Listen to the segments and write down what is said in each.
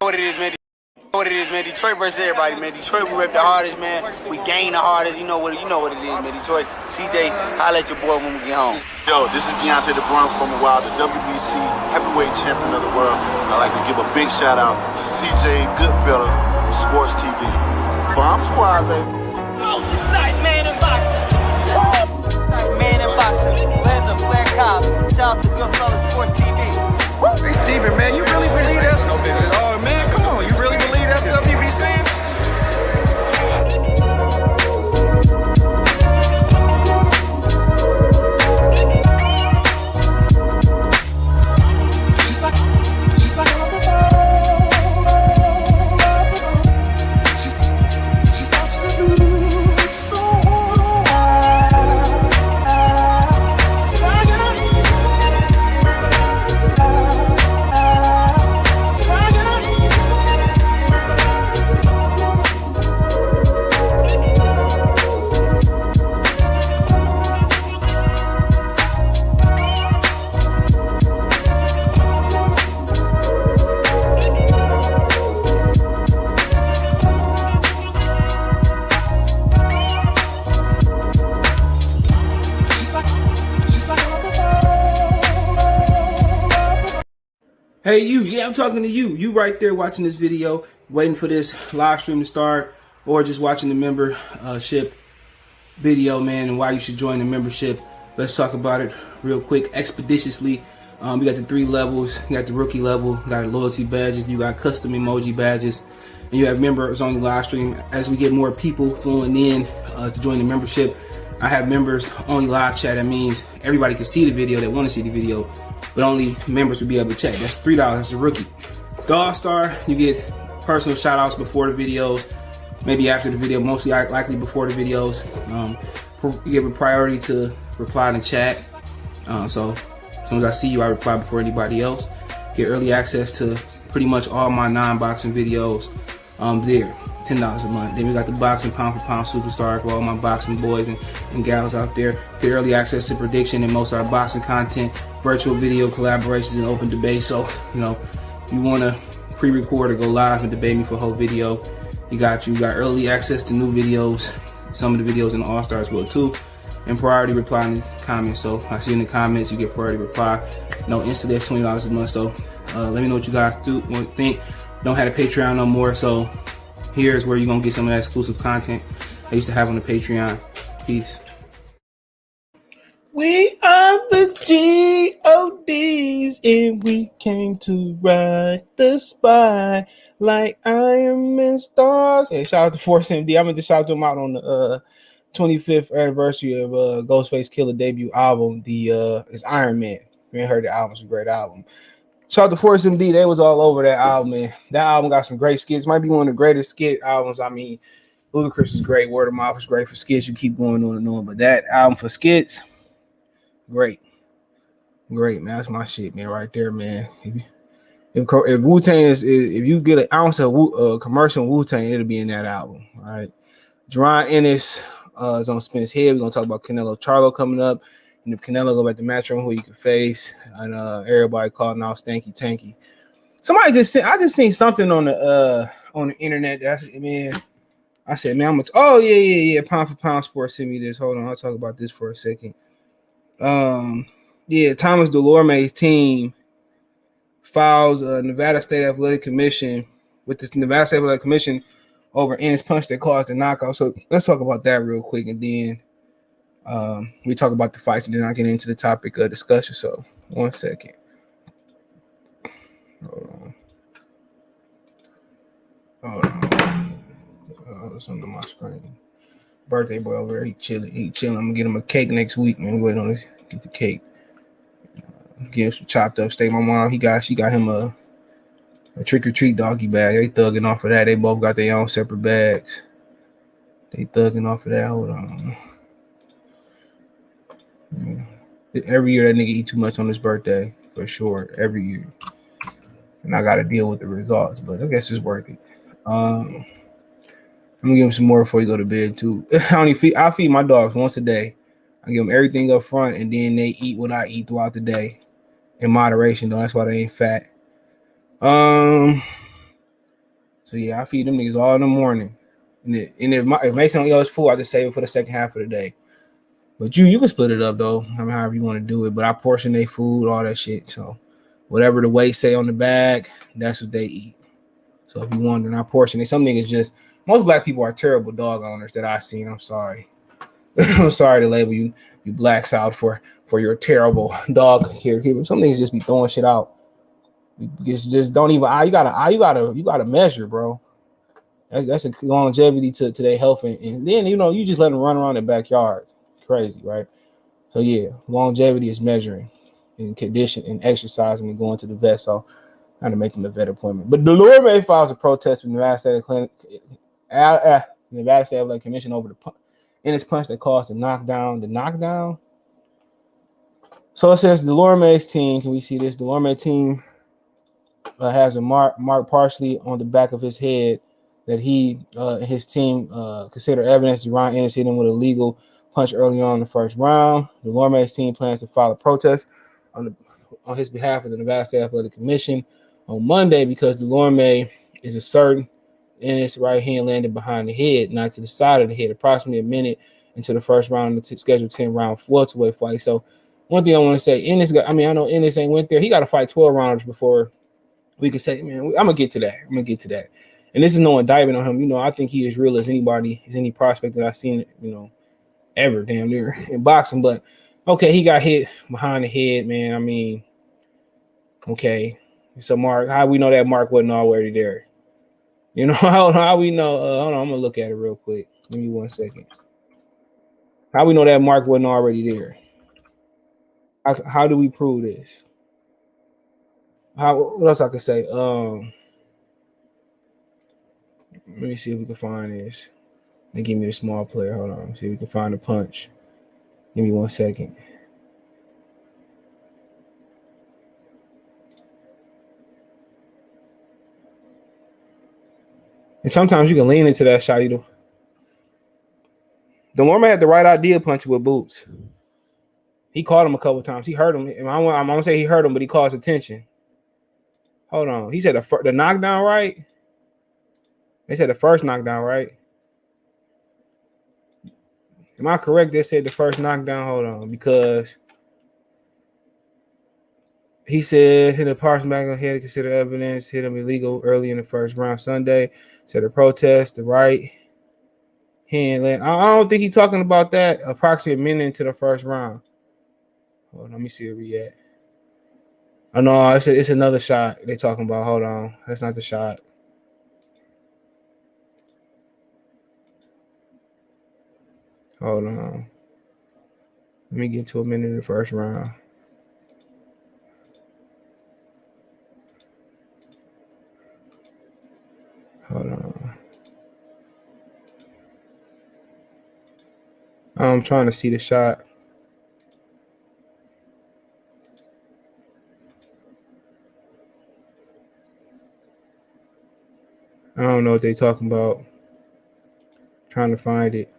What it is, man. What it is, man. Detroit versus everybody, man. Detroit, we rep the hardest, man. We gain the hardest. You know what it is, man. Detroit, CJ, holla at your boy when we get home. Yo, this is Deontay the Bronx from the Wild, the WBC heavyweight champion of the world. I'd like to give a big shout out to CJ Goodfellow, Sports TV. Bomb Squad, baby. Most exciting man in boxing. Exciting man in boxing. Land of Flair Cops. Shout out to Goodfellow Sports TV. Hey, Steven, man, you really believe that stuff? Oh, man, come on. You really believe that stuff you be saying? Hey, yeah, I'm talking to you. You right there watching this video, waiting for this live stream to start, or just watching the membership video, man, and why you should join the membership. Let's talk about it real quick, expeditiously. We got the 3 levels. You got the rookie level, you got loyalty badges, you got custom emoji badges, and you have members on the live stream. As we get more people flowing in to join the membership, I have members only live chat. That means everybody can see the video that want to see the video, but only members will be able to chat. That's $3. That's a rookie. The All-Star, you get personal shout-outs before the videos, maybe after the video, mostly likely before the videos. You give a priority to reply in the chat. So as soon as I see you, I reply before anybody else. Get early access to pretty much all my non-boxing videos there. $10 a month. Then we got the boxing pound for pound superstar for all my boxing boys and gals out there. Get early access to prediction and most of our boxing content, virtual video collaborations, and open debate. So, you know, if you want to pre-record or go live and debate me for a whole video, you got early access to new videos. Some of the videos in the All-Stars will too. And priority reply in the comments. So I see in the comments, you get priority reply. No instant, that's $20 a month. So let me know what you guys think. Don't have a Patreon no more, so here's where you're gonna get some of that exclusive content I used to have on the Patreon. Peace. We are the G.O.Ds and we came to ride the spy like Iron Man stars. Hey, shout out to Force MD. I'm gonna just shout them out on the 25th anniversary of Ghostface Killah debut album. It's Iron Man. You ain't heard the album? It's a great album. Shout out to Force MD. They was all over that album, man. That album got some great skits. Might be one of the greatest skit albums. I mean, Ludacris is great. Word of Mouth is great for skits. You keep going on and on. But that album for skits, great. Great, man. That's my shit, man, right there, man. If Wu-Tang if you get an ounce of commercial Wu-Tang, it'll be in that album, all right? Jaron Ennis is on Spence head. We're going to talk about Canelo Charlo coming up. And if Canelo go back to matchroom, who you can face, and everybody calling out Stanky Tanky. Somebody I just seen something on the internet. I said, man, oh yeah. Pound for pound sports sent me this. Hold on, I'll talk about this for a second. Yeah, Thomas Delorme's team files Nevada State Athletic Commission with the Nevada State Athletic Commission over Ennis punch that caused the knockout. So let's talk about that real quick, and then we talk about the fights, and then I get into the topic of discussion. So 1 second. Hold on. It's under my screen. Birthday boy over there. He chilling. I'm gonna get him a cake next week, man. Waiting on this. Get the cake. Get him some chopped up steak. My mom, she got him a trick or treat doggy bag. They thugging off of that. They both got their own separate bags. They thugging off of that. Hold on. Every year that nigga eat too much on his birthday, for sure. Every year. And I got to deal with the results, but I guess it's worth it. I'm gonna give him some more before you go to bed too. I feed my dogs once a day. I give them everything up front, and then they eat what I eat throughout the day in moderation, though. That's why they ain't fat. So yeah, I feed them niggas all in the morning. And if Mason only owes food, I just save it for the second half of the day. But you can split it up though. I mean, however you want to do it. But I portion their food, all that shit. So whatever the weight say on the bag, that's what they eat. So if you wondering, I portion it. Some niggas just most black people are terrible dog owners that I've seen. I'm sorry. I'm sorry to label you blacks out for your terrible dog here. Some niggas just be throwing shit out. Just don't even you gotta measure, bro. That's a longevity to their health, and then you just let them run around the backyard. Crazy, right? So yeah, longevity is measuring and condition and exercising and going to the vet. So how to make them a vet appointment. But Delorme files a protest with Nevada State Athletic Commission over the Ennis punch that caused the knockdown. So it says Delorme's team. Can we see this? Delorme team has a mark partially on the back of his head that he and his team consider evidence Jaron Ennis hit him with a legal punch early on in the first round. Delorme's team plans to file a protest on his behalf of the Nevada State Athletic Commission on Monday because Delorme is asserting Ennis' right hand landed behind the head, not to the side of the head, approximately a minute into the first round of the scheduled 10-round welterweight fight. So one thing I want to say, I know Ennis ain't went there. He got to fight 12 rounders before we can say, man, I'm going to get to that. And this is no indictment on him. I think he is real as anybody, as any prospect that I've seen, ever damn near in boxing. But, okay, he got hit behind the head, man. I mean, okay. So, Mark, how we know that Mark wasn't already there? How we know? Hold on, I'm going to look at it real quick. Give me 1 second. How we know that Mark wasn't already there? How do we prove this? What else I could say? Let me see if we can find this. They give me the small player. Hold on. See if we can find the punch. Give me 1 second. And sometimes you can lean into that shot. Delorme had the right idea punching with boots. He caught him a couple times. He hurt him. I'm going to say he hurt him, but he caused attention. Hold on. He said the knockdown, right? They said the first knockdown, right? Am I correct? They said the first knockdown. Hold on. Because he said hit a person back on the head to consider evidence. Hit him illegal early in the first round Sunday. Said a protest, the right hand. I don't think he's talking about that approximately a minute into the first round. Hold on, let me see where we at. Oh, no, it's another shot they're talking about. Hold on. That's not the shot. Hold on. Let me get to a minute in the first round. Hold on. I'm trying to see the shot. I don't know what they're talking about. Trying to find it.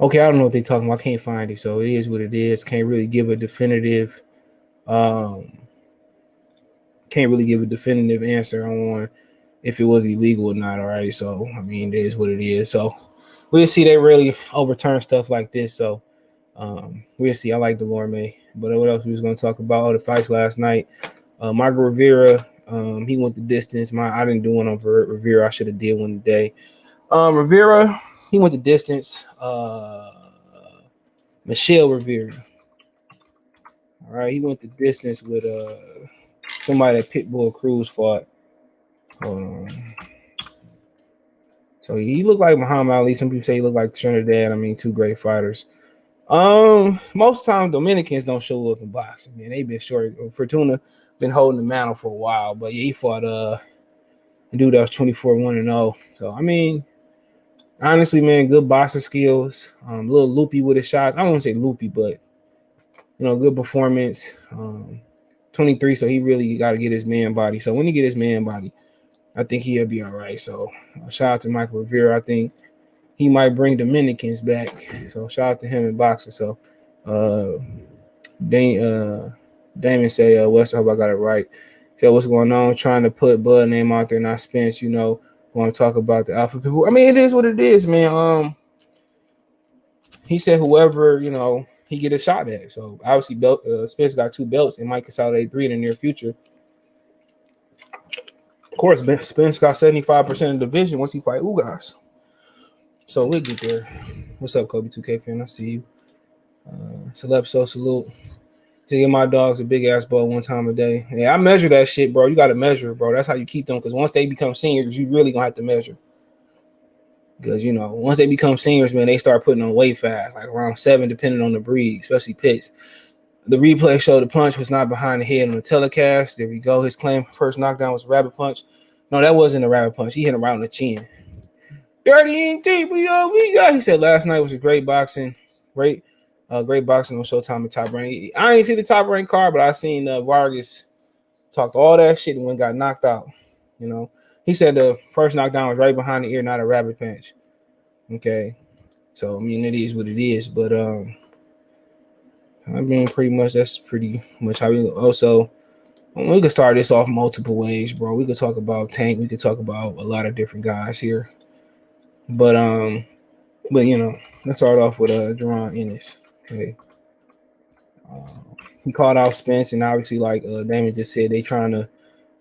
Okay, I don't know what they're talking about. I can't find it, so it is what it is. Can't really give a definitive answer on if it was illegal or not. All right, so I mean, it is what it is. So we'll see. They really overturn stuff like this. So we'll see. I like Delorme, but what else we was going to talk about? The fights last night. Michael Rivera, he went the distance. I didn't do one on Rivera. I should have did one today. Rivera, he went the distance. Michelle Rivera. All right, he went the distance with somebody that Pitbull Cruz fought. Hold on. So he looked like Muhammad Ali. Some people say he looked like Trinidad. I mean, two great fighters. Most times Dominicans don't show up in boxing. Man, they've been short. Fortuna been holding the mantle for a while, but yeah, he fought a dude that was 24-1-0. So I mean, honestly, man, good boxing skills. A little loopy with his shots. I don't want to say loopy, but good performance. 23, so he really got to get his man body. So when he get his man body, I think he'll be all right. So shout out to Michael Rivera. I think he might bring Dominicans back. So shout out to him in boxing. So Damon say, Wester, hope I got it right. So what's going on? Trying to put Bud name out there, not Spence. You know, want to talk about the alpha people. I mean, it is what it is, man. He said whoever, you know, he get a shot at. So obviously, Spence got 2 belts and might consolidate 3 in the near future. Of course, Spence got 75% of the division once he fight Ugas. So we'll get there. What's up, Kobe 2K fan? I see you. Celeb so salute. To give my dogs a big ass ball 1 time a day. Yeah, I measure that shit, bro. You got to measure, bro. That's how you keep them. Because once they become seniors, you really gonna have to measure. Because you know, once they become seniors, man, they start putting on weight fast, like around 7, depending on the breed, especially pits. The replay showed the punch was not behind the head on the telecast. There we go. His claim first knockdown was a rabbit punch. No, that wasn't a rabbit punch. He hit him right on the chin. Dirty and deep, we got. He said last night was a great boxing, great boxing on Showtime and Top Rank. I ain't see the Top Rank card, but I seen Vargas talked all that shit and when got knocked out. You know, he said the first knockdown was right behind the ear, not a rabbit punch. Okay, so I mean it is what it is, but I mean pretty much that's pretty much how we also. We could start this off multiple ways, bro. We could talk about Tank. We could talk about a lot of different guys here. But you know, let's start off with Jaron Ennis. Okay. He called out Spence, and obviously, like Damon just said, they trying to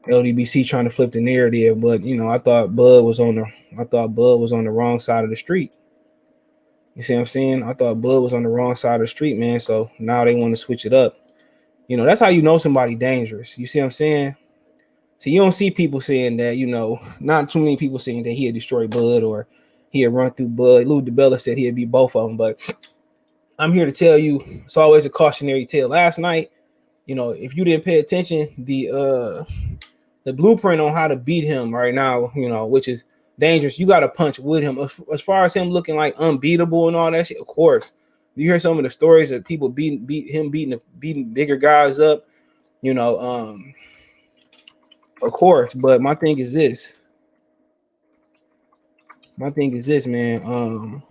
LDBC trying to flip the narrative. But you know, I thought Bud was on the wrong side of the street. You see what I'm saying? I thought Bud was on the wrong side of the street, man. So now they want to switch it up. You know, that's how you know somebody dangerous. You see what I'm saying? So you don't see people saying that, you know, not too many people saying that he had destroyed Bud or he had run through Bud. Lou DiBella said he'd be both of them, but I'm here to tell you it's always a cautionary tale. Last night, you know, if you didn't pay attention, the blueprint on how to beat him right now, you know, which is dangerous, you got to punch with him. As far as him looking like unbeatable and all that shit, of course. You hear some of the stories of people beating bigger guys up, you know, of course. But my thing is this, man.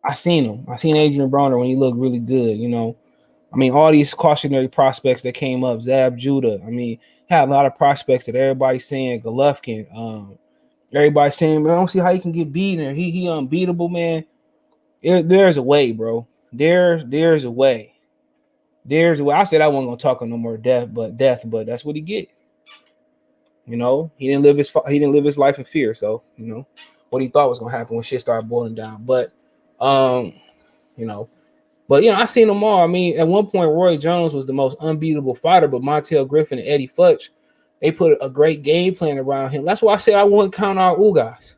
I seen Adrian Broner when he looked really good, you know. I mean, all these cautionary prospects that came up, Zab Judah. I mean, had a lot of prospects that everybody's saying Golovkin. Everybody's saying, man, I don't see how he can get beaten. He unbeatable, man. There's a way, bro. There's a way. There's a way. I said I wasn't gonna talk on no more death, but that's what he get. You know, he didn't live his life in fear. So, you know, what he thought was gonna happen when shit started boiling down. But you know, I seen them all. I mean, at one point, Roy Jones was the most unbeatable fighter, but Montel Griffin and Eddie Futch, they put a great game plan around him. That's why I said I wouldn't count out Ugas.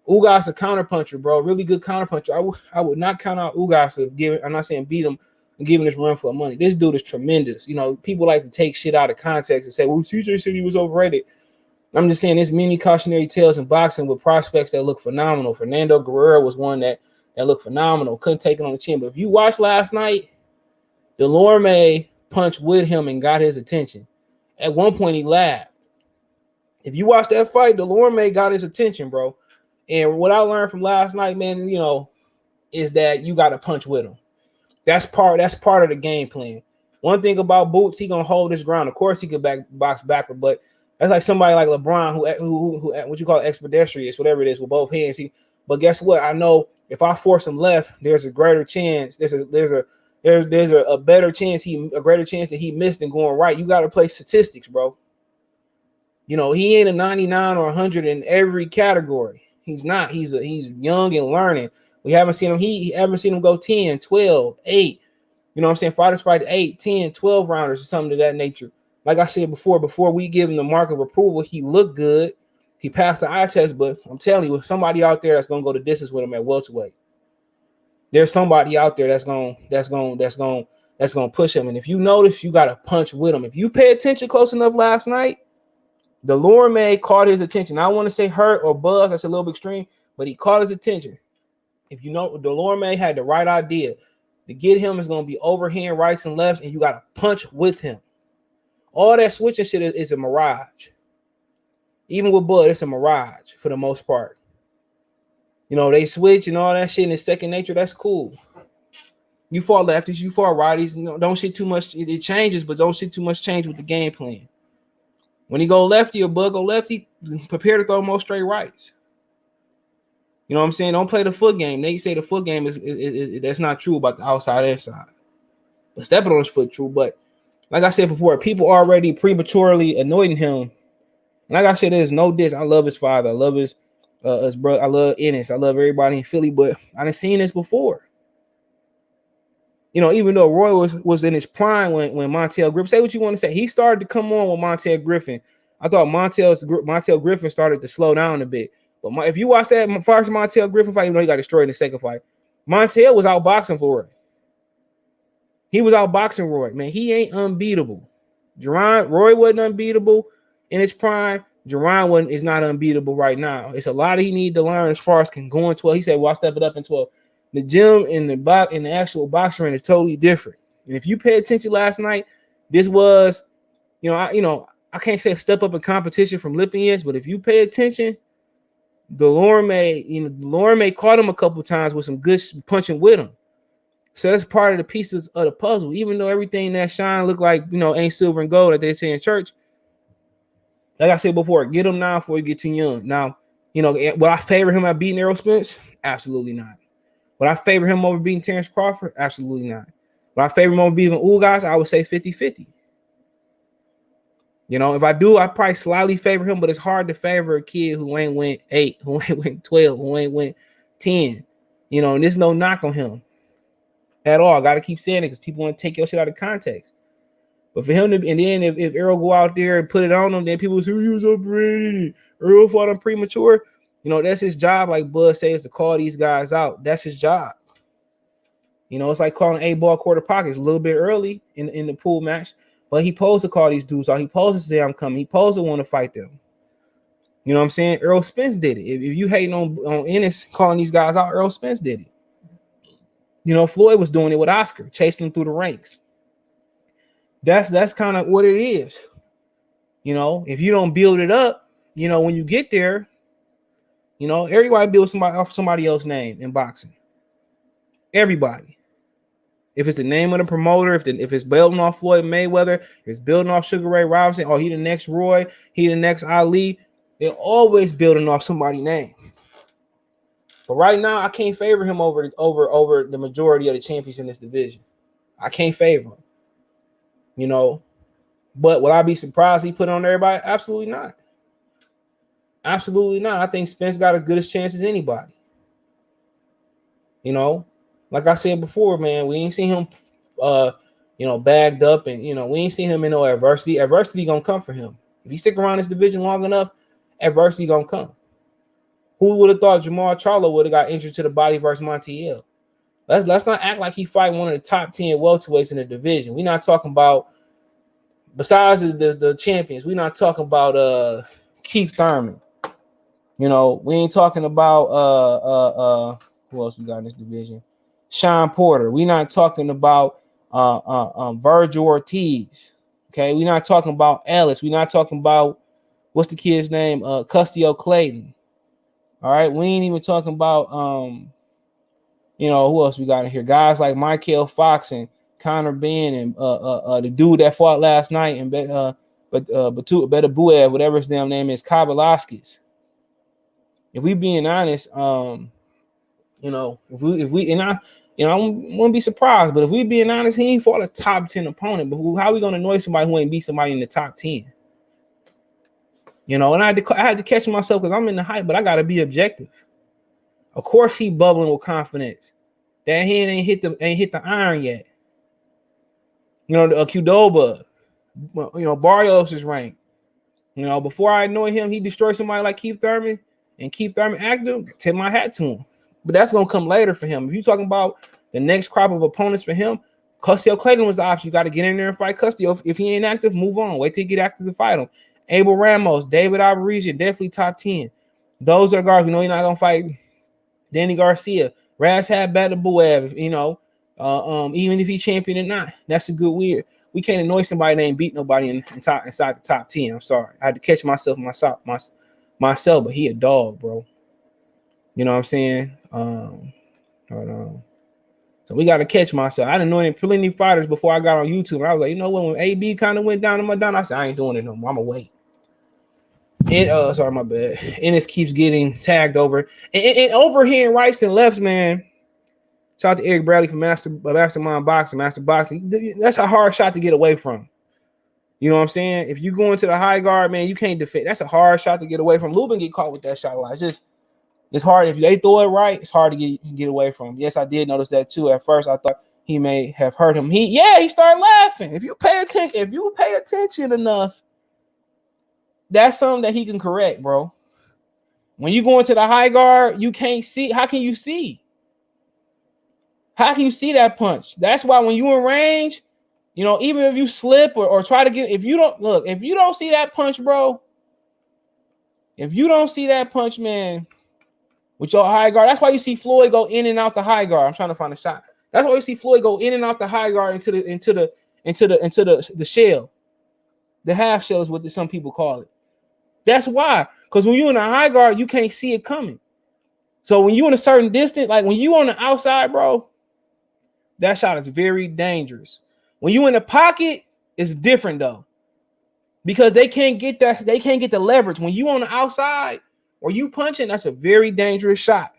Ugas a counterpuncher, bro. Really good counterpuncher. I would not count out Ugas to give it. I'm not saying beat him and give him this run for money. This dude is tremendous. You know, people like to take shit out of context and say, well, CJ said he was overrated. I'm just saying there's many cautionary tales in boxing with prospects that look phenomenal. Fernando Guerrero was one that looked phenomenal. Couldn't take it on the chin. But if you watched last night, Delorme punched with him and got his attention. At one point, he laughed. If you watch that fight, Delorme got his attention, bro. And what I learned from last night, man, you know, is that you got to punch with him. That's part of the game plan. One thing about Boots, he gonna hold his ground. Of course, he could box backward, but that's like somebody like LeBron who what you call expeditious, whatever it is, with both hands. But guess what? I know if I force him left, there's a greater chance. There's a better chance a greater chance that he missed than going right. You got to play statistics, bro. You know, he ain't a 99 or 100 in every category. He's not. He's young and learning. We haven't seen him. He haven't seen him go 10, 12, 8. You know what I'm saying? Fighters fight 8, 10, 12 rounders or something of that nature. Like I said before we give him the mark of approval, he looked good. He passed the eye test, but I'm telling you, somebody out there that's gonna go the distance with him at welterweight. There's somebody out there that's gonna push him. And if you notice, you gotta punch with him. If you pay attention close enough last night, Delorme caught his attention. I don't want to say hurt or buzz, that's a little bit extreme, but he caught his attention. If you know, Delorme had the right idea. To get him is going to be overhand rights and lefts, and you got to punch with him. All that switching shit is a mirage. Even with Bud, it's a mirage for the most part. You know, they switch and all that shit in his second nature. That's cool. You fought lefties, you fought righties. You know, don't shit too much. It changes, but don't shit too much change with the game plan. When he go lefty or bug go lefty, prepare to throw more straight rights. You know what I'm saying? Don't play the foot game. They say the foot game is that's not true about the outside inside. But stepping on his foot true. But like I said before, people already prematurely anointing him. And like I said, there's no diss. I love his father. I love his brother. I love Ennis. I love everybody in Philly. But I done seen this before. You know, even though Roy was in his prime when Montel Griffin, say what you want to say, he started to come on with Montel Griffin. I thought Montel Griffin started to slow down a bit. But if you watch that first Montel Griffin fight, even though he got destroyed in the second fight, Montel was outboxing for Roy. He was outboxing Roy. Man, he ain't unbeatable. Roy wasn't unbeatable in his prime. Jaron is not unbeatable right now. It's a lot he need to learn as far as can go in 12. He said, well, I'll step it up in 12. The gym and the actual boxing ring is totally different. And if you pay attention last night, this was, I can't say step up in competition from Lippians, but if you pay attention, Delorme caught him a couple times with some good punching with him. So that's part of the pieces of the puzzle. Even though everything that shine look like, ain't silver and gold, that they say in church. Like I said before, get him now before you get too young. Now, will I favor him at beating Errol Spence? Absolutely not. Would I favor him over beating Terrence Crawford? Absolutely not. Would I favor him over beating guys? I would say 50-50. If I do, I probably slightly favor him, but it's hard to favor a kid who ain't went 8, who ain't went 12, who ain't went 10. And there's no knock on him at all. I got to keep saying it because people want to take your shit out of context. But for him to, and then if Errol go out there and put it on him, then people will say, he was overrated. Errol fought him premature. That's his job, like Bud says, to call these guys out. That's his job. It's like calling A-ball quarter pockets a little bit early in the pool match, but he posed to call these dudes out. He posed to say, I'm coming. He posed to want to fight them. You know what I'm saying? Errol Spence did it. If you hating on Ennis calling these guys out, Errol Spence did it. Floyd was doing it with Oscar, chasing them through the ranks. That's kind of what it is. If you don't build it up, when you get there, everybody builds somebody else's name in boxing. Everybody. If it's the name of the promoter, if it's building off Floyd Mayweather, it's building off Sugar Ray Robinson, he the next Roy, he the next Ali, they're always building off somebody's name. But right now, I can't favor him over the majority of the champions in this division. I can't favor him. But would I be surprised he put on everybody? Absolutely not. Absolutely not. I think Spence got as good a chance as anybody. Like I said before, man, we ain't seen him, bagged up, and we ain't seen him in no adversity. Adversity gonna come for him if he stick around this division long enough. Adversity gonna come. Who would have thought Jamal Charlo would have got injured to the body versus Montiel? Let's not act like he fight one of the top 10 welterweights in the division. We're not talking about, besides the champions, we're not talking about Keith Thurman. We ain't talking about who else we got in this division? Sean Porter. We're not talking about Virgil Ortiz. Okay, we're not talking about Ellis. We're not talking about what's the kid's name? Custio Clayton. All right, we ain't even talking about who else we got in here? Guys like Michael Fox and Connor Ben and the dude that fought last night and Better Buev, whatever his damn name is, Kavalaskis. If we being honest, if we and I wouldn't be surprised, but if we being honest, he ain't fought a top 10 opponent. But how we gonna annoy somebody who ain't beat somebody in the top 10? And I had to catch myself because I'm in the hype, but I gotta be objective. Of course, he bubbling with confidence. That hand ain't hit the iron yet. The Qdoba, Barrios is ranked. Before I annoy him, he destroyed somebody like Keith Thurman, and Keith Thurman active. Tip my hat to him. But that's gonna come later for him. If you're talking about the next crop of opponents for him, Custio Clayton was the option. You got to get in there and fight Custio. If he ain't active, move on. Wait till he get active to fight him. Abel Ramos, David Alvarez, definitely top 10. Those are guards. You're not gonna fight Danny Garcia, Razhab Batabuev. Even if he champion or not, that's a good weird. We can't annoy somebody that ain't beat nobody inside the top 10. I'm sorry, I had to catch myself, but he a dog, bro. You know what I'm saying? Hold on. So we got to catch myself. I didn't know any plenty fighters before I got on YouTube. And I was like, you know what? When AB kind of went down to my down, I said, I ain't doing it no more. I'm going to wait. And sorry, my bad. Ennis keeps getting tagged over. And overhand rights and lefts, man. Shout out to Eric Bradley from Mastermind Boxing, Master Boxing. That's a hard shot to get away from. You know what I'm saying? If you go into the high guard, man, you can't defend. That's a hard shot to get away from. Lubin get caught with that shot a lot. It's hard. If they throw it right, it's hard to get away from. Yes, I did notice that too. At first, I thought he may have hurt him. He started laughing. If you pay attention enough, that's something that he can correct, bro. When you go into the high guard, you can't see. How can you see? How can you see that punch? That's why when you in range, you know, even if you slip or try to get, if you don't see that punch, bro, if you don't see that punch, man, with your high guard, that's why you see Floyd go in and out the high guard. I'm trying to find a shot. That's why you see Floyd go in and out the high guard into the shell. The half shell is what some people call it. That's why. Because when you're in a high guard, you can't see it coming. So when you're in a certain distance, like when you on the outside, bro, that shot is very dangerous. When you in the pocket, it's different though. Because they can't get the leverage. When you on the outside or you punching, that's a very dangerous shot.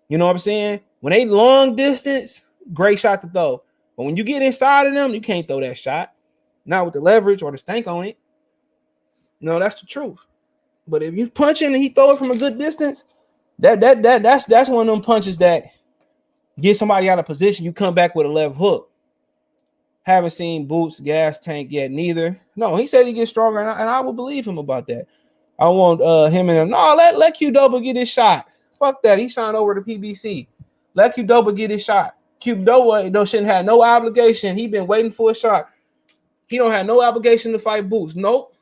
You know what I'm saying? When they long distance, great shot to throw. But when you get inside of them, you can't throw that shot. Not with the leverage or the stank on it. No, that's the truth. But if you punching and he throw it from a good distance, that's one of them punches that get somebody out of position. You come back with a left hook. Haven't seen Boots gas tank yet, neither. No, he said he gets stronger, and I will believe him about that. I want him and him. No, let Q Double get his shot. Fuck that. He signed over to PBC. Let Q Double get his shot. Q Double shouldn't have no obligation. He been waiting for a shot. He don't have no obligation to fight Boots. Nope.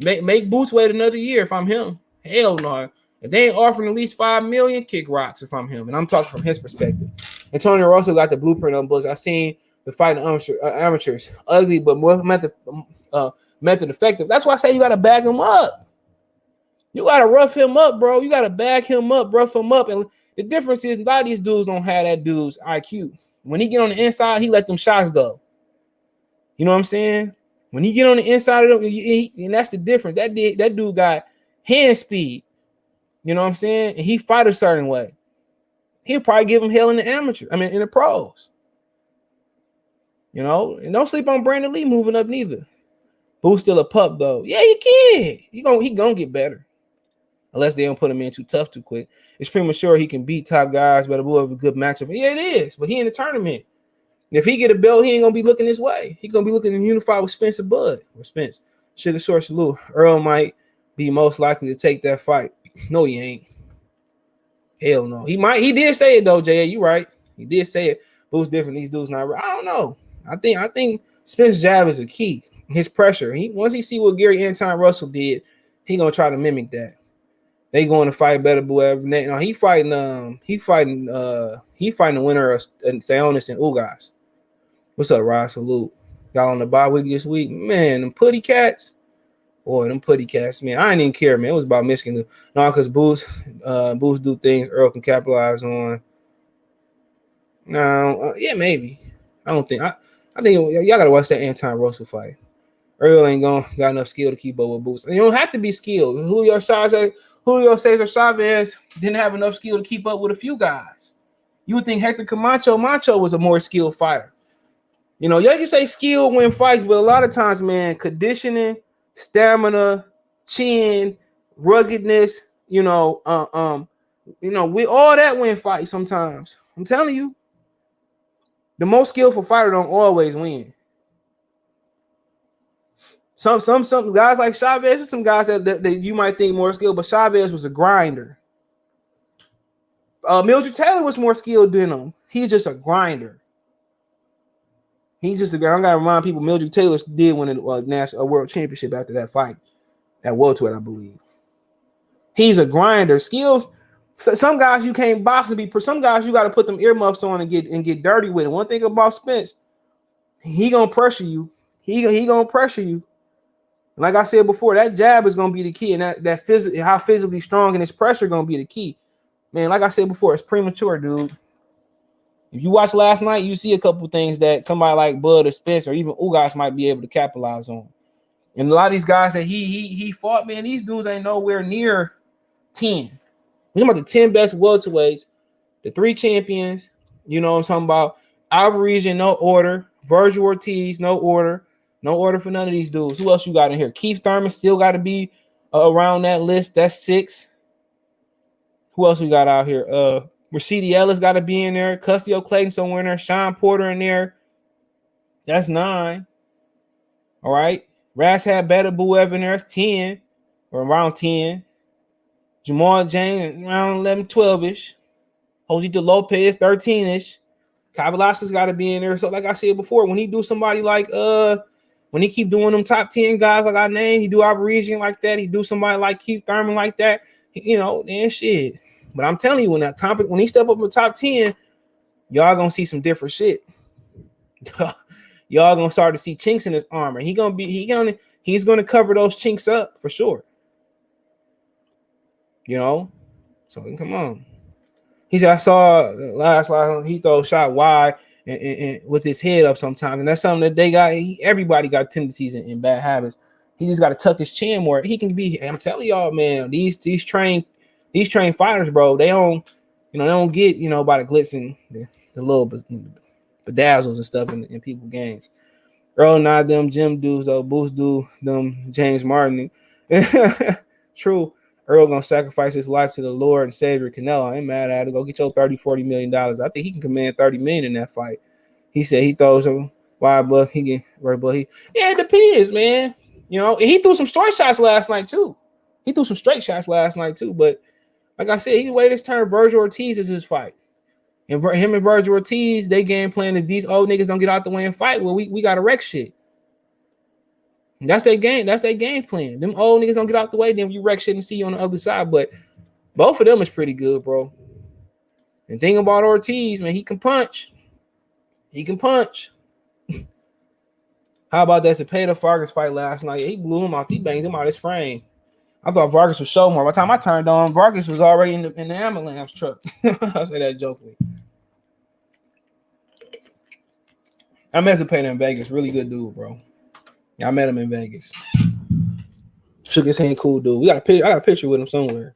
Make Boots wait another year if I'm him. Hell no. If they ain't offering at least $5 million, kick rocks if I'm him. And I'm talking from his perspective. Antonio Russell got the blueprint on Boots. I seen the fighting amateurs. Ugly, but more method effective. That's why I say you got to bag him up. You got to rough him up, bro. You got to bag him up, rough him up. And the difference is a lot of these dudes don't have that dude's IQ. When he get on the inside, he let them shots go. You know what I'm saying? When he get on the inside of them, and that's the difference. That dude got hand speed. You know what I'm saying? And he fight a certain way. He'll probably give him hell in the pros. You know, and don't sleep on Brandon Lee moving up neither. Who's still a pup though? Yeah, he can. He gonna get better. Unless they don't put him in too tough too quick. It's premature he can beat top guys, but it will have a good matchup. Yeah, it is. But he in the tournament. If he get a belt, he ain't gonna be looking his way. He gonna be looking to unify with Spence or Bud or Spence. Sugar Short Salute. Errol might be most likely to take that fight. No, he ain't. Hell no. He might. He did say it though, J.A. You right. He did say it. Who's different? These dudes not. I don't know. I think Spence jab is a key. His pressure. Once he see what Gary Anton Russell did, he gonna try to mimic that. They going to fight better, whoever. No, he fighting the winner of Theonis and Ugas. What's up, Rod? Salute. Y'all on the bye week this week? Man, them putty cats. Boy, them putty cats, man. I didn't even care, man. It was about Michigan. No, because Boots do things Earl can capitalize on. No, yeah, maybe. I don't think. I think y'all gotta watch that Anton Russell fight. Earl ain't got enough skill to keep up with Boots. And you don't have to be skilled. Julio Cesar Chavez didn't have enough skill to keep up with a few guys. You would think Hector Camacho was a more skilled fighter. You know, y'all can say skill win fights, but a lot of times, man, conditioning, stamina, chin, ruggedness, we all that win fights sometimes. I'm telling you, the most skillful fighter don't always win. Some guys like Chavez and some guys that you might think more skilled, but Chavez was a grinder. Mildred Taylor was more skilled than him. He's just a grinder. He's just a guy. I gotta remind people, Mildred Taylor did win a national world championship after that fight, at welterweight, I believe. He's a grinder. Skills. Some guys you can't box and be. Some guys you got to put them earmuffs on and get dirty with it. One thing about Spence, he gonna pressure you. He gonna pressure you. Like I said before, that jab is gonna be the key, and how physically strong and his pressure gonna be the key. Man, like I said before, it's premature, dude. If you watch last night, you see a couple things that somebody like Bud or Spence or even Ugas might be able to capitalize on. And a lot of these guys that he fought, man, these dudes ain't nowhere near 10. We're talking about the 10 best welterweights, the 3 champions. You know what I'm talking about? Alvarez in no order. Virgil Ortiz, no order. No order for none of these dudes. Who else you got in here? Keith Thurman still got to be around that list. That's 6. Who else we got out here? Rashidi Ellis got to be in there. Custio Clayton somewhere in there. Sean Porter in there. That's 9. All right. Rashad Bettabu in there. That's 10 or around 10. Jamal James around 11, 12-ish. Josito Lopez, 13-ish. Kavalasa's got to be in there. So like I said before, when he do somebody like when he keep doing them top 10 guys like I named, he do Alvarez like that. He do somebody like Keith Thurman like that. You know, then shit. But I'm telling you, when he step up in the top 10, y'all gonna see some different shit. Y'all gonna start to see chinks in his armor. He's gonna cover those chinks up for sure. You know, so come on. He said I saw last he throw a shot wide and with his head up sometimes, and that's something that they got. Everybody got tendencies and bad habits. He just got to tuck his chin more. He can be. I'm telling y'all, man, these trained fighters, bro. They don't get by the glitz and the little bedazzles and stuff in people's games. Earl not them Jim dudes though. Boost do them James Martin. True. Errol gonna sacrifice his life to the Lord and Savior Canelo. I ain't mad at it. Go get your $30-40 million. I think he can command $30 million in that fight. He said he throws a wide buck. It depends, man. You know, and he threw some straight shots last night too. But like I said, he waited his turn. Virgil Ortiz is his fight. And him and Virgil Ortiz, they game plan if these old niggas don't get out the way and fight, well, we got to wreck shit. And that's their game. That's their game plan. Them old niggas don't get out the way, then we wreck shit and see you on the other side. But both of them is pretty good, bro. And thing about Ortiz, man, he can punch. How about that Cepeda Vargas fight last night? He blew him out. He banged him out his frame. I thought Vargas was so more. By the time I turned on, Vargas was already in the ambulance truck. I say that jokingly. I met Cepeda in Vegas. Really good dude, bro. Yeah, I met him in Vegas. Shook his hand, cool dude. I got a picture with him somewhere.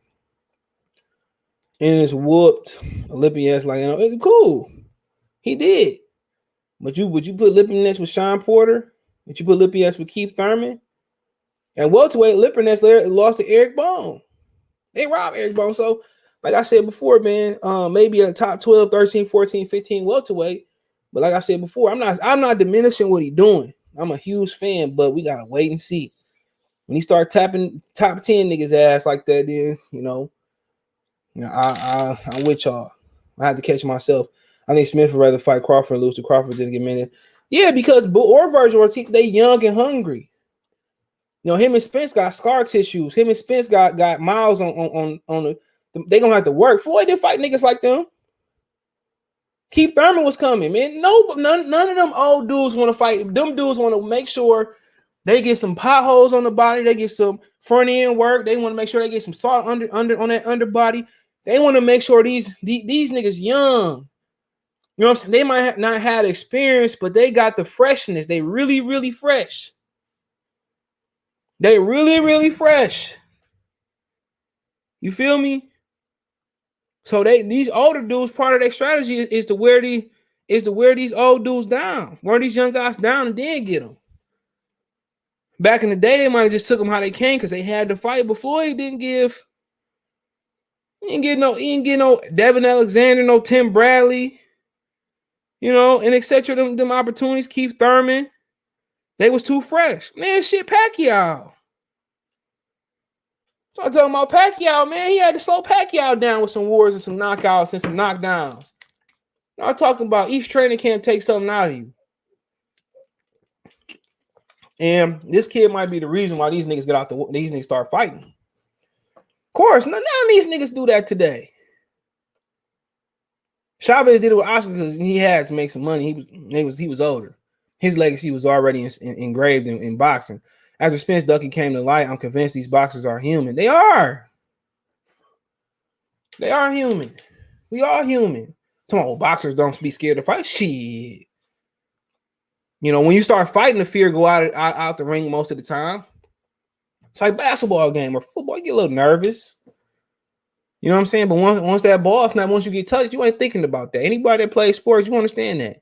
And it's whooped. Olympias like, it's cool. He did. But would you put Lipinets with Sean Porter? Would you put Lipinets with Keith Thurman? And welterweight, Lipinets lost to Eric Bone. They robbed Eric Bone. So, like I said before, man, maybe a top 12, 13, 14, 15 welterweight. But like I said before, I'm not diminishing what he's doing. I'm a huge fan, but we gotta wait and see. When he start tapping top 10 niggas ass like that, then I'm with y'all. I had to catch myself. I think Smith would rather fight Crawford and lose to Crawford than get minute. Yeah, because Virgil Ortiz, they young and hungry. Him and Spence got scar tissues. Him and Spence got miles on the. They gonna have to work. Floyd didn't fight niggas like them. Keith Thurman was coming, man. None of them old dudes want to fight. Them dudes want to make sure they get some potholes on the body. They get some front end work. They want to make sure they get some salt under on that underbody. They want to make sure these niggas young. You know what I'm saying? They might not have experience, but they got the freshness. They really, really fresh. They really, really fresh. You feel me? So these older dudes, part of their strategy is to wear these old dudes down, wear these young guys down, and then get them. Back in the day, they might have just took them how they came because they had to fight. But Floyd didn't get no Devin Alexander, no Tim Bradley, and etc. Them opportunities. Keith Thurman, they was too fresh, man. Shit, Pacquiao. So I'm talking about Pacquiao, man. He had to slow Pacquiao down with some wars and some knockouts and some knockdowns. I'm talking about each training camp takes something out of you. And this kid might be the reason why these niggas these niggas start fighting. Of course, none of these niggas do that today. Chavez did it with Oscar because he had to make some money. He was older. His legacy was already engraved in boxing. After Spence Ducky came to light, I'm convinced these boxers are human. They are. They are human. We are human. Come on, boxers don't be scared to fight. Shit. You know, when you start fighting, the fear go out the ring most of the time. It's like basketball game or football. You get a little nervous. You know what I'm saying? But once that ball snap, once you get touched, you ain't thinking about that. Anybody that plays sports, you understand that.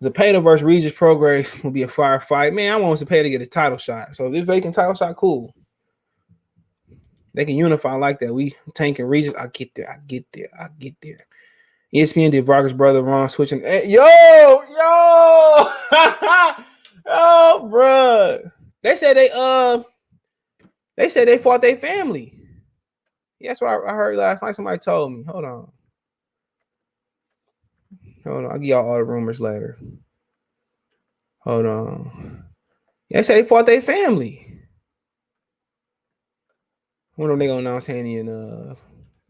Zepeda versus Regis Prograis will be a fire fight. Man, I want Zepeda to get a title shot. So this vacant title shot, cool. They can unify like that. We Tank and Regis. I get there. ESPN did Vargas' brother wrong switching. Hey, yo, oh, bro. They said they fought their family. Yeah, that's what I heard last night. Somebody told me. Hold on. I'll give y'all all the rumors later. Hold on. Yeah, they said they fought their family. I wonder when they gonna announce Hanny and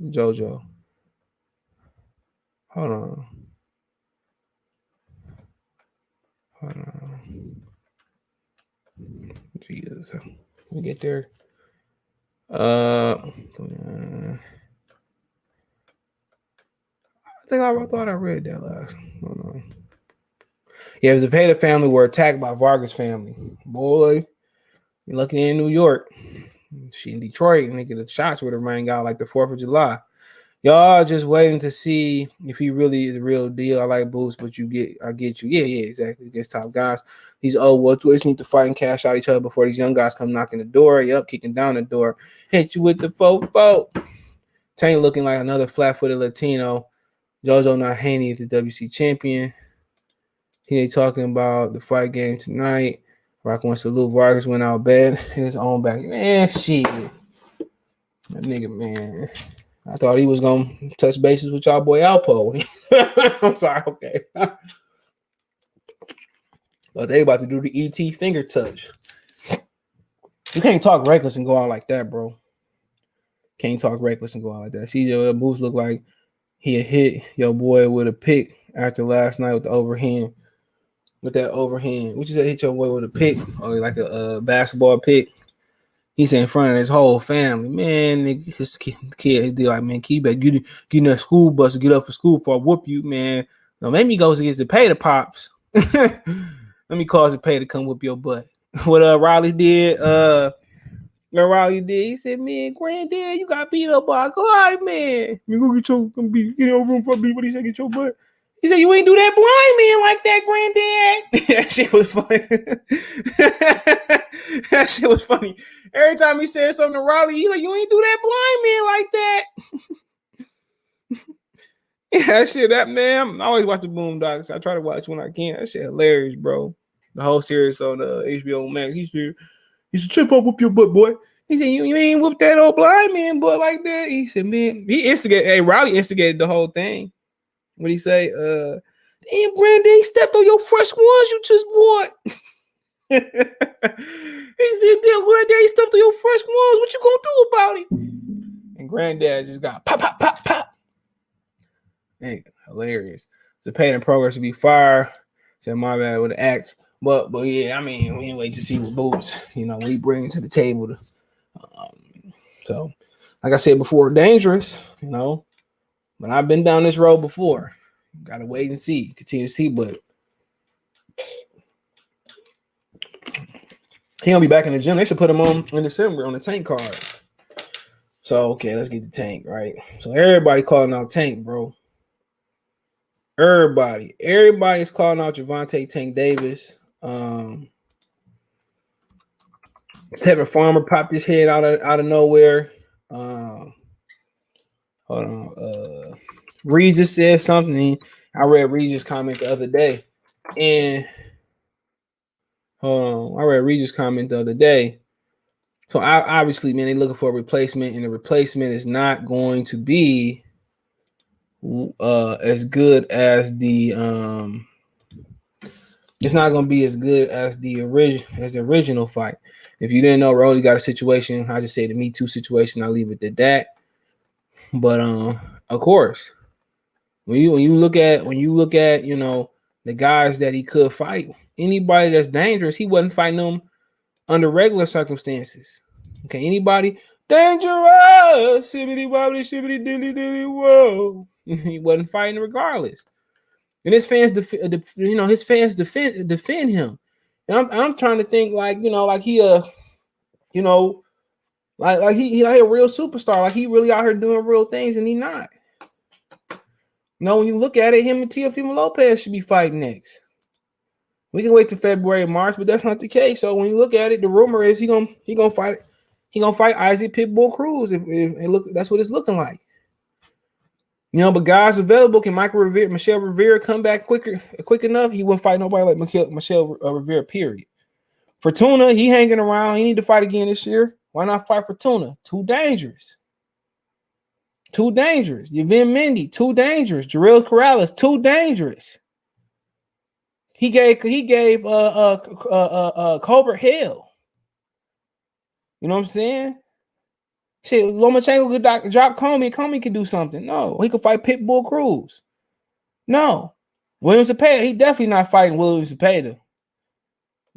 JoJo. Hold on. Jesus. We get there. I thought I read that last. Hold on. Yeah, the Zepeda family were attacked by Vargas family. Boy, you're lucky in New York. She in Detroit, and the shots would have rang out like the 4th of July. Y'all just waiting to see if he really is the real deal. I like Boost, but I get you. Yeah, exactly. Against top guys. These old welterweights need to fight and cash out each other before these young guys come knocking the door. Yup, kicking down the door. Hit you with the fofo. Tank looking like another flat-footed Latino. JoJo not Haney is the WC champion. He ain't talking about the fight game tonight. Rock wants to salute Vargas went out bad in his own back. Man, shit. That nigga, man. I thought he was going to touch bases with y'all boy Alpo. I'm sorry, okay. But they about to do the ET finger touch. You can't talk reckless and go out like that, bro. Can't talk reckless and go out like that. See, your moves look like he had hit your boy with a pick after last night with the overhand. With that overhand. What you say, hit your boy with a pick? Or like a basketball pick? He's in front of his whole family. Man, nigga, his kid did like, man, keep back. Get in that school bus to get up for school before I whoop you, man. No, maybe he goes against the pay the pops. Let me cause the pay to come whoop your butt. What Riley did, he said, man, granddad, you got beat up by a Clyde, man. You go get your room for me. What he said, get your butt. He said, you ain't do that blind man like that, granddad. That shit was funny. That shit was funny. Every time he said something to Riley, he like, you ain't do that blind man like that. Yeah, that shit, that man, I always watch the Boondocks. I try to watch when I can. That shit hilarious, bro. The whole series on HBO Max. He said, chip up whoop your butt, boy. He said, you ain't whoop that old blind man, boy, like that. He said, man, Riley instigated the whole thing. What he say? Damn, granddad, stepped on your fresh ones you just bought. He said, damn, granddad, stepped on your fresh ones. What you gonna do about it? And granddad just got pop, pop, pop, pop. Hey, hilarious. It's a pain in progress to be fired. Said my bad with the axe. But yeah, I mean, we wait to see what Boots, what he brings to the table. So, like I said before, dangerous, But I've been down this road before. Gotta wait and see. Continue to see, but he'll be back in the gym. They should put him on in December on the Tank card. So, okay, let's get the Tank, right? So everybody calling out Tank, bro. Everybody's calling out Javante Tank Davis. Tevin Farmer popped his head out of nowhere. Hold on. Regis said something. I read Regis' comment the other day. And I read Regis' comment the other day. So obviously, man, they're looking for a replacement, and the replacement is not going to be as good as the it's not going to be as good as the original fight. If you didn't know, Rolly got a situation. I just say the Me Too situation. I'll leave it at that. But of course, when you look at the guys that he could fight, anybody that's dangerous, he wasn't fighting them under regular circumstances. Okay, anybody dangerous, shibbity wobbly, shibbity dilly dilly whoa. He wasn't fighting regardless. And his fans, defend him. And I'm trying to think like he like he a real superstar, like he really out here doing real things, and he not. When you look at it, him and Teofimo Lopez should be fighting next. We can wait till February and March, but that's not the case. So when you look at it, the rumor is he gonna fight Isaac Pitbull Cruz. If look, that's what it's looking like. But guys available, can Michelle Rivera come back quick enough? He wouldn't fight nobody like Michelle Rivera, period. Fortuna, he hanging around. He need to fight again this year. Why not fight Fortuna? Too dangerous. Yvonne Mendy, too dangerous. Jarrell Corrales, too dangerous. He gave Colbert hell. You know what I'm saying? Shit, Lomachenko could drop Comey. Comey could do something. No, he could fight Pitbull Cruz. No. William Zepeda, he definitely not fighting William Zepeda.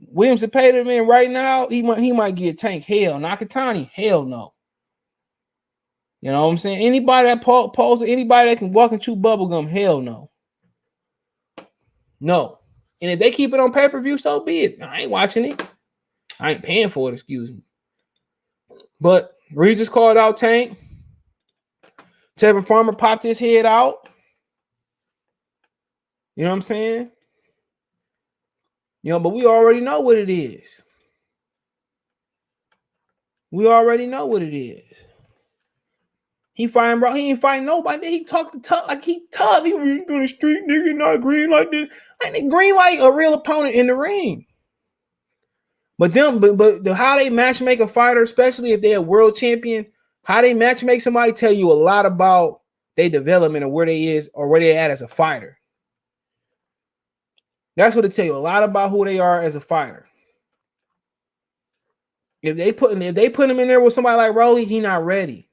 William Zepeda, man, right now, he might get Tank. Hell, Nakatani, hell no. You know what I'm saying? Anybody that pulls, anybody that can walk and chew bubblegum, hell no. No. And if they keep it on pay-per-view, so be it. I ain't watching it. I ain't paying for it, excuse me. But Regis called out Tank. Tevin Farmer popped his head out. You know what I'm saying? But we already know what it is. We already know what it is. He fighting, bro. He ain't fighting nobody. He talked tough, like he tough. He really doing the street nigga, not green like this. Ain't green like a real opponent in the ring. But how they matchmake a fighter, especially if they're a world champion, how they matchmake somebody tell you a lot about their development or where they is or where they at as a fighter. That's what it tell you, a lot about who they are as a fighter. If they put him in there with somebody like Rolly, he not ready.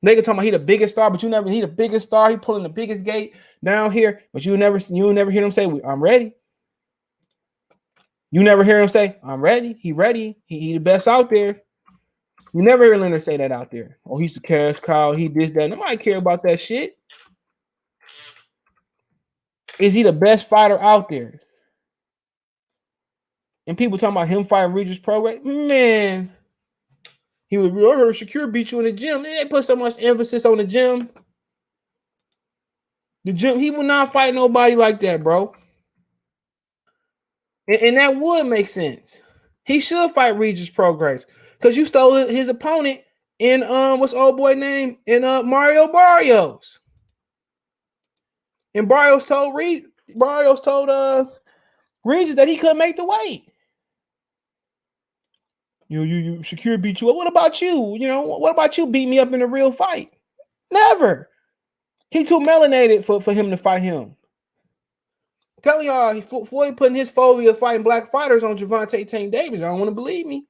They can talk about he the biggest star, but he the biggest star. He pulling the biggest gate down here, but you never hear him say, "I'm ready." You never hear him say, "I'm ready." He ready. He the best out there. You never hear Leonard say that out there. Oh, he's the cash cow. He this that. Nobody care about that shit. Is he the best fighter out there? And people talking about him fighting Regis Prograis, man. He was. I heard Shakur beat you in the gym. They put so much emphasis on the gym. The gym. He will not fight nobody like that, bro. And that would make sense. He should fight Regis Prograis because you stole his opponent in what's old boy name in Mario Barrios. And Barrios told Regis that he couldn't make the weight. You Shakur beat you up. What about you? What about you beat me up in a real fight? Never. He too melanated for him to fight him. Telling y'all, Floyd putting his phobia of fighting black fighters on Gervonta Tank Davis. I don't want to believe me.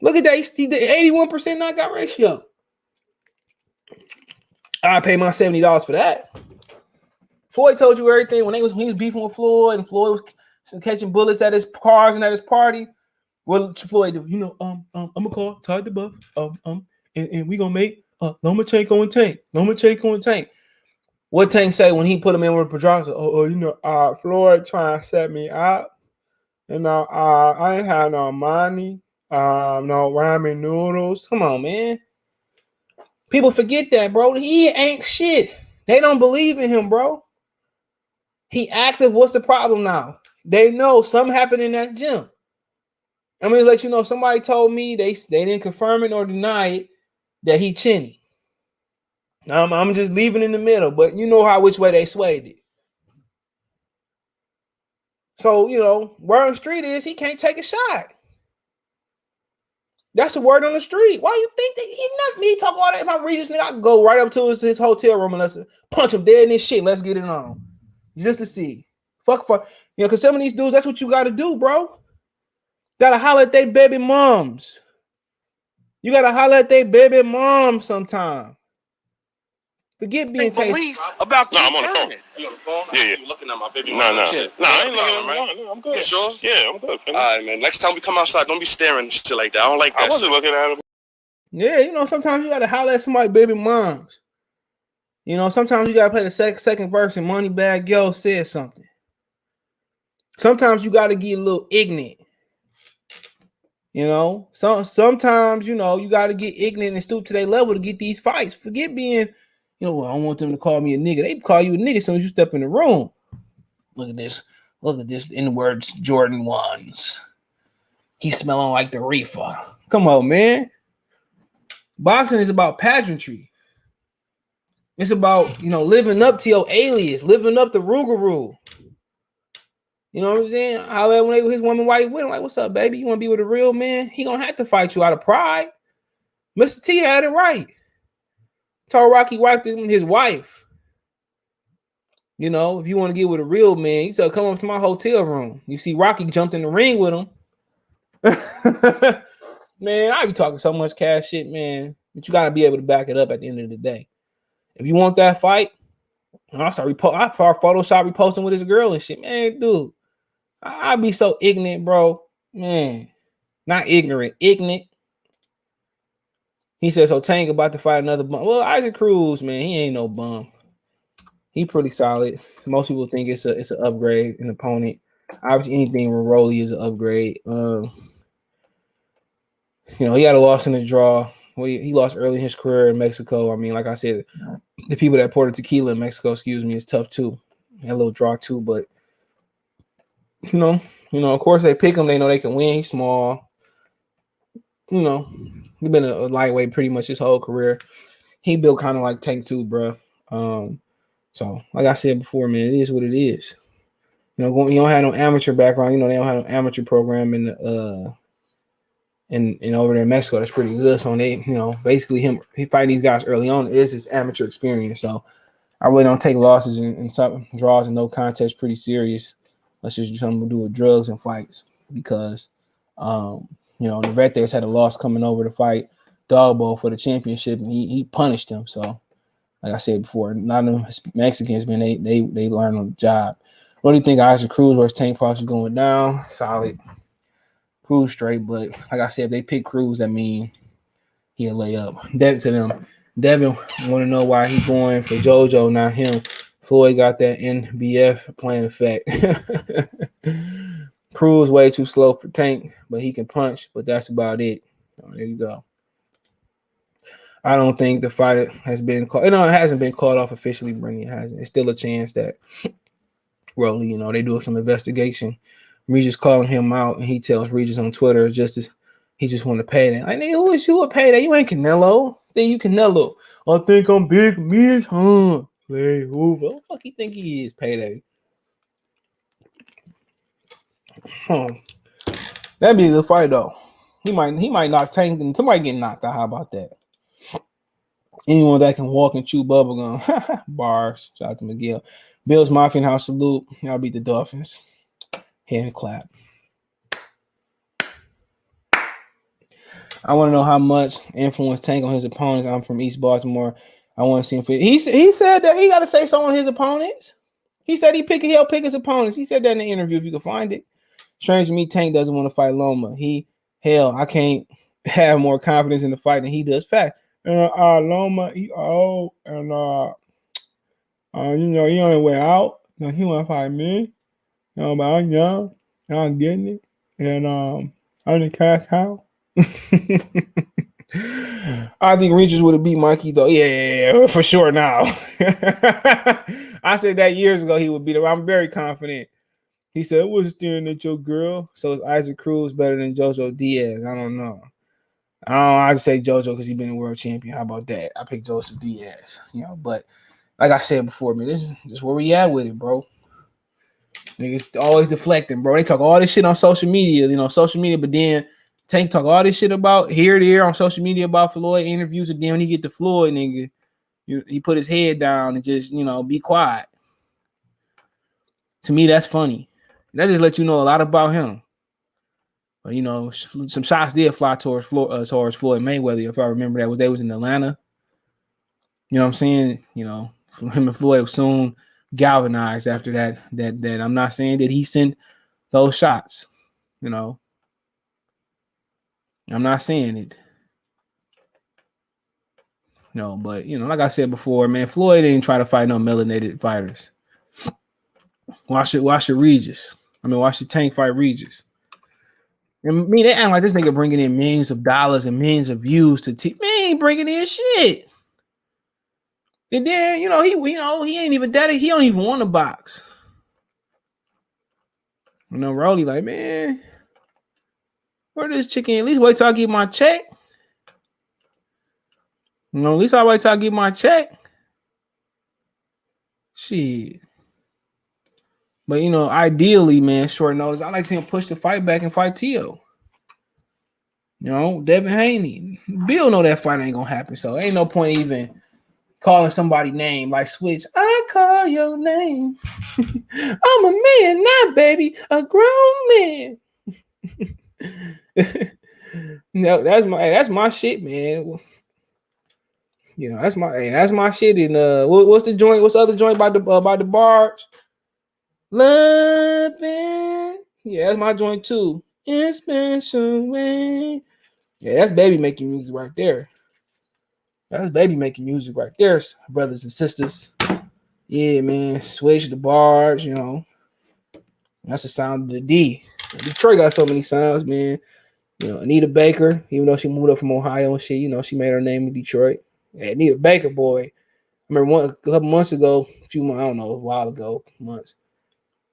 Look at that. He did 81% knockout ratio. I pay my $70 for that. Floyd told you everything when he was beefing with Floyd, and Floyd was catching bullets at his cars and at his party. What Floyd do? I'm gonna call Todd the Buff. And we gonna make Lomachenko and Tank. Lomachenko and Tank. What Tank say when he put him in with Pedraza? Floyd trying to set me up. I ain't had no money. No ramen noodles. Come on, man. People forget that, bro. He ain't shit. They don't believe in him, bro. He active. What's the problem now? They know something happened in that gym. I'm gonna let you know. Somebody told me they didn't confirm it or deny it that he chinny. I'm just leaving in the middle, but you know which way they swayed it. So word on the street is he can't take a shot. That's the word on the street. Why you think that he not me talk all that? If I read this nigga, I can go right up to his hotel room and let's punch him dead in his shit. Let's get it on. Just to see. Fuck. Because some of these dudes, that's what you gotta do, bro. Gotta holler at their baby moms. You gotta holler at their baby moms sometime. Forget being tasty. About I'm on the phone. You on the phone? Yeah. You looking at my baby? No, I ain't looking at right? him. I'm good. You sure? Yeah, I'm good. All right, man. Next time we come outside, don't be staring and shit like that. I don't like that. I wasn't looking at him. Yeah, sometimes you gotta holler at somebody's baby moms. You know, sometimes you gotta play the second verse and Moneybagg Yo said something. Sometimes you gotta get a little ignorant. You know, sometimes, you know, you gotta get ignorant and stoop to their level to get these fights. Forget being, you know, well, I don't want them to call me a nigga. They call you a nigga as soon as you step in the room. Look at this. Look at this. In words, Jordan 1s. He's smelling like the reefer. Come on, man. Boxing is about pageantry. It's about, you know, living up to your alias, living up to Rougarou. You know what I'm saying? Holla when his woman while he with him, like, what's up, baby? You want to be with a real man? He gonna have to fight you out of pride. Mr. T had it right. Told Rocky wiped his wife. You know, if you want to get with a real man, you tell come up to my hotel room. You see Rocky jumped in the ring with him. Man, I be talking so much cash shit, man. But you gotta be able to back it up at the end of the day. If you want that fight, I Photoshop reposting with his girl and shit. Man, dude, I be so ignorant, bro. Man, not ignorant, ignorant. He says, so Tank about to fight another bum. Well, Isaac Cruz, man, he ain't no bum. He pretty solid. Most people think it's an upgrade, an opponent. Obviously, anything with Rolly is an upgrade. You know, he had a loss in the draw. Well, he lost early in his career in Mexico. I mean, like I said, the people that poured tequila in Mexico, is tough too. Had a little draw too, but you know, of course they pick him. They know they can win. He's small. You know, he's been a lightweight pretty much his whole career. He built kind of like Tank too, bro. So like I said before, man, it is what it is. You know, you don't have no amateur background. You know, they don't have no amateur program in over there in Mexico. That's pretty good. So they, you know, basically he fighting these guys early on is his amateur experience. So I really don't take losses and draws and no contest pretty serious. Let's just do something to do with drugs and fights because, you know, Navarrete had a loss coming over to fight Dogbo for the championship, and he punished him. So, like I said before, not of Mexicans, man, they learn on the job. What do you think, Isaac Cruz versus Tank Fox is going down? Solid. Cruz straight, but like I said, if they pick Cruz, that mean he'll lay up. Devin to them. Devin want to know why he going for JoJo, not him. Floyd got that NBF playing effect. Cruz way too slow for Tank, but he can punch, but that's about it. So there you go. I don't think the fight has been called. No, it hasn't been called off officially, Brittany. It hasn't. It's still a chance that Rolly, you know, they do some investigation. Regis calling him out, and he tells Regis on Twitter he just want to pay that. Like, nigga, who is you a pay that? You ain't Canelo. Think you Canelo. I think I'm big, Mitch, huh? Play Hoover. What the fuck you think he is, payday? That'd be a good fight though. He might knock Tank and somebody get knocked out. How about that? Anyone that can walk and chew bubblegum. Bars. Shout out to Miguel. Bills Mafia House salute. Y'all beat the Dolphins. Hand clap. I want to know how much influence Tank on his opponents. I'm from East Baltimore. I want to see him fit. He said that he got to say so on his opponents. He said he'll pick his opponents. He said that in the interview if you can find it. Strange to me, Tank doesn't want to fight Loma. I can't have more confidence in the fight than he does. Fact. Loma, he old, and you know, he on his way out. You know, he want to fight me. You know, but I'm young, I'm getting it, and I'm the cash cow. I think Regis would have beat Mikey though. Yeah, for sure. Now, I said that years ago he would beat him. I'm very confident. He said, "I was staring at your girl." So is Isaac Cruz better than JoJo Diaz? I don't know. I'd say JoJo because he's been a world champion. How about that? I picked Joseph Diaz. You know, but like I said before, man, this is where we at with it, bro. Niggas always deflecting, bro. They talk all this shit on social media, but then Tank talk all this shit about here to here on social media about Floyd interviews, and then when he get to Floyd, nigga, he put his head down and just, you know, be quiet. To me, that's funny. That just let you know a lot about him. But, you know, some shots did fly towards Floyd Mayweather, if I remember that. They was in Atlanta. You know what I'm saying? You know, him and Floyd was soon galvanized after that. That I'm not saying that he sent those shots. You know, I'm not saying it. No, but like I said before, man, Floyd didn't try to fight no melanated fighters. Watch it, Regis. Watch the Tank fight Regis. And they act like this nigga bringing in millions of dollars and millions of views to man, he ain't bringing in shit. And then he ain't even that. He don't even want to box. Rolly like, man, where this chicken? At least wait till I get my check. At least I wait till I get my check. Shit. But ideally, man, short notice, I like seeing him push the fight back and fight Tio. Devin Haney. Bill know that fight ain't gonna happen, so ain't no point even calling somebody name like Switch. I call your name. I'm a man now, baby, a grown man. No, that's my shit, man. That's my shit. And what's the joint? What's the other joint by the barge? Loving. Yeah, that's my joint too. In special way. Yeah, that's baby making music right there. That's baby making music right there, brothers and sisters. Yeah, man. Switch the barge, That's the sound of the D. Detroit got so many sounds, man. Anita Baker, even though she moved up from Ohio and shit, she made her name in Detroit. Yeah, Anita Baker, boy. I remember a couple months ago, a while ago, months.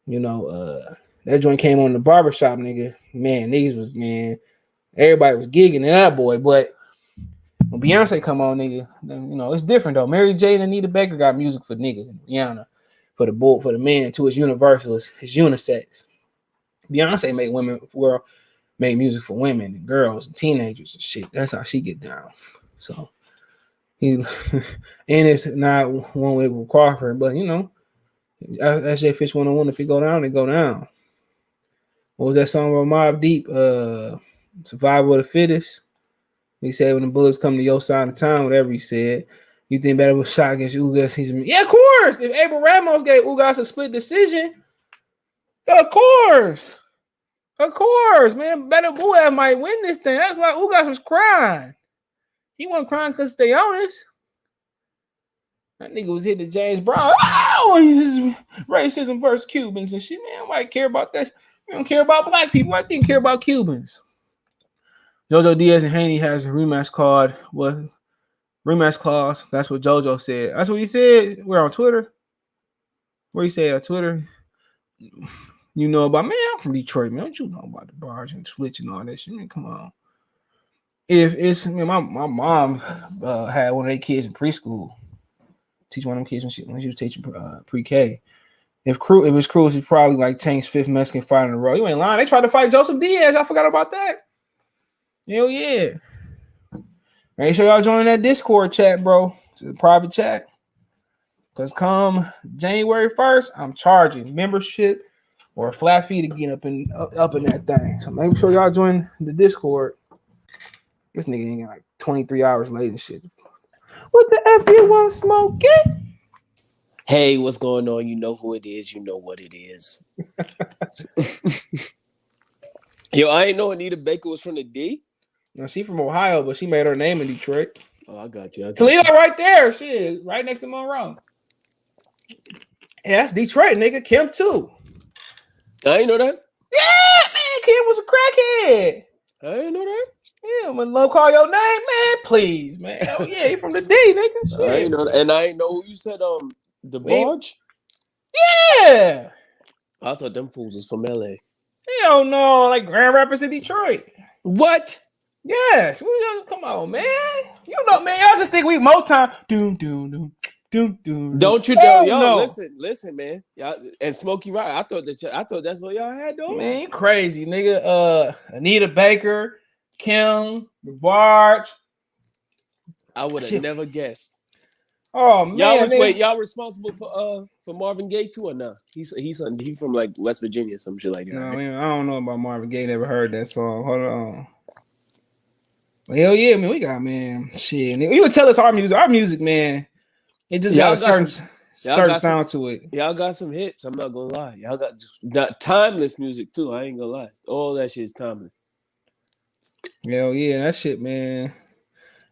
That joint came on the barbershop, nigga. Man, everybody was gigging in that boy. But when Beyonce come on, nigga, it's different though. Mary J and Anita Baker got music for niggas, and Rihanna for the man too. It's universal. It's unisex. Beyonce make music for women and girls and teenagers and shit. That's how she get down. So and it's not one way with Crawford, but SJ Fish 101. If it go down, it go down. What was that song by Mobb Deep? Survival of the Fittest. He said when the bullets come to your side of town, whatever he said. You think better was shot against Ugas? Yeah, of course. If Abel Ramos gave Ugas a split decision, of course, man. Better Ugas might win this thing. That's why Ugas was crying. He wasn't crying because stay honest. That nigga was hitting James Brown. Oh, racism versus Cubans and shit. Man, why care about that? You don't care about black people. I think care about Cubans. JoJo Diaz and Haney has a rematch card. What rematch clause? That's what JoJo said. That's what he said. We're on Twitter. What he say on Twitter? About man. I'm from Detroit, man. What you know about the bars and switch and all that shit? Man, come on. If it's my mom had one of their kids in preschool. Teach one of them kids when she was teaching pre-K. If it's Cruz, he's probably like Tank's 5th Mexican fight in a row. You ain't lying. They tried to fight Joseph Diaz. I forgot about that. Hell yeah. Make sure y'all join that Discord chat, bro. It's a private chat. Because come January 1st, I'm charging membership or a flat fee to get up in that thing. So make sure y'all join the Discord. This nigga ain't got like 23 hours late and shit. What the F you want smoking? Hey, what's going on? You know who it is. You know what it is. Yo, I ain't know Anita Baker was from the D. Now, she from Ohio, but she made her name in Detroit. Oh, I got you. Toledo right there. Shit, right next to Monroe. Yeah, that's Detroit, nigga. Kim, too. I ain't know that. Yeah, man. Kim was a crackhead. I ain't know that. Yeah, when love call your name, man, please, man. Oh, yeah, he from the D, nigga. Shit. I ain't know that. And I ain't know who you said, the barge? Yeah. I thought them fools was from LA. Hell no, like Grand Rapids in Detroit. What? Yes. Come on, man. Man, y'all just think we Motown. Doom. Don't you know? Yo, no. Listen, man. Y'all and Smokey Rock. I thought that's what y'all had, though. Man, you crazy, nigga. Anita Baker, Kim, the Barge. I would have never guessed. Oh man, y'all responsible for Marvin Gaye too or not? He's from like West Virginia, some shit like that. No, man, I don't know about Marvin Gaye. Never heard that song. Hold on. Well, hell yeah, man. We got shit. You would tell us our music, man. It just got a certain sound to it. Y'all got some hits. I'm not gonna lie. Y'all got timeless music too. I ain't gonna lie. All that shit is timeless. Hell yeah, that shit, man.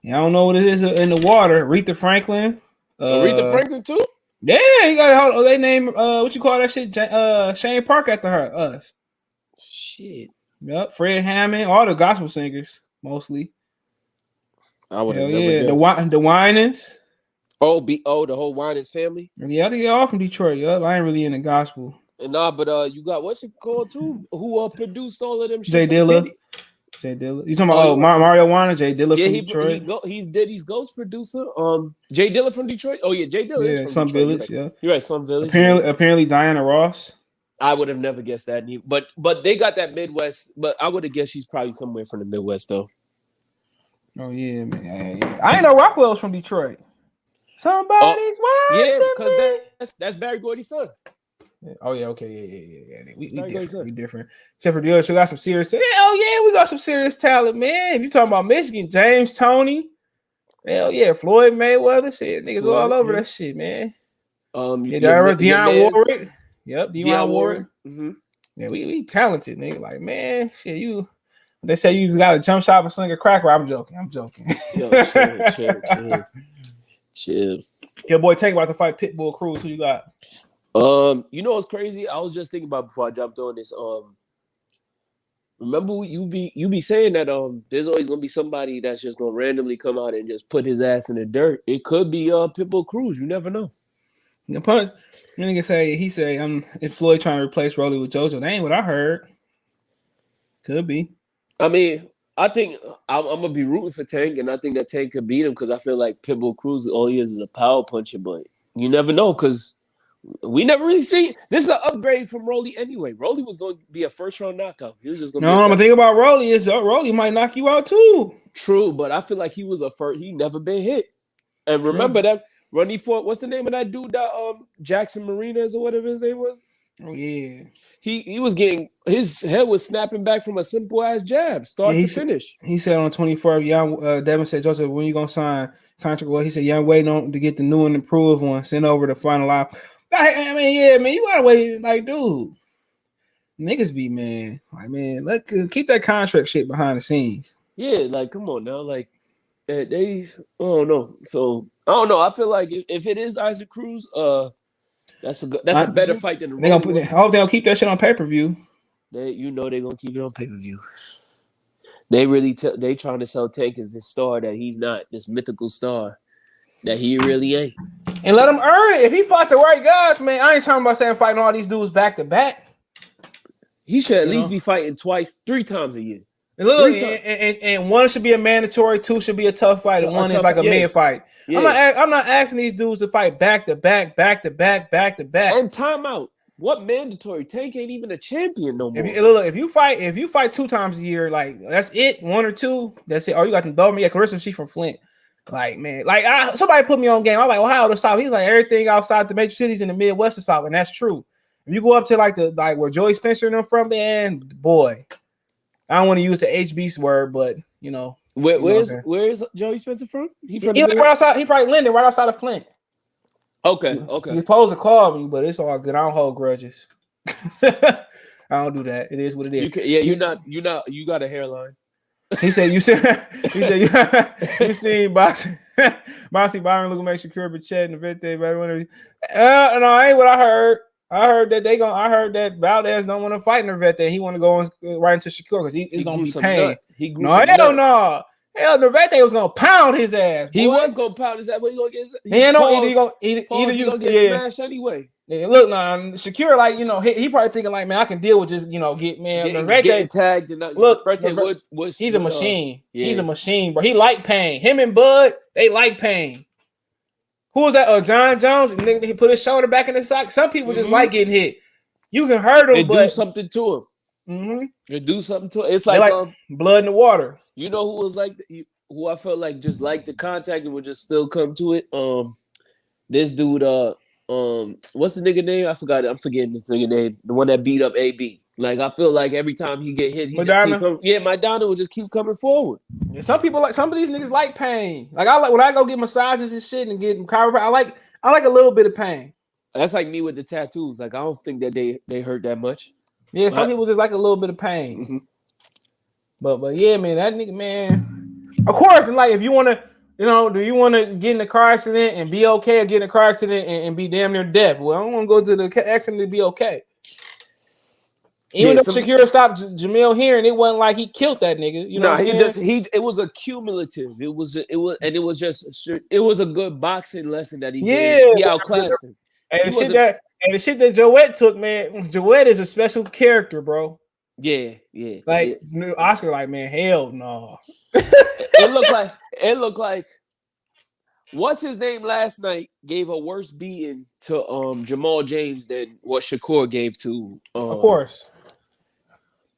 Yeah, I don't know what it is in the water. Aretha Franklin. Aretha Franklin too? Yeah, he got they name what you call that shit? Shane Park after her. Us. Shit. Yep. Fred Hammond. All the gospel singers mostly. I would have Hell never yeah. guessed. The Winans. The whole Winans family. Yeah, I think they're all from Detroit. Yep. I ain't really in the gospel. Nah, but you got what's it called too? Who produced all of them? Jay Dilla. Jay Dilla. You talking about Mario Winans? Jay Dilla from Detroit. He's Diddy's ghost producer. Jay Dilla from Detroit. Oh yeah, Jay Dilla is from Slum Detroit. Village. You're right. You're right, Slum Village. Apparently Diana Ross. I would have never guessed that. But they got that Midwest. But I would have guessed she's probably somewhere from the Midwest though. Oh yeah, man. I ain't know Rockwell's from Detroit. Somebody's watching. Yeah, because that's Barry Gordy's son. Oh yeah, okay, yeah. We different. We different. Except for the other, we got some serious. Hell yeah, we got some serious talent, man. If you talking about Michigan, James Toney. Hell yeah, Floyd Mayweather, shit, niggas all over that shit, man. Deion Warwick. Yep, Deion Warwick. Mm-hmm. Yeah, we talented, nigga. Like, man, shit, they say you got a jump shot and sling a cracker. I'm joking. Yo, chill. Your boy Tank about to fight Pitbull Cruz. Who you got? You know what's crazy? I was just thinking about before I jumped on this. Remember you be saying that there's always gonna be somebody that's just gonna randomly come out and just put his ass in the dirt. It could be Pitbull Cruz. You never know. The punch. Nigga say if Floyd trying to replace Rolly with JoJo. That ain't what I heard. Could be. I mean, I think I'm gonna be rooting for Tank, and I think that Tank could beat him because I feel like Pitbull Cruz all he is a power puncher, but you never know because we never really see this is an upgrade from Rolly anyway. Rolly was going to be a first round knockout. He was just going to. No, the thing about Rolly is Rolly might knock you out too. True, but I feel like he was a first. He never been hit. And remember that when he fought, what's the name of that dude? That Jackson Marinas or whatever his name was. Oh yeah, he was getting his head was snapping back from a simple ass jab, start to finish. He said on 24th, Devin said, Joseph, when you gonna sign contract? Well, he said, I'm waiting on to get the new and improved one sent over to finalize. I mean, yeah, man, you gotta wait. Like, dude, niggas be man. Like, man, keep that contract shit behind the scenes. Yeah, like, come on now, like they. Oh no, so I don't know. I feel like if it is Isaac Cruz, that's a better fight than the. I hope they'll keep that shit on pay-per-view. They're gonna keep it on pay-per-view. They really they trying to sell Tank as this star that he's not, this mythical star that he really ain't. And let him earn it. If he fought the right guys, man, I ain't talking about saying fighting all these dudes back to back. He should at least be fighting 3 times a year. And one should be a mandatory, 2 should be a tough fight, and 1 is like a mid fight. Yeah. I'm not asking these dudes to fight back to back. And timeout. What mandatory? Tank ain't even a champion no more. If you fight 2 times a year, like that's it. 1 or 2, that's it. Oh, you got them Dolman. Yeah, Carissa, she from Flint. Like, man, somebody put me on game. I'm like, Ohio the South. He's like, everything outside the major cities in the Midwest is South, and that's true. If you go up to like where Joey Spencer and them from, man, boy, I don't want to use the HB word, but you know, where's Joey Spencer from? He right outside. He probably Linden, right outside of Flint. Okay. He's supposed to call me, but it's all good. I don't hold grudges. I don't do that. It is what it is. You're not. You got a hairline. He said, you seen boxing Byron looking make Shakur Bichet and the Vente, no, ain't what I heard. I heard that Valdez don't want to fight Nervete. He want to go right into Shakur because he's gonna be pain. No. Hell, Nervete was gonna pound his ass. He was gonna pound his ass, but he gonna get. Either you gonna get smashed anyway. Yeah, look, now Shakur, like he probably thinking like, man, I can deal with just getting tagged. And look, was he's a machine. He's a machine, bro. He like pain. Him and Bud, they like pain. Who was that? John Jones. Nigga, he put his shoulder back in the sock. Some people just like getting hit. You can hurt him, but do something to him. Mm-hmm. Do something to him. It's like blood in the water. You know who was like who I felt like just liked the contact and would just still come to it. This dude. What's the nigga name? I forgot it. I'm forgetting this nigga name. The one that beat up AB. Like I feel like every time he get hit, Madonna will just keep coming forward. Yeah, some of these niggas like pain. Like I like when I go get massages and shit and get chiropractic. I like a little bit of pain. That's like me with the tattoos. Like I don't think that they hurt that much. Yeah, some people just like a little bit of pain. Mm-hmm. But yeah, man, that nigga, man. Of course, and like if you want to do you want to get in a car accident and be okay, or get in a car accident and be damn near dead? Well, I don't want to go to the accident to be okay. Even though Shakira stopped Jamil Heron, it wasn't like he killed that nigga. You know what I'm saying? It was accumulative. It was a good boxing lesson that he gave. He outclassed him. And the shit that Joette took, man. Joette is a special character, bro. Yeah. Like Oscar, like, man, hell no. It looked like what's his name last night gave a worse beating to Jamal James than what Shakur gave to of course.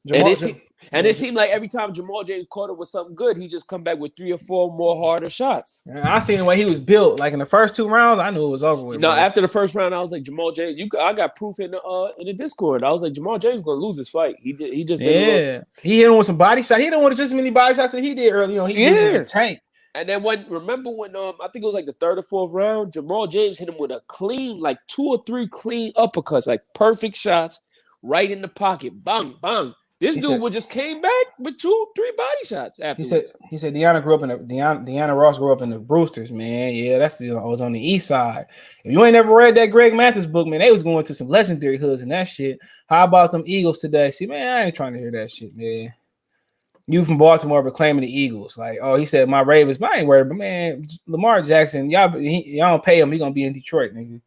It seemed like every time Jamal James caught it with something good, he just come back with 3 or 4 more harder shots. I seen the way he was built. Like in the first 2 rounds, I knew it was over with. No, after the first round, I was like, Jamal James. I got proof in the Discord. I was like, Jamal James gonna lose this fight. He just didn't. He hit him with some body shots. He didn't want just as many body shots that he did early on. He just was a tank. And then remember when I think it was like the 3rd or 4th round, Jamal James hit him with a clean, like 2 or 3 clean uppercuts, like perfect shots, right in the pocket, bang, bang. This dude just came back with 2, 3 body shots afterwards. He said Deanna Ross grew up in the Brewsters, man. Yeah, I was on the east side. If you ain't never read that Greg Mathis book, man, they was going to some legendary hoods and that shit. How about them Eagles today? See, man, I ain't trying to hear that shit, man. You from Baltimore but claiming the Eagles. Like, oh, he said my Ravens, but I ain't worried. But man, Lamar Jackson, y'all don't pay him. He gonna be in Detroit, nigga.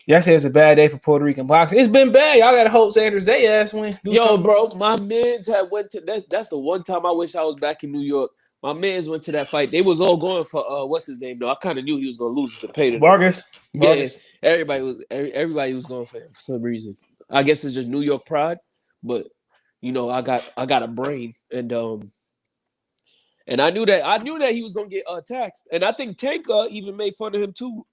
Yesterday was a bad day for Puerto Rican boxing. It's been bad. Y'all gotta hope Sanders Zay ass win. Bro, my mans had went to that's the one time I wish I was back in New York. My mans went to that fight. They was all going for what's his name though. I kind of knew he was gonna lose to Payton. Vargas. Yeah, everybody was going for him for some reason. I guess it's just New York pride, but I got a brain and I knew that he was gonna get taxed. And I think Tank even made fun of him too.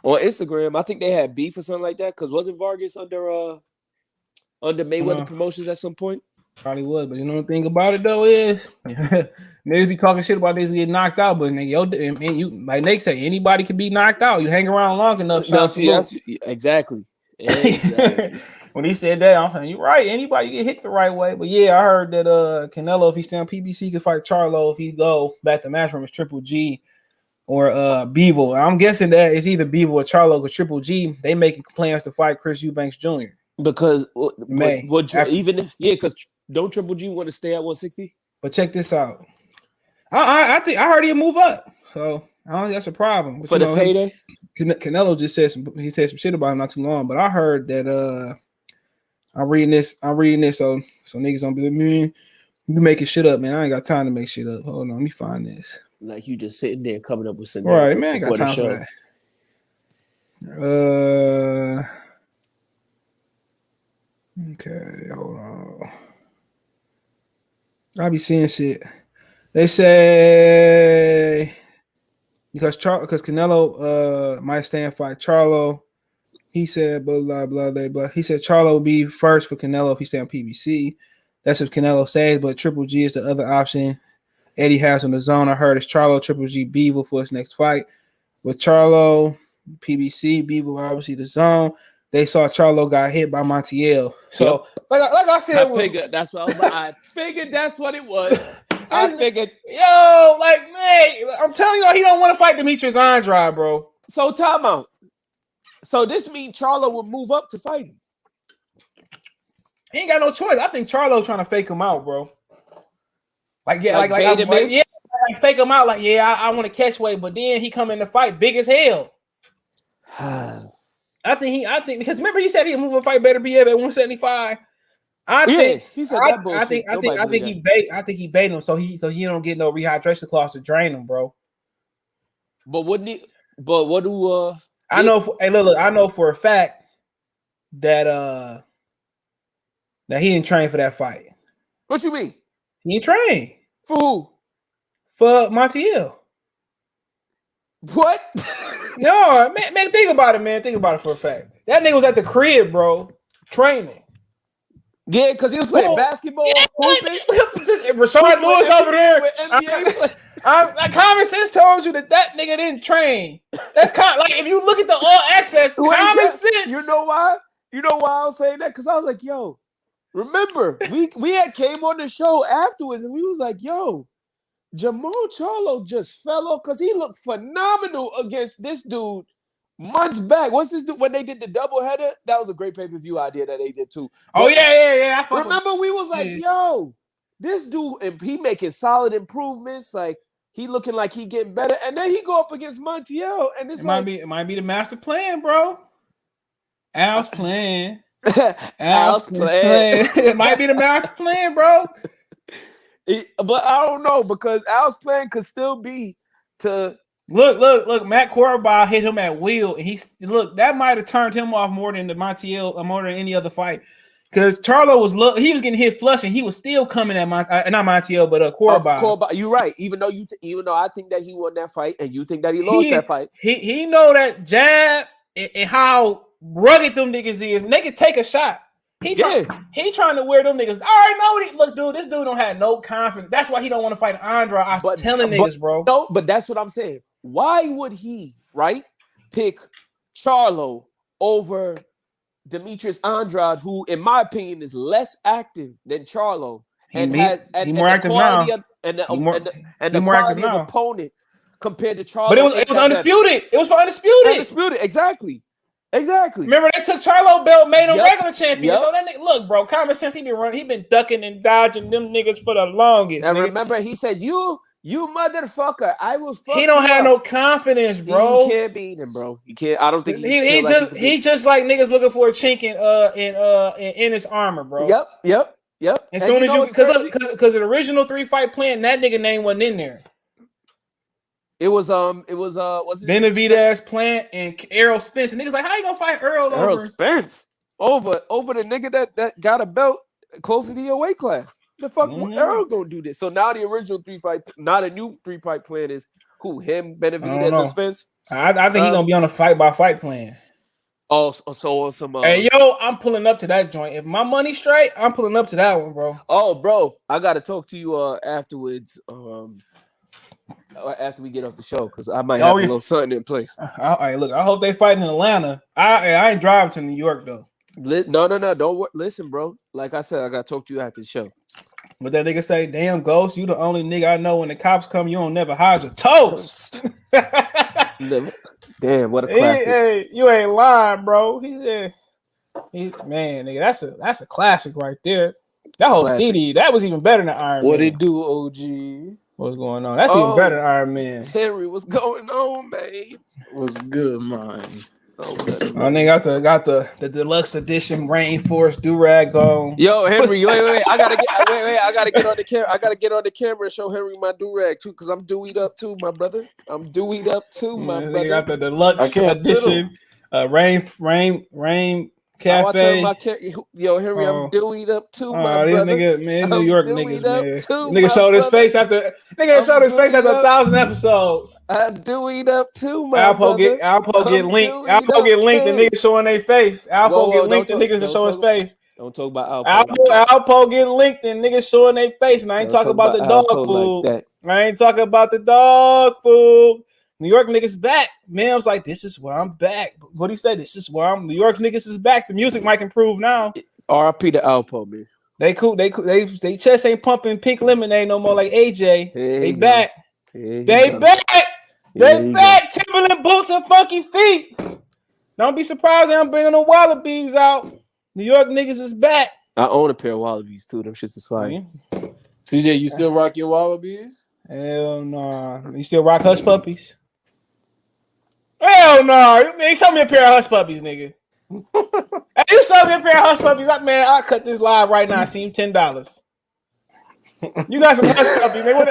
On Instagram, I think they had beef or something like that. Because wasn't Vargas under Mayweather Promotions at some point? Probably was, but you know the thing about it though is niggas be talking shit about this getting knocked out, but nigga, you like Nate say, anybody can be knocked out. You hang around long enough. Exactly. When he said that, I'm saying you're right. Anybody get hit the right way, but yeah, I heard that Canelo, if he stay on PBC, could fight Charlo if he go back to match from his Triple G. Or Beeble. I'm guessing that it's either Beeble or Charlo or Triple G. They making plans to fight Chris Eubanks Jr. Because because don't Triple G want to stay at 160? But check this out. I think I heard he'll move up. So I don't think that's a problem. But, for the payday? Canelo just said some shit about him not too long. But I heard that I'm reading this so niggas don't be like, man, you making shit up, man. I ain't got time to make shit up. Hold on, let me find this. Like you just sitting there coming up with something. Right, man, I got time for that. Okay, hold on. I be seeing shit. They say because Canelo might stay and fight Charlo. He said blah blah blah blah. He said Charlo will be first for Canelo if he stay on PBC. That's if Canelo says, but Triple G is the other option. Eddie has on the zone. I heard it's Charlo, Triple G, Beeble for his next fight. With Charlo, PBC, Beeble, obviously the zone. They saw Charlo got hit by Montiel. So, like I said, I figured that's what it was. I figured, man, I'm telling you, he don't want to fight Demetrius Andrade, bro. So time out. So this means Charlo will move up to fight him. He ain't got no choice. I think Charlo trying to fake him out, bro. Like fake him out. Like, yeah, I want to catch weight, but then he come in the fight big as hell. I think because remember he said he'd move a fight better be at 175. I think he bait him so he don't get no rehydration clause to drain him, bro. But wouldn't he? But what do I know? I know for a fact that he didn't train for that fight. What you mean? He didn't train for who? For Montiel. What? No, man, think about it, man. Think about it for a fact. That nigga was at the crib, bro, training. Yeah, because he was playing basketball. Hooping. Rashard Lewis over there. Common sense told you that nigga didn't train. That's like if you look at the all access, common sense. You know why? I was saying that? Because I was like, yo, remember, we had came on the show afterwards and we was like, yo, Jamal Charlo just fell off because he looked phenomenal against this dude months back. What's this dude? When they did the doubleheader, that was a great pay-per-view idea that they did too. Oh, yeah. Remember, we was like, yo, this dude, and he making solid improvements. Like, he looking like he getting better. And then he go up against Montiel, and it might be the master plan, bro. Al's plan. Al's plan. It might be the master plan, bro. But I don't know, because Al's plan could still be to look. Matt Corby hit him at will, and that might have turned him off more than more than any other fight. Because Charlo was getting hit flush, and he was still coming at not Montiel, but Corby. Corby, you're right. Even though I think that he won that fight, and you think that he lost that fight, he know that jab and how rugged them niggas is. And they can take a shot. He trying to wear them niggas. I already know. Look, dude, this dude don't have no confidence. That's why he don't want to fight Andrade. I was telling niggas, bro. No, but that's what I'm saying. Why would he, pick Charlo over Demetrius Andrade, who, in my opinion, is less active than Charlo, and has more active now, and the quality of opponent compared to Charlo. But it was undisputed. It was for undisputed. Undisputed, exactly. Remember, they took Charlo belt, made him regular champion. So that nigga, look, bro, common sense. He been ducking and dodging them niggas for the longest. And remember, he said, "You motherfucker, I will fuck." He don't have no confidence, bro. You can't beat him, bro. You can't. I don't think he just like niggas looking for a chink in his armor, bro. Yep. As soon as because the original 3-fight plan, that nigga name wasn't in there. It was what's it? Benavidez, Plant, and Errol Spence. And niggas like, how you gonna fight Errol Spence over the nigga that got a belt closer to your weight class? The fuck Errol gonna do this? So now the original 3-fight, not a new 3-fight plan, is who? Him, Benavidez, and Spence. I think he's gonna be on a fight-by-fight plan. Oh, so on some. Hey, yo, I'm pulling up to that joint. If my money's straight, I'm pulling up to that one, bro. Oh, bro, I gotta talk to you afterwards. After we get off the show, because I might have a little something in place. All right, look, I hope they fight in Atlanta. I ain't driving to New York though. No, don't listen, bro. Like I said, I gotta talk to you after the show. But that nigga say, "Damn, Ghost, you the only nigga I know when the cops come, you don't never hide your toast." Damn, what a classic! Hey, you ain't lying, bro. He said, "Man, nigga, that's a classic right there." That whole CD, that was even better than Iron Man. What it do, OG? What's going on? That's even better than Iron Man. Henry, what's going on, man? What's good, man? I think got the deluxe edition Rainforest do-rag on. Yo, Henry, wait. I gotta get on the camera. I gotta get on the camera and show Henry my do-rag too, because I'm dewied up too, my brother. I'm dewied up too, my brother. They got the deluxe edition Rain Cafe. Yo, Henry, I'm dewied up too, my brother. Nigga, man, New York niggas, man. Nigga showed his face after 1,000 episodes. I'm dewied up too, my brother. Alpo get linked. Alpo get linked and niggas showing their face. Alpo get linked and niggas show his face. Don't talk about Alpo. Alpo get linked and niggas showing their face. And I ain't talking about the dog food. I ain't talking about the dog food. New York niggas back. Man's like, this is where I'm back. What he said, this is where I'm. New York niggas is back. The music might improve now. R.I.P. to Alpo, man. They cool. They chest ain't pumping pink lemonade no more like AJ. They back. They back. They back. Timberland boots and funky feet. Don't be surprised they don't bringing the Wallabies out. New York niggas is back. I own a pair of Wallabies too. Them shits is fire. CJ, you still rock your Wallabies? Hell no. You still rock hush puppies? Hell no. Man, show me a pair of hush puppies, nigga. Hey, you show me a pair of hush puppies. Man, I'll cut this live right now. I see $10. You got some hush puppies, man.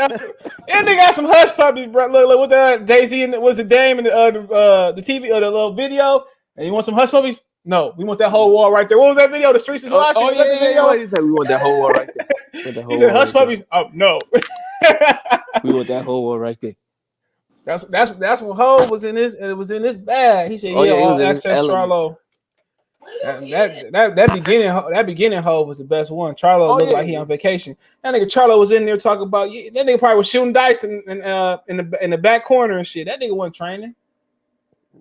And they got some hush puppies, bro. Look, what that Jay-Z and was the Dame and the TV or the little video. And you want some hush puppies? No, we want that whole wall right there. What was that video? The streets is watching. Yeah. He said we want that whole wall right there. He said hush puppies. Oh no. We want that whole wall right there. That's what Ho was in this. It was in this bag. He said, all access Charlo. That beginning Ho was the best one. Charlo looked like he on vacation. That nigga Charlo was in there talking about that nigga probably was shooting dice in the back corner and shit. That nigga wasn't training.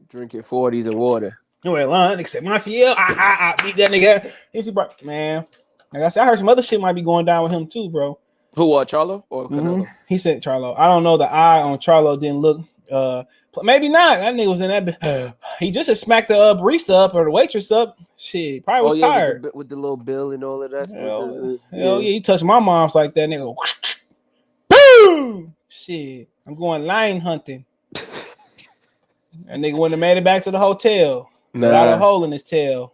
Drinking 40s and water. You ain't lying. Nigga said Montiel, I beat that nigga. Man, like I said, I heard some other shit might be going down with him too, bro. Who? Charlo or Canelo? He said Charlo. I don't know. The eye on Charlo didn't look. Maybe not. That nigga was in that. He just had smacked the barista up or the waitress up. Shit, probably was tired with the little bill and all of that. Hell yeah, he touched my mom's like that. Nigga, boom. Shit, I'm going lion hunting. And nigga wouldn't have made it back to the hotel without a hole in his tail.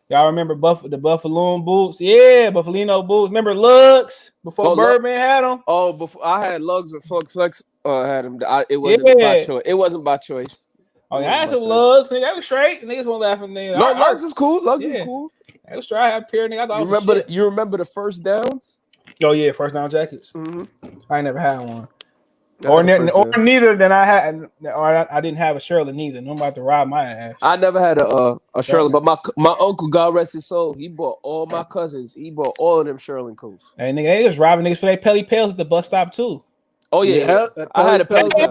Y'all remember the Buffaloon boots? Yeah, Buffalino boots. Remember Lugs before Birdman had them? Oh, before I had Lugs with Flex. Had them. It wasn't by choice. It wasn't by choice. Oh, yeah, I had some Lugs. Nigga, that was straight. Niggas won't laugh at me. No, Lugs was cool. Lugs was cool. That was straight. I had a pair, nigga. I thought you remember the first downs? Oh yeah, first down jackets. I ain't never had one. Or neither than I had, or I didn't have a Shirley neither. Nobody about to rob my ass. I never had a Shirley, but my uncle, God rest his soul, he bought all my cousins. He bought all of them Shirley coats. Hey nigga, they was robbing niggas for their Pelly Pals at the bus stop too. Oh yeah, I had a Pelly Pal.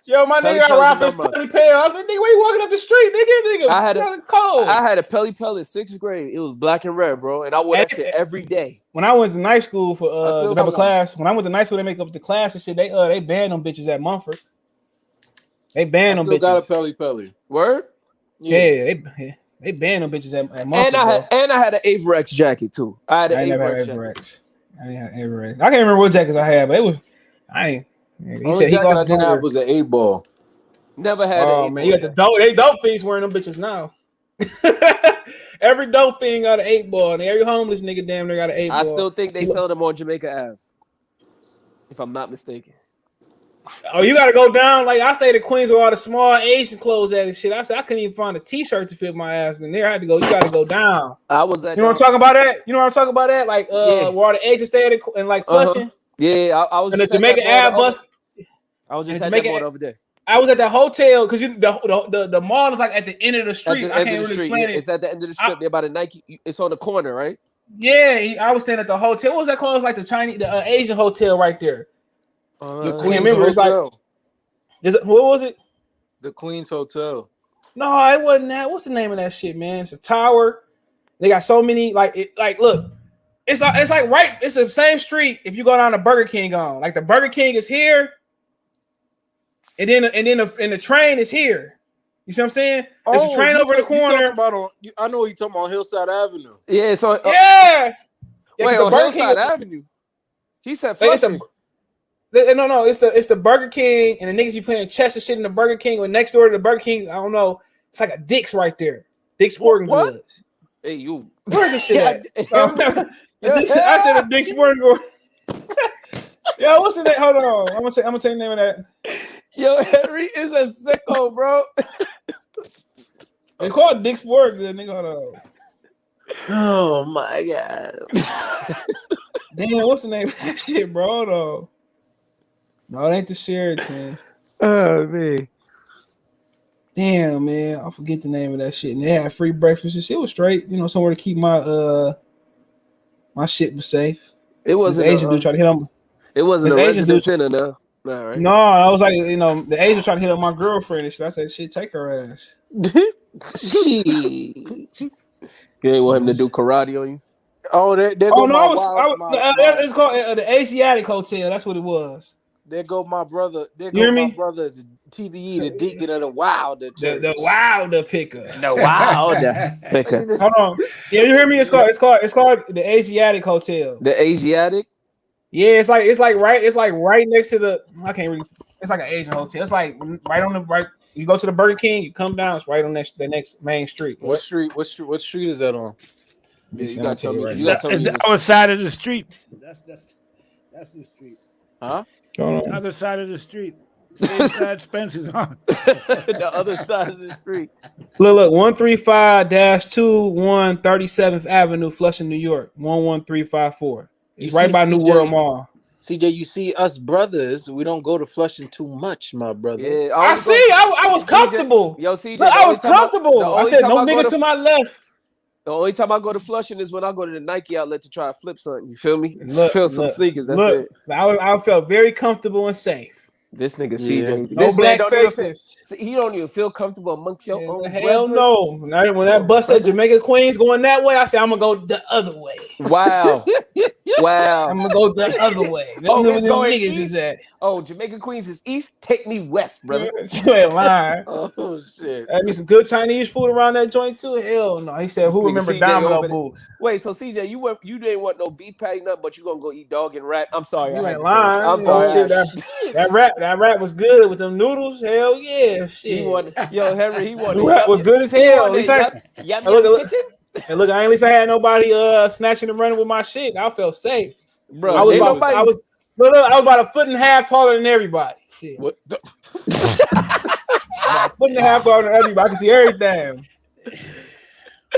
Yo, my nigga got robbed his Pelly Pal. I was like, nigga, where you walking up the street, nigga? I had a Pelly Pal in 6th grade. It was black and red, bro, and I wore that shit every day. When I went to night school for the class, when I went to night school, they make up the class and shit. They banned them bitches at Mumford. They banned them bitches. Got a Pelly. Word? Yeah, they banned them bitches at Mumford. And I had an Averex jacket too. I had an Averex jacket. I didn't have Averex. I can't remember what jackets I had, but it was. He said he lost his number. Was an 8-ball. Never had an 8-ball. Man, you got the dope. They dope fiends wearing them bitches now. Every dope fiend got an 8-ball, and every homeless nigga damn near got an 8-ball. I still think they sell them on Jamaica Ave, if I'm not mistaken. Oh, you gotta go down. Like I stayed at Queens with all the small Asian clothes at and shit. I said I couldn't even find a T-shirt to fit my ass in there. I had to go. You gotta go down. I was at. You know what I'm talking about? That? Like where all the Asians stayed in like Flushing. Yeah, I was. And the Jamaica Ave bus. I was just at that mall over there. I was at that hotel because the mall is like at the end of the street. I can't really explain it. It's at the end of the strip. Near by the Nike. It's on the corner, right? Yeah, I was staying at the hotel. What was that called? It was like the Asian hotel right there. The Queens Hotel. It's like, what was it? The Queens Hotel. No, it wasn't that. What's the name of that shit, man? It's a tower. They got so many. Look. It's like right. It's the same street. If you go down to Burger King, like the Burger King is here, and then the train is here. You see what I'm saying? There's a train over the corner. I know you're talking about Hillside Avenue. Yeah. So yeah. Wait, on Hillside Avenue. He said Flushing. No. It's the Burger King, and the niggas be playing chess and shit in the Burger King. Or next door to the Burger King, I don't know. It's like a Dick's right there. Dick's Sporting Goods. Hey, you. Where's this shit at? I said a Dick Sporting Goods. Yo, what's the name? Hold on. I'm gonna tell you the name of that. Yo, Henry is a sicko, bro. They call it Dick Sporting Goods, nigga. Hold on. Oh my god. Damn, what's the name of that shit, bro? Hold on. No, it ain't the Sheraton. Oh man. Damn, man, I forget the name of that shit. And they had free breakfast and shit. It was straight, somewhere to keep my my shit was safe. It wasn't Asian dude trying to hit him. It wasn't an Asian dude center, no. Nah, right? No, I was like, the Asian trying to hit up my girlfriend and shit. I said, shit, take her ass. You ain't want him to do karate on you? Oh, it's called the Asiatic Hotel. That's what it was. There go my brother. There go my brother, the TBE, the deacon of the Wilder. The Wilder picker. The Wilder picker. Hold on. Yeah, you hear me? It's called the Asiatic Hotel. The Asiatic? Yeah, it's like right next to the. I can't really. It's like an Asian hotel. It's like right on the right. You go to the Burger King, you come down. It's right on the next main street. What street? What street is that on? Yeah, you got to tell me. It's the other side of the street. That's the street. Huh? The other side of the street. Same side Spence is on. The other side of the street. Look, 135-2 137th Avenue, Flushing, New York. 11354. It's right by New World Mall. CJ, you see, us brothers, we don't go to Flushing too much, my brother. Yeah, I was comfortable. Yo, CJ, look, I was comfortable. I said no nigga to my left. The only time I go to Flushing is when I go to the Nike outlet to try to flip something. You feel me? Feel some sneakers. That's it. I felt very comfortable and safe. This nigga CJ. No black faces. He don't even feel comfortable amongst your own hell no. When that bus at Jamaica Queens going that way, I said I'm gonna go the other way. Wow. Wow. I'm gonna go the other way. Oh, Them it's them going niggas east? is at. Oh, Jamaica Queens is east. Take me west, brother. You ain't lying. Oh shit. That be some good Chinese food around that joint too. Hell no. He said, This "Who nigga remember CJ Domino over there. Boots?" Wait, so CJ, you didn't want no beef patty nut, but you gonna go eat dog and rat? I'm sorry, You I had ain't to say this. lying. I'm Oh, sorry. shit, that rap was good with them noodles. Hell yeah, shit. He wanted, yo, Henry, he wanted. The rap was good as hell. At least yum look, kitchen. and look, at least I had nobody snatching and running with my shit. I felt safe. Bro, I was ain't about, nobody. I was about a foot and a half taller than everybody. Shit. What? About a foot and a half taller than everybody. I can see everything.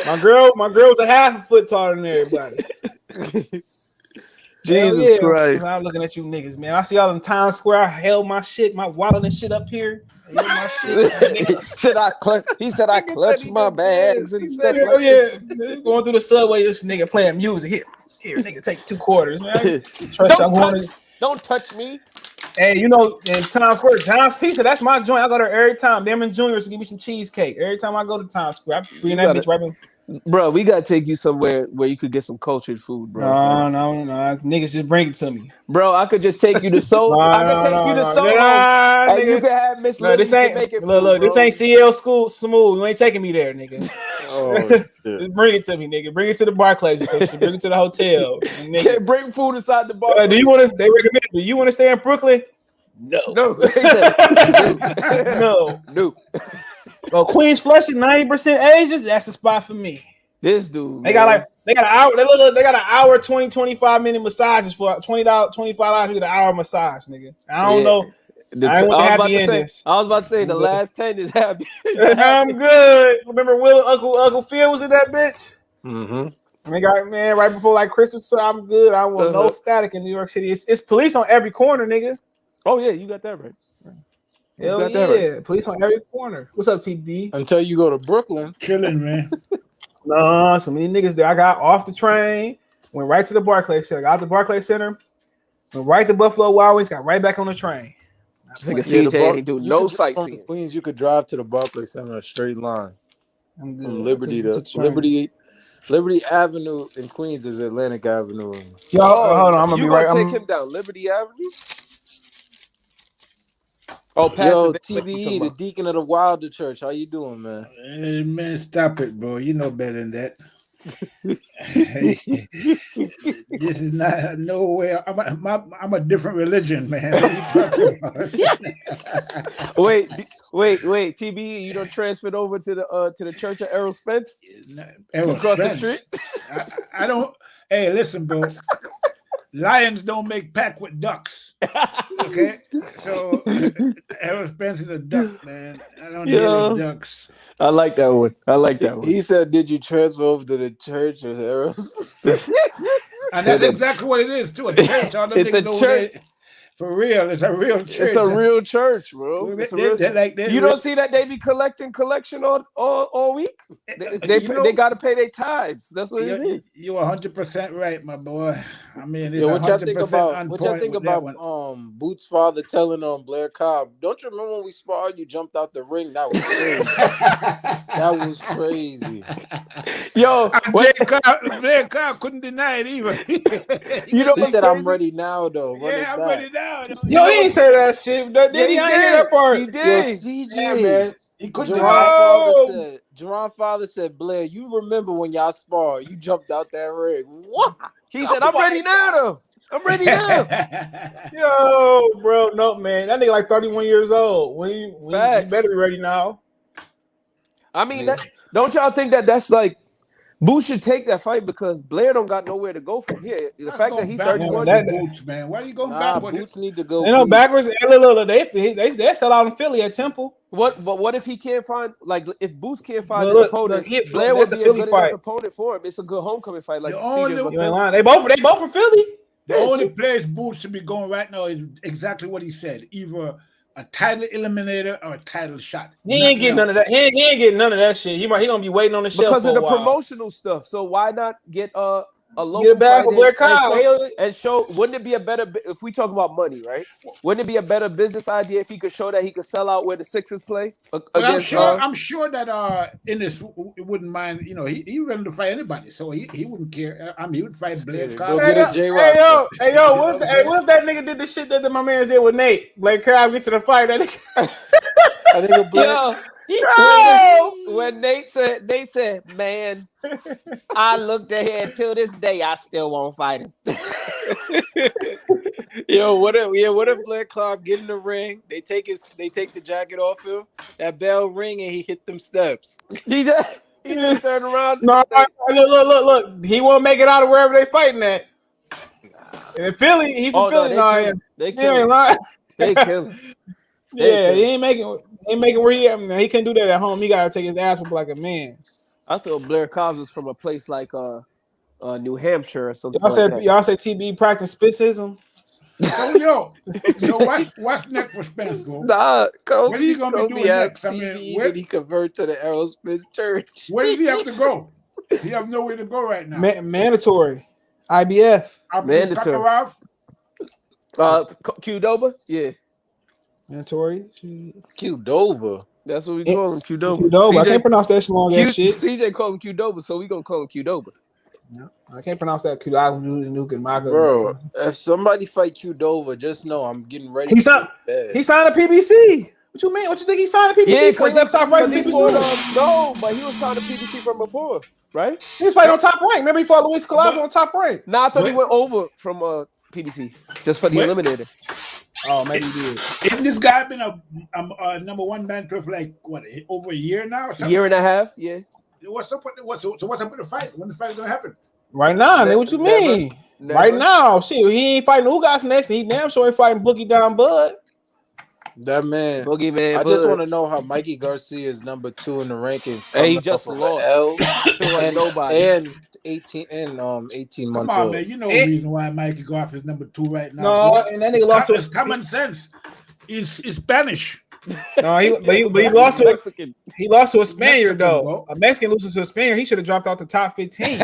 My girl was a half a foot taller than everybody. Jesus Christ. I'm looking at you niggas, man. I see y'all in Times Square. I held my shit, my wallet and shit up here. I held my shit. He said I clutched my bags and stuff Oh like yeah, going through the subway, this nigga playing music. Here, nigga, take 2 quarters, man. Don't touch me. Hey, you know, in Times Square, John's Pizza, that's my joint. I go there every time. Them and Juniors to give me some cheesecake. Every time I go to Times Square, I bring that bitch right in. Bro, we gotta take you somewhere where you could get some cultured food, bro. No. Niggas just bring it to me. Bro, I could just take you to Soho. I could take you to Soho, and you could have Miss Lily to make it. Look, this ain't CL School Smooth. You ain't taking me there, nigga. Oh, shit. Just bring it to me, nigga. Bring it to the Barclays. Bring it to the hotel. Nigga. Can't bring food inside the bar. Do you want to? They recommend. Do you want to stay in Brooklyn? No. No. Oh, Queens Flushing, 90% Asians. That's the spot for me. This dude, they got an hour. They got an hour, 25 minute massages for $25. You get an hour massage, nigga. I don't know. I was about to say the last 10 is happy. I'm good. Remember Uncle Phil was in that bitch? Mm-hmm. They got, man, right before like Christmas, so I'm good. I want no static in New York City. It's police on every corner, nigga. Oh yeah, you got that right. Hell yeah, right. Police on every corner. What's up, TB? Until you go to Brooklyn, chilling, man. No, so many niggas there. I got off the train, went right to the Barclays Center. Got out the Barclays Center, went right to Buffalo Wild Wings, got right back on the train. Just like a CJ ain't do no sightseeing. Queens, you could drive to the Barclays Center a straight line. I'm good. From Liberty to Liberty Avenue in Queens is Atlantic Avenue. Yo, hold on, I'm gonna be right. Take him down Liberty Avenue. Oh, yo, TBE, the deacon of the Wilder Church. How you doing, man? Hey, man, stop it, bro. You know better than that. This is not nowhere. I'm a different religion, man. What are you talking about? wait, TBE, you don't transferred over to the church of Errol Spence? Errol across Spence. the street? I don't. Hey, listen, bro. Lions don't make pack with ducks. Okay, so Errol Spence is a duck, man. I don't deal with ducks. I like that one. He said, "Did you transfer over to the church of Errol?" And that's exactly what it is too. A church. It's a church. For real, it's a real church. It's a real church, bro. It's a real church. You don't see that they be collection all week? They got to pay their tithes. That's what it is. You're 100% right, my boy. I mean, it's what y'all think 100% What y'all think about Boots' father telling Blair Cobb? Don't you remember when we sparred? You jumped out the ring. That was crazy. That was crazy. Yo, Blair Cobb couldn't deny it either. He said, "I'm ready now, though." Yeah, I'm ready now. Yo, he ain't say that shit. Did he? I ain't hear that part. He did. Yo, CJ, yeah, man. He couldn't Jerron's father said, "Blair, you remember when y'all sparred? You jumped out that ring." What? He said, "I'm ready now, though. I'm ready now." Yo, bro, no, man. That nigga like 31 years old. When you better be ready now. I mean, don't y'all think that's like Boots should take that fight because Blair don't got nowhere to go from here. The fact that he's 31, Boots, man. Why are you going backwards? Boots need to go. You know, backwards. Look, they sell out in Philly at Temple. But what if he can't find if Boots can't find an opponent? Blair would be a good enough opponent for him. It's a good homecoming fight. Like they both from Philly. The only place Boots should be going right now is exactly what he said. Either a title eliminator or a title shot. He ain't getting none of that. He ain't getting none of that shit. He gonna be waiting on the shelf because of the while. Promotional stuff. So why not get a Get local it back for fight Blair Cobb. and show. Wouldn't it be a better if we talk about money, right? Wouldn't it be a better business idea if he could show that he could sell out where the Sixers play against? I'm sure that Ennis wouldn't mind. You know, he willing to fight anybody, so he wouldn't care. I mean, he would fight Blair Cobb. Go get a J-Rock. Hey yo, what if that nigga did the shit that my man did with Nate? Blair Cobb gets to the fight. That nigga. I think Blair. When Nate said, man, I looked ahead till this day, I still won't fight him. Yo, what if Blair Cobb get in the ring? They take the jacket off him. That bell ring and he hit them steps. He just turned around. No, look. He won't make it out of wherever they fighting at. In Philly, he from Philly. They kill him. They kill him. Yeah, he ain't making where he at. He can't do that at home. He gotta take his ass up like a man. I thought Blair Cobbs was from a place like New Hampshire or something. Y'all say TB practice Spenceism. So what's next for Spence, bro? Nah, what are you gonna be doing next? I mean, where did he convert to the Errol Spence Church? Where does he have to go? He has nowhere to go right now. Mandatory, IBF. Mandatory. Qdoba, yeah. Mandatory. Qdoba. That's what we call him, Qdoba. Qdoba. I can't pronounce that long ass shit. CJ called him Qdoba, so we gonna call him Qdoba. Yeah. I can't pronounce that Qdoba. Bro, if somebody fight Qdoba, just know I'm getting ready. He signed a PBC. What you mean? What you think he signed a PBC? Yeah, because left top right PBC. No, but he was signed a PBC from before, right? He was fighting on Top Rank. Remember he fought Luis Collazo on Top Rank. Nah, I thought he went over from PBC just for the eliminator. Oh, maybe he did. Isn't this guy been a number one man for like what, over a year now? Or Year and a half, yeah. What's up with what's up with the fight? When the fight's gonna happen? Right now, man. What you mean? Never. Right now, shit. He ain't fighting Ugas next. He damn sure ain't fighting Boogie Down Bud. That man, Boogie Man. I just want to know how Mikey Garcia is number 2 in the rankings. Hey, he just lost to nobody. And 18 months. Come on, old. man. You know the reason why Mikey Garcia is number 2 right now. No, and that nigga lost to his common sense. He's Spanish. No, he lost to Mexican. He lost to a Spaniard though. Bro. A Mexican loses to a Spaniard. He should have dropped out the top 15.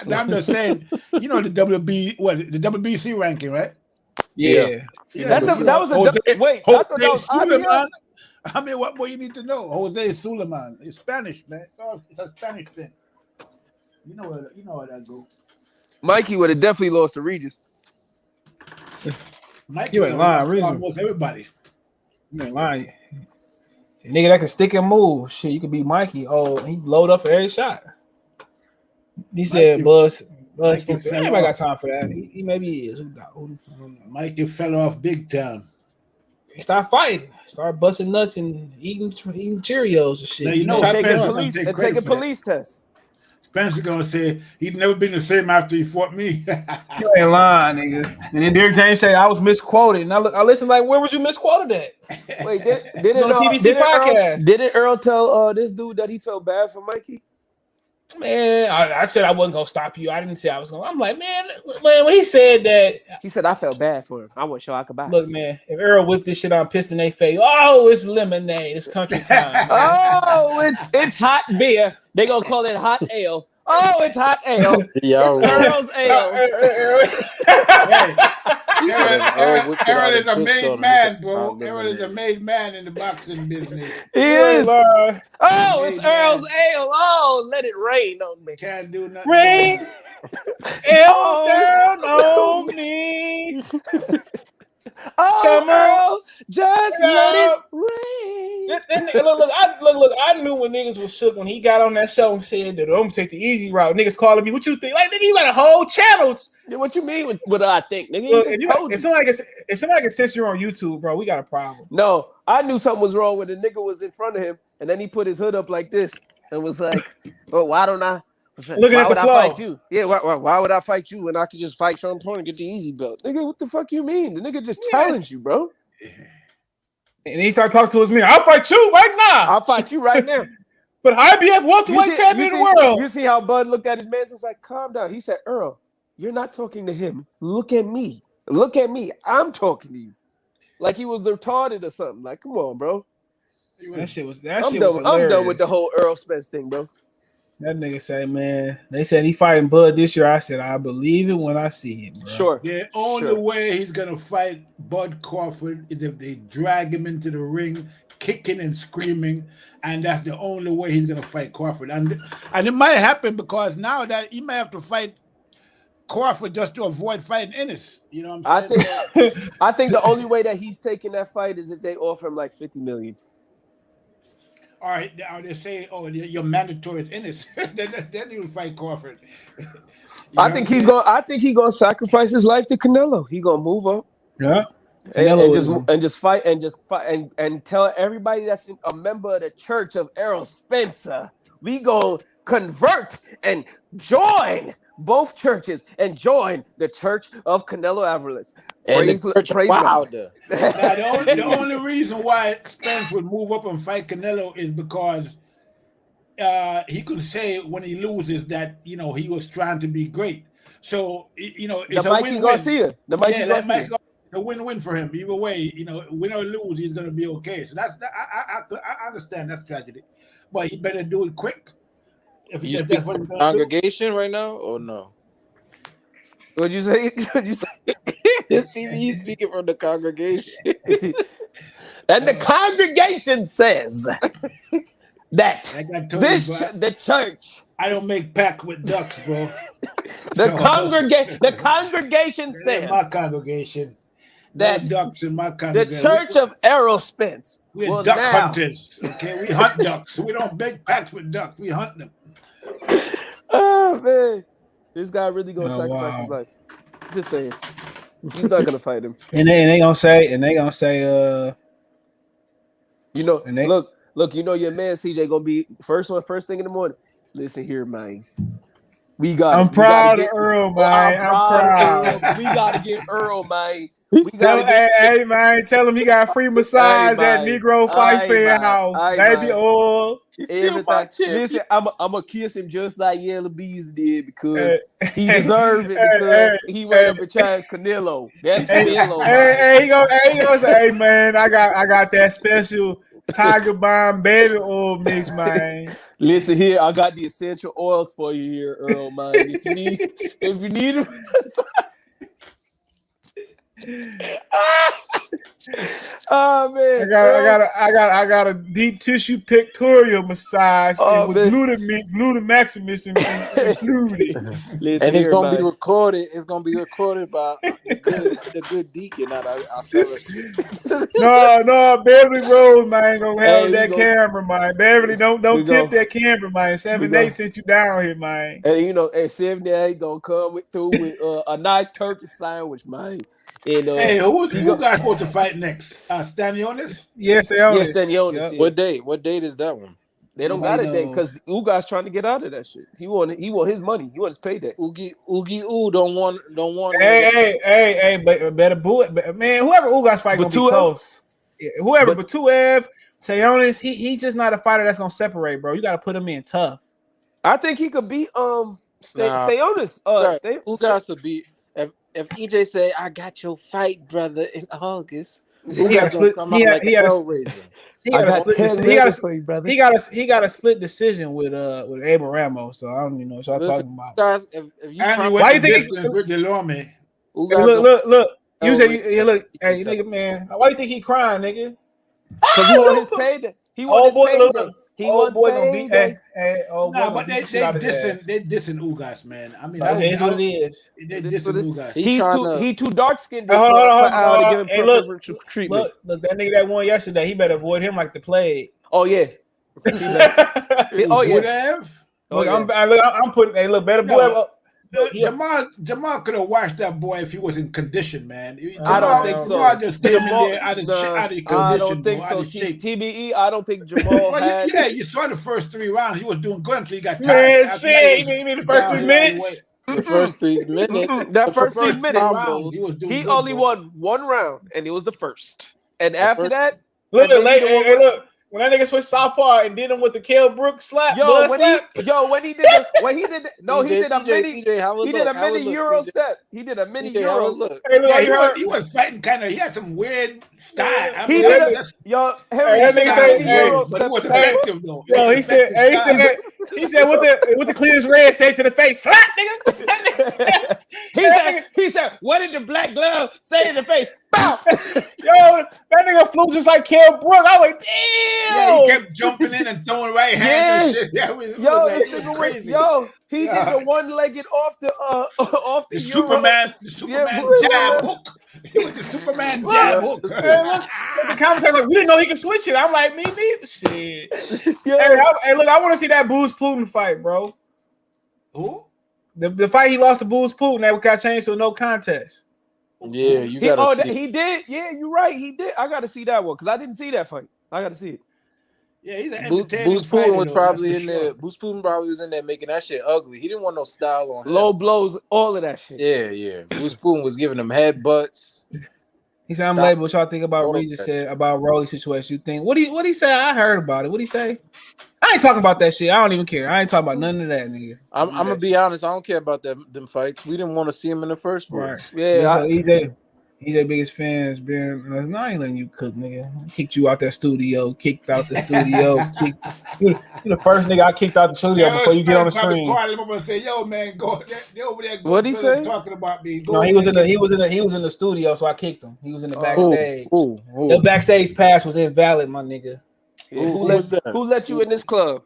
Now I'm just saying, you know the WBC ranking, right? Yeah. That was a wait. Jose I thought that was Suleiman. I mean, what more you need to know? Jose Suleiman. It's Spanish, man. It's a Spanish thing. You know how that goes. Mikey would have definitely lost to Regis. Mikey, You ain't lying, Regis. almost everybody. You ain't lying. A nigga that can stick and move. Shit, you could beat Mikey. Oh, he load up for every shot. He said, Buzz, anybody got time for that? He maybe is. Mikey fell off big time. He started fighting, started busting nuts and eating Cheerios and shit. Now, you know, taking police tests. Spence is gonna say he'd never been the same after he fought me. You ain't lying, nigga. And then Derrick James said I was misquoted. And I listened like, where was you misquoted at? Wait, didn't Errol tell this dude that he felt bad for Mikey? Man, I said I wasn't gonna stop you. I didn't say I was gonna. I'm like, man, when he said that, he said I felt bad for him. I wasn't sure I could buy. Look, man, if Errol whipped this shit on, pissed in their face. Oh, it's lemonade. It's country time. Oh, it's hot beer. They gonna call it hot ale. Oh, it's hot ale. Yo, it's Errol's ale. Errol is a made man, bro. Errol is a made man in the boxing business. He is. Oh, it's Errol's ale. Oh, let it rain on me. Can't do nothing. Rain. Ale down on me. Oh, come on, just let it rain. Look, I knew when niggas was shook when he got on that show and said that I'm gonna take the easy route. Niggas calling me, what you think? Like, nigga, you got a whole channel. Yeah, what you mean with what I think, nigga? Look, if somebody can censor you on YouTube, bro, we got a problem. No, I knew something was wrong when the nigga was in front of him and then he put his hood up like this and was like, "Oh, why don't I?" Looking at the flow. I fight you? Yeah, why would I fight you when I could just fight Sean Porter and get the easy belt? Nigga, what the fuck you mean? The nigga just challenged you, bro. And he started talking to his man. I'll fight you right now. I'll fight you right now. But IBF welterweight champion in the world. You see how Bud looked at his man and was like, calm down. He said, Earl, you're not talking to him. Look at me. Look at me. I'm talking to you. Like he was retarded or something. Like, come on, bro. That shit was I'm done with the whole Earl Spence thing, bro. That nigga say, man, they said he fighting Bud this year. I said, I believe it when I see it, bro. Sure. The only way he's gonna fight Bud Crawford is if they drag him into the ring, kicking and screaming, and that's the only way he's gonna fight Crawford. And it might happen because now that he might have to fight Crawford just to avoid fighting Ennis. You know what I'm saying? I think the only way that he's taking that fight is if they offer him like $50 million. All right, they say, "Oh, your mandatory is Ennis." then he'll fight Crawford. I think he's gonna sacrifice his life to Canelo. He gonna move up. Yeah. And just fight and tell everybody that's a member of the Church of Errol Spencer, we gonna convert and join both churches and join the Church of Canelo Alvarez. Praise Wilder. Now, the only reason why Spence would move up and fight Canelo is because he could say when he loses that he was trying to be great. So it's the Mikey Garcia. The Mikey Garcia. A win-win for him. Either way, win or lose, he's gonna be okay. So that's I understand that strategy, but he better do it quick. If you speak congregation right now or no? What'd you say? This TV, he's speaking from the congregation. And the congregation says that the church. I don't make pact with ducks, bro. The congregation says my congregation. That no ducks in my congregation. The Church of Errol Spence. We're duck hunters. Okay, we hunt ducks. We don't make pacts with ducks. We hunt them. Oh man, this guy really gonna sacrifice his life. Just saying, he's not gonna fight him. And they gonna say, look, your man CJ gonna be first thing in the morning. Listen here, man. I'm proud of Earl, man. I'm proud. We gotta get Earl, man. Hey, man, tell him he got free massage at Negro Fight Fan House. Baby oil. Listen, I'm gonna kiss him just like Yellow Bees did because he deserved it because he went up and tried Canelo. That's Canelo. Hey, he gonna say, hey man, I got that special Tiger Balm baby oil mix, man. Listen here, I got the essential oils for you here, Earl, man. If you need them. Oh man! I got a deep tissue pictorial massage with glutamaximus included. And it's gonna be recorded. It's gonna be recorded by the good deacon at our fellowship. No, Beverly Rose, man, gonna have that camera, man. Beverly, don't tip that camera, man. 7-8 sent you down here, man. And 7-8 gonna come through with a nice turkey sandwich, man. And, hey, who guys supposed to fight next? Stanionis? Yes, Stanionis. Yes, Stanionis. Yep. What date? What date is that one? They don't got a date because Ugas trying to get out of that shit. He want his money. He wants his payday. Oogie don't want. Hey, better boo it, man. Whoever Ugas fight gonna be close. Yeah, whoever, Batuev, Stanionis, he just not a fighter that's gonna separate, bro. You got to put him in tough. I think he could beat Stanionis. Ugas will beat. If EJ say, I got your fight, brother, in August, he got a split decision with Abel Ramos, so I don't even know what y'all talking about. Guys, why you think with Delorme? Look, you say hey nigga, man, why you think he crying, nigga? Because he want his payday. He want his payday. Old boy gonna beat that. But they dissing Ugas, man. I mean, that's what it is. They dissing Ugas. He's too dark skinned. Hold on. Hey, look, that nigga that won yesterday, he better avoid him like the plague. Oh yeah. Look, I'm putting. Hey, look, better boy. Jamal could have watched that boy if he was in condition, man. I don't think so. Jamal just came in there out of condition. I don't think so. TBE, I don't think Jamal had. Yeah, you saw the first 3 rounds. He was doing good until he got tired. Man, shit, you mean the first 3 minutes? The first 3 minutes. That first 3 minutes. He only won 1 round, and it was the first. And after that, look. when that nigga switched southpaw and did him with the Kell Brook slap. When he did a mini Euro step. He did a mini Euro look. Hey, look, Yeah, he was fighting kind of. He had some weird style. Yeah, He Henry, that nigga said, said Euro but step. it was effective though. Yo, he said what the Cletus Red say to the face? Slap, nigga. He said, what did the black glove say in the face? Bow. Yo, that nigga flew just like Kell Brook. I was like, damn. Yeah, he kept jumping in and throwing right hands and shit. He did the one-legged off the Superman jab hook. It was the Superman jab hook. Hey, look, the commentator like, we didn't know he could switch it. I'm like, me neither. Shit. Hey, look, I want to see that Booz Putin fight, bro. Who? The fight he lost to Booz Putin that got changed to a no contest. Yeah, you got to see. He did. Yeah, you're right. He did. I got to see that one because I didn't see that fight. I got to see it. Yeah, he's an Booz Putin was probably in there. Booz Putin probably was in there making that shit ugly. He didn't want no style on him. Low blows, all of that shit. Yeah. Booz Putin was giving him headbutts. He said, "I'm labeled." What y'all think about Regis said about Rolly's situation? You think what he say? I heard about it. What he say? I ain't talking about that shit. I don't even care. I ain't talking about none of that, nigga. I'm gonna be honest. I don't care about them fights. We didn't want to see him in the first place. Right. Yeah, he's their biggest fans. Being like, no, I ain't letting you cook, nigga. I kicked you out that studio. Kicked out the studio. You the first nigga I kicked out the studio before you get on the screen. Say, yo, man, go over there. What'd he say? Talking about me. No, he was in the studio, so I kicked him. He was in the backstage. The backstage pass was invalid, my nigga. Who let you in this club?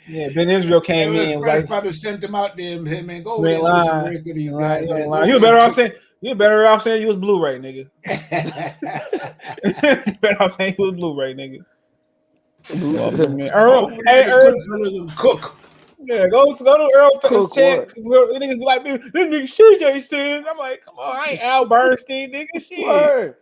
Yeah, Ben Israel came in. Was like, probably sent him out there. Hey, man, go over there. You better off saying. You better off saying you was Blu-ray, nigga. Better off saying you was Blu-ray, nigga. Errol, cook. Yeah, go to Errol Fitness chat. Niggas be like, this nigga CJ says. I'm like, come on, I ain't Al Bernstein, nigga. Shit. Word.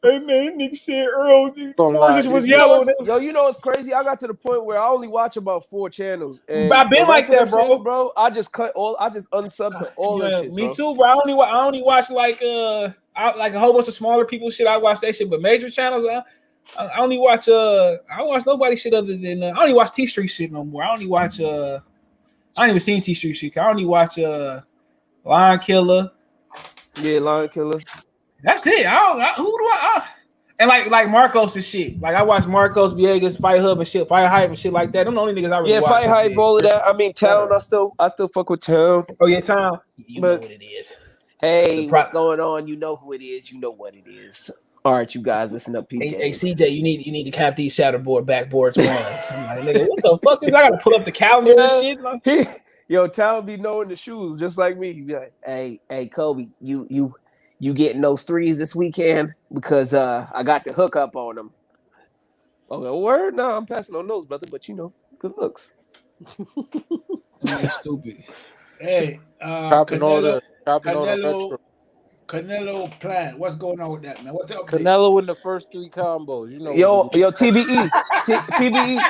Hey man, nigga said Earl was yellow. Yo, you know what's crazy? I got to the point where I only watch about 4 channels. And I've been like that, bro. I just unsubbed to all that shit. Me too, bro. I only watch like a whole bunch of smaller people shit. I watch that shit, but major channels, I only watch I don't watch nobody shit other than I don't even watch T Street shit no more. I only watch I ain't even seen T Street shit. I only watch Lion Killer. Yeah, Lion Killer. That's it. Who do I and like Marcos and shit. Like I watch Marcos Viegas, Fight Hub and shit, Fight Hype and shit like that. Them the only niggas I really watch. Fight Hype, all of that. I mean, Town. I still fuck with Town. Oh yeah, Town. You know what it is. Hey, what's going on? You know who it is. You know what it is. All right, you guys, listen up, PK. Hey, CJ, you need to cap these shatterboard backboards once. I'm like, nigga, what the fuck is? I gotta pull up the calendar and shit. Like, yo, Town be knowing the shoes just like me. He be like, hey, Kobe, you getting those threes this weekend because I got the hookup on them. Okay, word? No, I'm passing on those, brother. But good looks. Stupid. Hey, Canelo Plant. What's going on with that, man? What's up? Canelo in the first 3 combos. You know. Yo, TBE.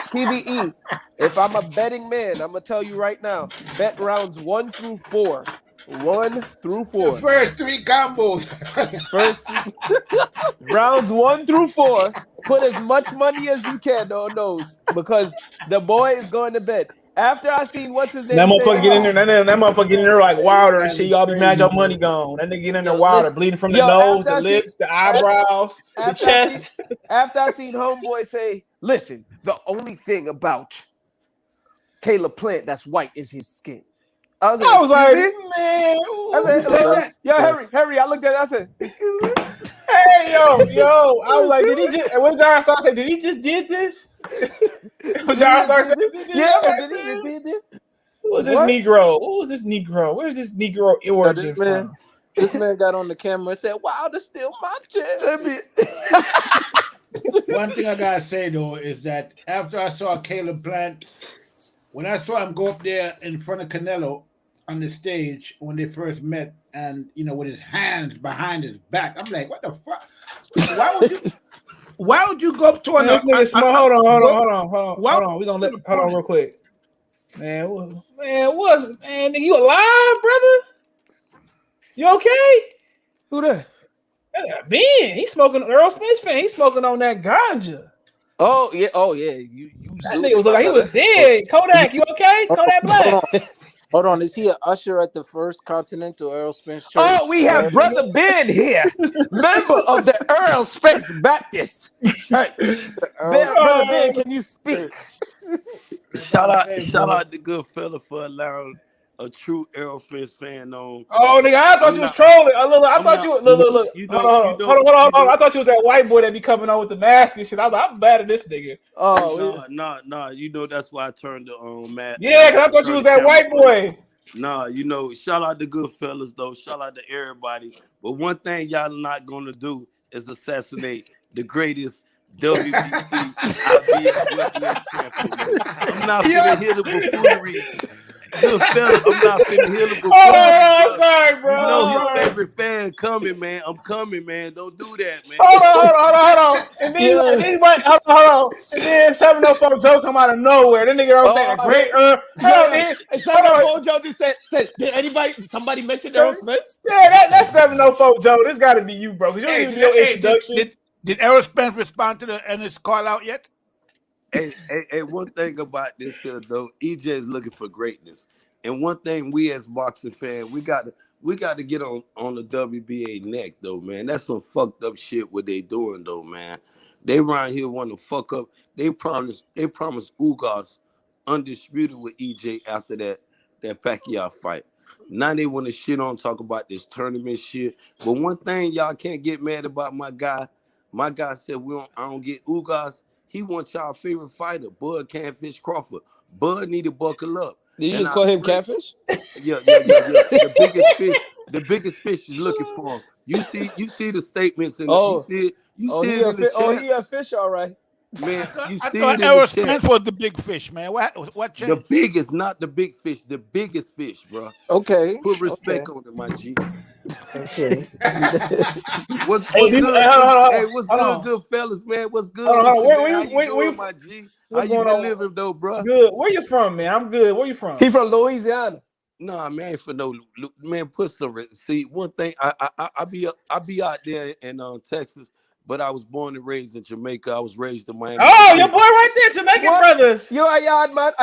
TBE. If I'm a betting man, I'm gonna tell you right now. Bet rounds 1 through 4. 1 through 4. The first 3 combos. Rounds 1 through 4. Put as much money as you can on those because the boy is going to bed. After I seen what's his name, that motherfucker get in there. That motherfucker get in there like Wilder and shit. Y'all be mad your money gone. That nigga get in there Wilder, bleeding from the nose, the lips, the eyebrows, the chest. After I seen homeboy say, "Listen, the only thing about Caleb Plant that's white is his skin." I was like, man. I said, yo, Harry. I looked at it. I said, excuse me. Hey, yo. I was like, did he just? What did Jaron Stark say? Did he just did this? What Jaron Stark said? Yeah, did he did this? Who was this Negro? What was this Negro? Where's this Negro origin from? This man got on the camera and said, "Wow, that's still my champion." One thing I gotta say though is that after I saw Caleb Plant, when I saw him go up there in front of Canelo on the stage when they first met, and with his hands behind his back, I'm like, what the fuck? Why would you go up to this nigga small? Hold on. We gonna hold on real quick. Man, nigga, you alive, brother? You okay? Who that? Ben, he's smoking. Earl Spence fan. He's smoking on that ganja. Oh yeah, You That nigga was like he was dead. Kodak, you okay? Kodak Black. Hold on, is he an usher at the First Continental Errol Spence Church? Oh, we have Brother Ben here, member of the Errol Spence Baptist Church. Brother Ben, can you speak? Shout out to good fella for allowing a true Errol Spence fan on. Oh, nigga, I thought you was trolling. I thought you. Look. Hold on. I thought you was that white boy that be coming on with the mask and shit. I was like, I'm bad at this nigga. Oh, no. You know that's why I turned the Matt. Yeah, because I thought you was that white boy. Nah, you know, shout out to good fellas though. Shout out to everybody. But one thing y'all not gonna do is assassinate the greatest WBC IBF welterweight champion. I'm not gonna hear the buffoonery. Good fella, I'm not finna hear the buffoonery. I'm sorry, bro. You know his favorite fan coming, man. I'm coming, man. Don't do that, man. Hold on. And then hold on. And then 704 Joe come out of nowhere. That nigga always saying a great And 704 Joe just said, did somebody mention Errol Spence? Yeah, that's 704 Joe. This gotta be you, bro. Because you don't even do introduction. Did Errol Spence respond to the Ennis call out yet? Hey, one thing about this here though, EJ is looking for greatness. And one thing we as boxing fans, we got to get on the WBA neck though, man. That's some fucked up shit what they doing though, man. They around here want to fuck up. They promised Ugas undisputed with EJ after that Pacquiao fight. Now they want to shit on, talk about this tournament shit. But one thing y'all can't get mad about my guy. My guy said I don't get Ugas. He wants y'all favorite fighter, Bud Catfish Crawford. Bud need to buckle up. Did you just call him Catfish? Yeah. The biggest fish is looking for him. You see the statements in you see it in the chat. He a fish, all right. Man, I thought Errol Spence was the big fish, man. What changed? The biggest, not the big fish, the biggest fish, bro. Okay. Put respect on it, my G. Okay. What's good, good fellas, man? What's good? Where my G? How you been living though, bro? Good. Where you from, man? I'm good. Where you from? He from Louisiana. Nah, man, I ain't for no man. Put some. See, one thing, I be out there in Texas, but I was born and raised in Jamaica. I was raised in Miami. Oh, your boy right there, Jamaican brothers. You a yard man,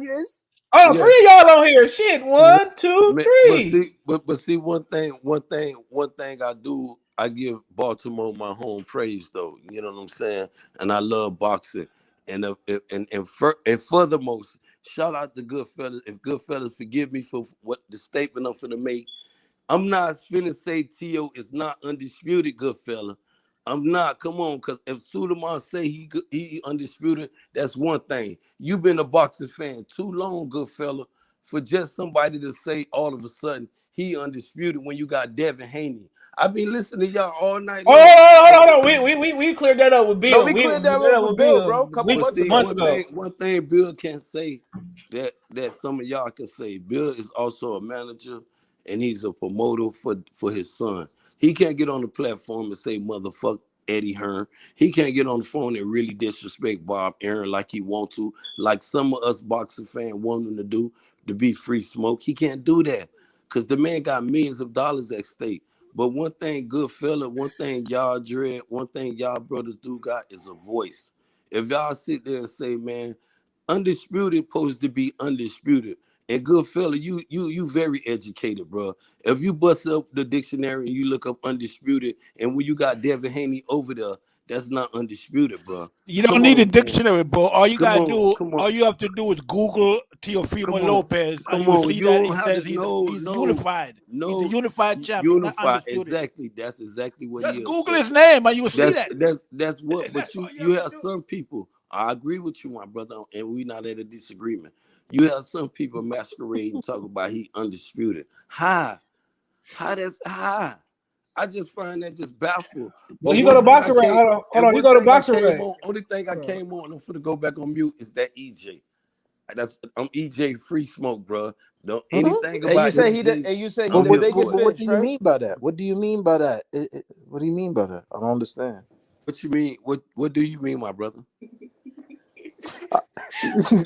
you is. Oh, yeah. 3 of y'all on here. Shit, 1, 2, 3. But see, one thing I do, I give Baltimore my home praise though. You know what I'm saying? And I love boxing. And furthermost, shout out to Goodfellas. If Goodfellas forgive me for what the statement I'm finna make, I'm not finna say T.O. is not undisputed, Goodfella. I'm not. Come on, because if Suleiman say he undisputed, that's one thing. You've been a boxing fan too long, good fella, for just somebody to say all of a sudden he undisputed when you got Devin Haney. I've been listening to y'all all night long. Oh, we cleared that up with Bill. No, we cleared that up with Bill, bro. Couple months ago. One thing Bill can't say that some of y'all can say. Bill is also a manager and he's a promoter for his son. He can't get on the platform and say motherfuck Eddie Hearn. He can't get on the phone and really disrespect Bob Aaron like he want to, like some of us boxing fans want him to do, to be free smoke. He can't do that because the man got millions of dollars at stake. But one thing, good fella, one thing y'all dread, one thing y'all brothers do got is a voice. If y'all sit there and say, man, undisputed supposed to be undisputed. And good fella, you very educated, bro. If you bust up the dictionary and you look up undisputed, and when you got Devin Haney over there, that's not undisputed, bro. You don't need a dictionary, bro. All you gotta do, all you have to do is Google Teofimo Lopez. Come on, see you that don't it have says to he's know. unified. No, he's a unified champion. Unified, exactly. That's exactly what Just he is. Google his name and you will see that. That's what. But you have some people. I agree with you, my brother, and we're not at a disagreement. You have some people masquerade and talk about he undisputed. How that's high. I just find that just baffled. Well, you go to boxing rank. Hold on. You go to boxing rank. Only thing I came on, I'm finna go back on mute, is that EJ. I'm EJ free smoke, bro. Don't anything about it. And you say he the biggest fish, what do you mean by that? What do you mean by that? What do you mean by that? I don't understand. What you mean? What do you mean, my brother?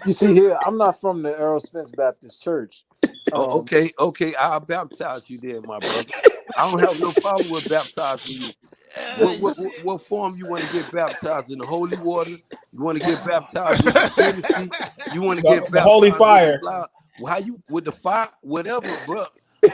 You see here, I'm not from the Errol Spence Baptist Church. Okay. I'll baptize you there, my brother. I don't have no problem with baptizing you. What form you want to get baptized in? The holy water? You want to get baptized with the Trinity? You want to get The baptized holy with fire. the flower? How you with the fire? Whatever, bro.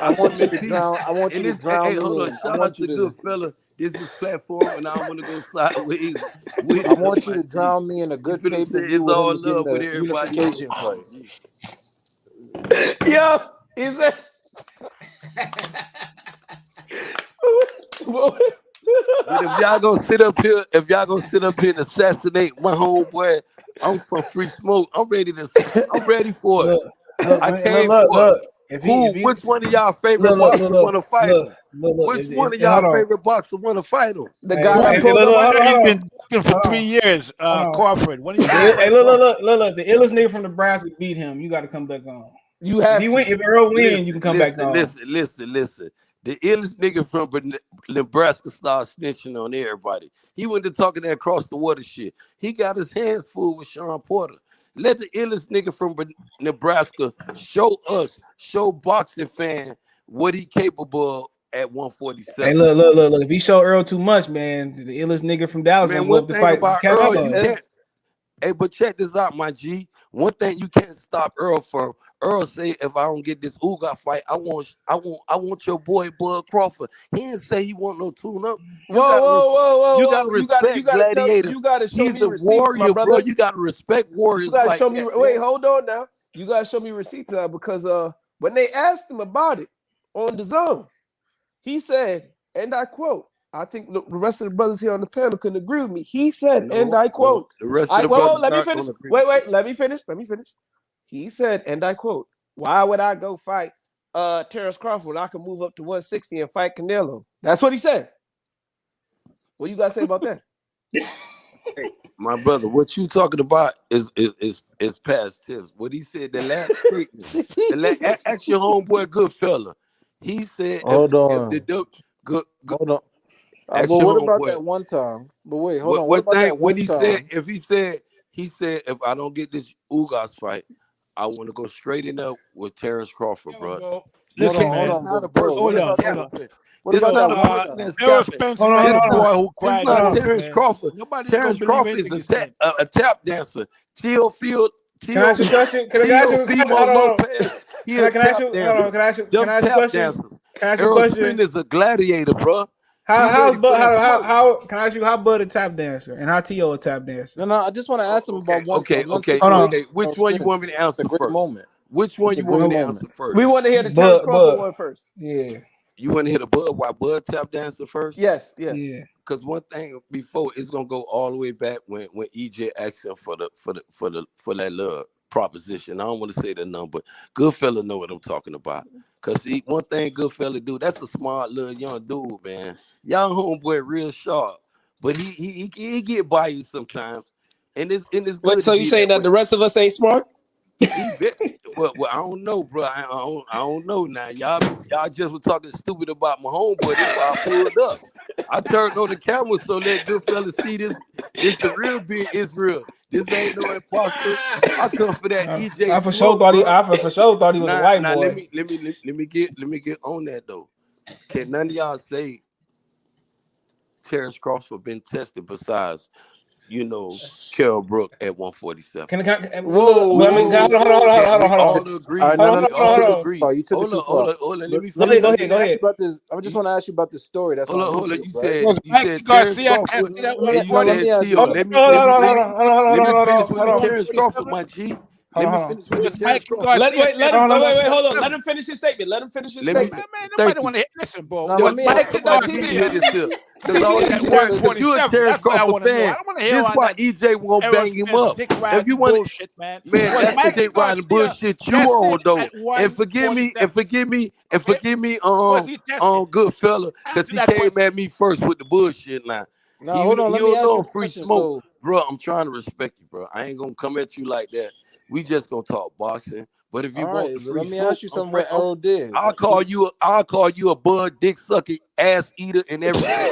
I want you to drown. I want you to drown me Hold on. in. I Shout want out you to to. good fella. This is platform, and I want to go sideways with I it. want you My to G. drown me in a You good feel what I'm pay per saying? view It's with him all to get love with the everybody. unification Oh, fight. G. Yo, he said. But if y'all gonna sit up here, and assassinate my homeboy, I'm from Free Smoke. I'm ready for it. I came for it. Which one of y'all favorite boxers want to fight him? Which one of y'all favorite boxers want to fight him? The guy that pulled him One out. that he's been looking for 3 years, Crawford. When he's Hey, look. The illest nigga from Nebraska beat him. You got to come back on. You have if Errol wins, you can come back on. Listen. The illest nigga from Nebraska started snitching on everybody. He went to talking that across the water shit. He got his hands full with Sean Porter. Let the illest nigga from Nebraska show boxing fan what he capable of at 147. Hey, look. If he show Earl too much, man, the illest nigga from Dallas Man, gonna go up to fight Canelo. Hey, but check this out, my G. One thing you can't stop Errol from. Errol say, if I don't get this Uga fight, I want your boy Bud Crawford. He didn't say he want no tune-up. Whoa. You gotta respect gladiators. You gotta show He's me a receipts, warrior, my brother. bro. You gotta respect warriors. You gotta like show me. that, Wait, man. hold on now. You gotta show me receipts now because when they asked him about it on the zone, he said, and I quote. I think the rest of the brothers here on the panel couldn't agree with me. He said, and I quote. The rest of the brothers let me not finish. gonna agree Wait, with let me finish. He said, and I quote, why would I go fight Terrence Crawford when I can move up to 160 and fight Canelo? That's what he said. What you guys say about that? Hey, my brother, what you talking about is past tense. What he said, the last statement, ask your homeboy good fella. He said, Hold on. Hold on. But what about that one time? But wait, hold on. What about that one time? He said, if I don't get this Ugas fight, I want to go straight in up with Terrence Crawford, bro. Hold on. This is not a person that's capping. This is not Terrence Crawford. Terrence Crawford is a tap dancer. Can I ask you a question? Can I ask you a question? Lopez, he a tap dancer. Can I ask you a question? Errol Spence is a gladiator, bro. Can I ask you how Bud a tap dancer and how T.O. a tap dancer? No, I just want to ask him about one. Okay. Which one you want me to answer first? Which one you want me to answer first? We want to hear the Terrence Crawford one first. Yeah. You want to hear the Bud tap dancer first? Yes. Yeah. Because one thing before it's gonna go all the way back when EJ asked him for that little proposition. I don't want to say the number. Goodfella know what I'm talking about. Cause one thing Goodfella do, that's a smart little young dude, man. Young homeboy, real sharp, but he get by you sometimes. And it's good. Wait, so you saying that the rest of us ain't smart? Well, I don't know, bro. I don't know now. Y'all just were talking stupid about my homeboy. That's why I pulled up. I turned on the camera so let good fella see this. It's the real big Israel. This ain't no imposter. I come for that EJ. I for sure thought he was a white boy. Let me get on that though. Can none of y'all say Terrence Crawford been tested besides, Carol Brook at 147? Hold on. Agree. All agree. You took it too far. Hold on. Let me finish. Go ahead. I just want to ask you about this story. That's hold on. You said Terrence Crawford. Let me finish with the Terrence Crawford, my G. Let me finish with the Terrence Crawford. Wait, hold on. Let him finish his statement. Nobody want to listen, bro. Somebody need to hear this here. Because you're a Terrence Crawford fan. This is why EJ won't bang him up. If you want to, man, that's the dick riding bullshit you on though. And forgive me, good fella, because he came at me first with the bullshit now. No, hold on. Let me ask you a free question, smoke, bro. I'm trying to respect you, bro. I ain't gonna come at you like that. We just gonna talk boxing. But if you want the free let me smoke, ask you something. What Errol did? I'll call you a bud, dick sucking, ass eater, and everything.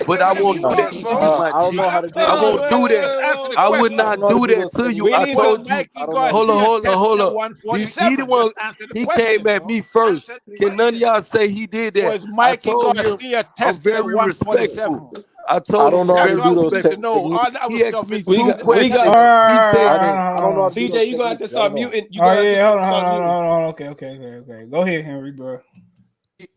But I won't do that to you, my I don't know how to do that. I won't do that. I would not do that to you. I told you. Hold on. He came at me first. Can none of y'all say he did that? I told him I'm very respectful. I I told him don't know how very to That's all do we those need to respectful. know. techniques. All that He was asked me self-interest. What do you two got? What do you questions. got? He said, I don't know how to do those CJ, you gonna have to techniques. I don't start know. muting. You Oh gonna have to yeah, hold on, start muting. Okay. Go ahead, Henry, bro.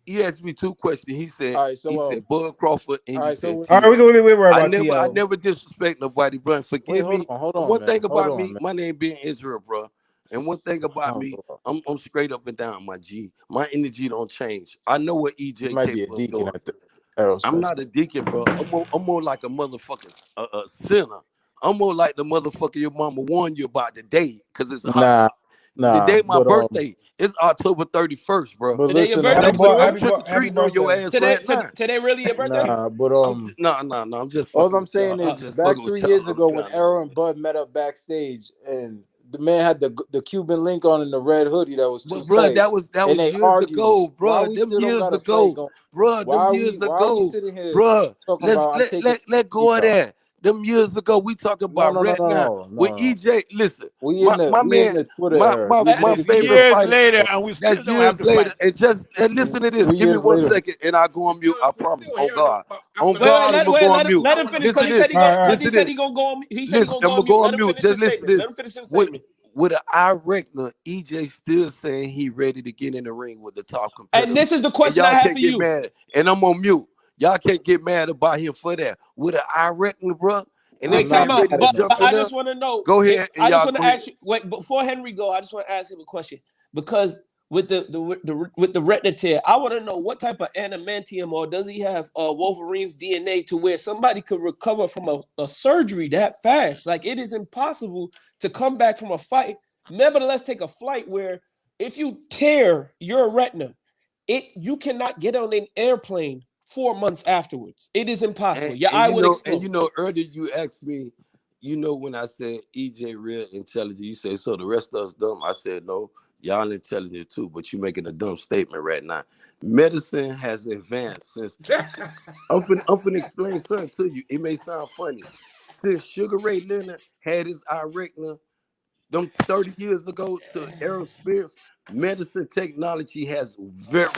he asked me two questions. He said, All right, so Bud Crawford, and all he right, said so All right, T.O. we worry I about never T.O. disrespect nobody, bro. And wait, forgive me. hold on, One man. thing Hold about on, me, man. my name being Israel, bro. And one thing about me, Hold I'm straight up and down, my G. My energy don't change. I know what You EJ might be a capable of deacon doing. at the Errol I'm Spence. not a deacon, bro. I'm more like a motherfucking sinner. I'm more like the motherfucker your mama warned you about today, because it's hot. The day my birthday is October 31st, bro. but Today your listen, birthday for I'm real? trick or treating on your ass Today, right now. today really your birthday? but I'm just all fucking I'm with y'all. saying I'm is just back fucking with 3 y'all years on ago the when ground. Errol and Bud met up backstage and the man had the Cuban link on in the red hoodie that was too But bro, tight, that was and they years argued. ago, Why bro. we Them still don't years got a fight ago, going? bro. Them years Why are we ago, sitting here bro. talking Let's about I'm taking let the go of out? that. Them years ago, we talking No, about no, no, right now no, no, with no. EJ. Listen, We in my man, the Twitter my era. my These my It's niggas favorite still years fighter. later, and we still That's don't have years to fight. later. And listen to this. 3 Give me years 1 later. second, and I go on mute. I promise. Still On hearing God, on after Wait, the wait, God, I'm fight. gonna go on mute. let him finish Listen because to he this. said he go. Because Listen he to said this. he gonna go. He said he Listen, gonna I'm go on gonna mute. go Let on him mute. finish his Just listen to statement. Let this. him finish his With statement. with an eye reckoner, EJ still saying he ready to get in the ring with the top And competitor. this is the And question I y'all have can't for get you. mad. And I'm on mute. Y'all can't get mad about him for that. With an eye reckoner, bro. And this Wait, I'm time not man mad ready out. to at But jump nobody. in I there. just want to know. Go ahead and I just y'all want to go ahead. ask you. Wait, before Henry go, I just want to ask him a question because with the retina tear, I want to know what type of adamantium or does he have Wolverine's DNA to where somebody could recover from a surgery that fast? Like it is impossible to come back from a fight. Nevertheless, take a flight where if you tear your retina, you cannot get on an airplane 4 months afterwards. It is impossible. Your eye would explode. Earlier you asked me, when I said EJ real intelligent, you said so the rest of us dumb. I said no, y'all intelligent too, but you making a dumb statement right now. Medicine has advanced since I'm finna explain something to you. It may sound funny. Since Sugar Ray Leonard had his eye reckoner, them 30 years ago to Errol Spence, medicine technology has very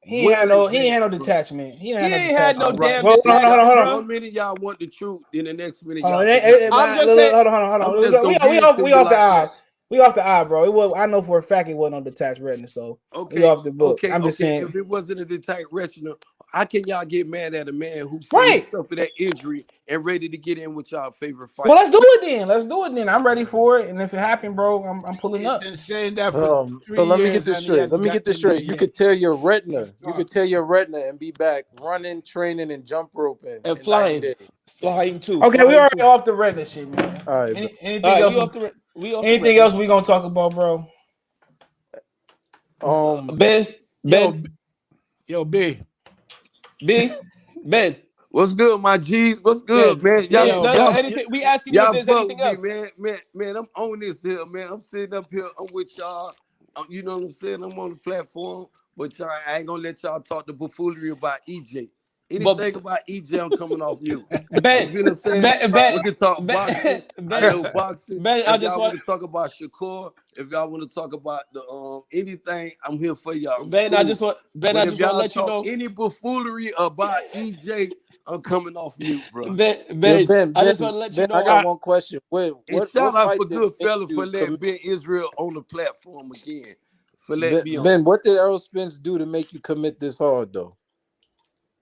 He ain't had no advanced, bro. detachment. He ain't He had no ain't had no All detachment. right. damn Well, hold on, hold on, hold detachment, on. bro. 1 minute y'all want the truth, then the next minute Hold y'all on. cannot I'm handle just it. saying. Hold on. I'm just gonna give We it to you off the like eye. that. We off the eye, bro. It was. I know for a fact it wasn't on detached retina, so we Okay, off the book. I'm just saying. If it wasn't a detached retina, how can y'all get mad at a man who said he Right. suffered that injury and ready to get in with y'all favorite fight? Well, let's do it then. I'm ready for it. And if it happened, bro, I'm pulling He's up. been saying that for 3 So let me get years, this and he straight. hasn't got them You yet. could tear your retina. Let's You talk. could tear your retina and be back running, training, and jump roping And in 90 flying. days. Flying too. Okay, we Flying already too. off the retina shit, man. All right, Anything All right, else? we off the we off the Anything else we gonna talk about, bro? Ben. Yo, B. Ben. What's good, my G's? What's good, Ben. man? No, anything. We asking you if Y'all there's fuck with anything me, else. man. I'm on this here, man. I'm sitting up here. I'm with y'all. You know what I'm saying? I'm on the platform, but I ain't gonna let y'all talk the buffoonery about EJ. Anything about EJ, I'm coming off mute. Ben. You know what I'm saying? Ben. We can talk boxing. I know Ben. boxing. Ben, I If just y'all want. want to talk about Shakur, if y'all want to talk about the anything, I'm here for y'all. I'm Ben, I cool. just want. Ben, But I if just want to y'all let you talk know. any buffoonery about EJ, I'm coming off mute, bro. Ben, I just want to let you know. I got one question. And What shout out fight for did good make fella for you letting commit? Ben Israel on the platform again. For letting me on. Ben, what did Errol Spence do to make you commit this hard though?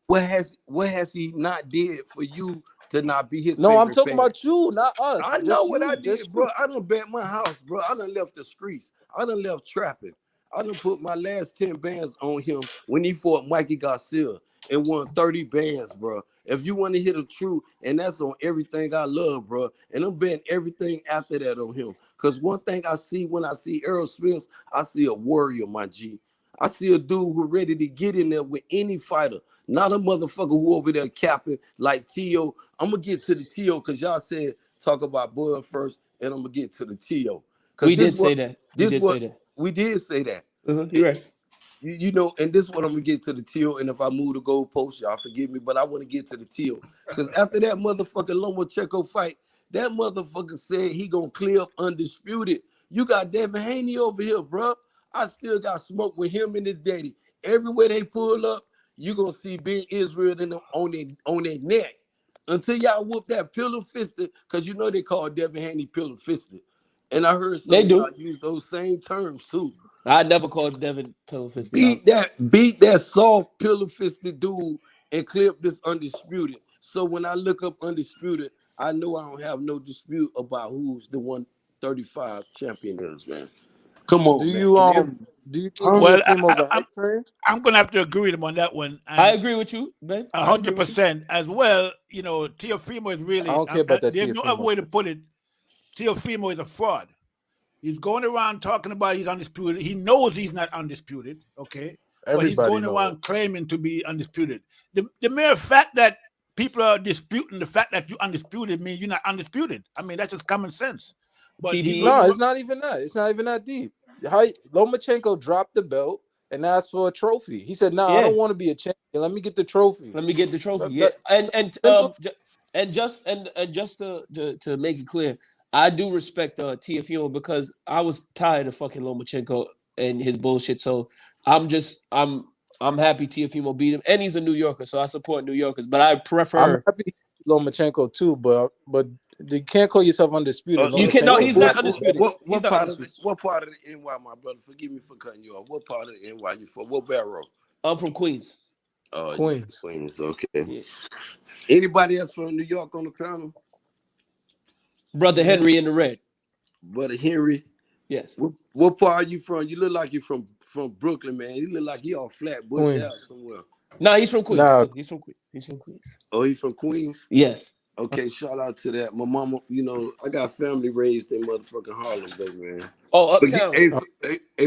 What has he not did for you to not be his No, I'm favorite talking fan? about you, not us. I know Just what I you. did, bro. I done bet my house, bro. I done left the streets. I done left trapping. I done put my last 10 bands on him when he fought Mikey Garcia and won 30 bands, bro. If you want to hear the truth, and that's on everything I love, bro. And I'm betting everything after that on him. Because one thing I see when I see Errol Spence, I see a warrior, my G. I see a dude who ready to get in there with any fighter. Not a motherfucker who over there capping like T.O. I'm going to get to the T.O. because y'all said talk about Bud first, and I'm going to get to the T.O. We did say that. We did say that. You're right. You know, and this is what I'm going to get to the T.O. And if I move the goalpost, y'all forgive me, but I want to get to the T.O. Because after that motherfucking Lomachenko fight, that motherfucker said he going to clear up undisputed. You got Devin Haney over here, bro. I still got smoke with him and his daddy. Everywhere they pull up, you're gonna see Ben Israel on their neck until y'all whoop that pillow fisted, because you know they call Devin Haney pillow fisted. And I heard some They of do. y'all use those same terms too. I never called Devin pillow fisted. Beat that soft pillow fisted dude and clip this Undisputed. So when I look up Undisputed, I know I don't have no dispute about who's the 135 champion is, man. Come on, Do you think Well, Teofimo's a hype train? I'm gonna have to agree with him on that one. I agree with you, Ben. 100% as well. You know, Teofimo is really. I don't care about that. There's no other way to put it. Teofimo is a fraud. He's going around talking about he's undisputed. He knows he's not undisputed. Okay, but he's going around claiming to be undisputed. The mere fact that people are disputing the fact that you're undisputed means you're not undisputed. I mean, that's just common sense. But no, it's not even that. It's not even that deep. Lomachenko dropped the belt and asked for a trophy. He said, "No, I don't want to be a champion. Let me get the trophy. Let me get the trophy." Yeah, and just to make it clear, I do respect Teofimo because I was tired of fucking Lomachenko and his bullshit. So I'm happy Teofimo beat him, and he's a New Yorker, so I support New Yorkers. But I prefer. I'm happy Lomachenko too, but you can't call yourself undisputed. You can't. No, he's not undisputed. What part of the NY, my brother? Forgive me for cutting you off. What part of the NY you from? What barrel? I'm from Queens. Queens. Queens. Okay. Yeah. Anybody else from New York on the panel? Brother Henry in the red. Brother Henry. Yes. What part are you from? You look like you're from Brooklyn, man. You look like you all Flatbush out somewhere. No, he's from Queens. Nah. He's from Queens. He's from Queens. Oh, he's from Queens? Yes. Okay, shout out to that. My mama, you know, I got family raised in motherfucking Harlem, baby, man. Oh, uptown. Hey,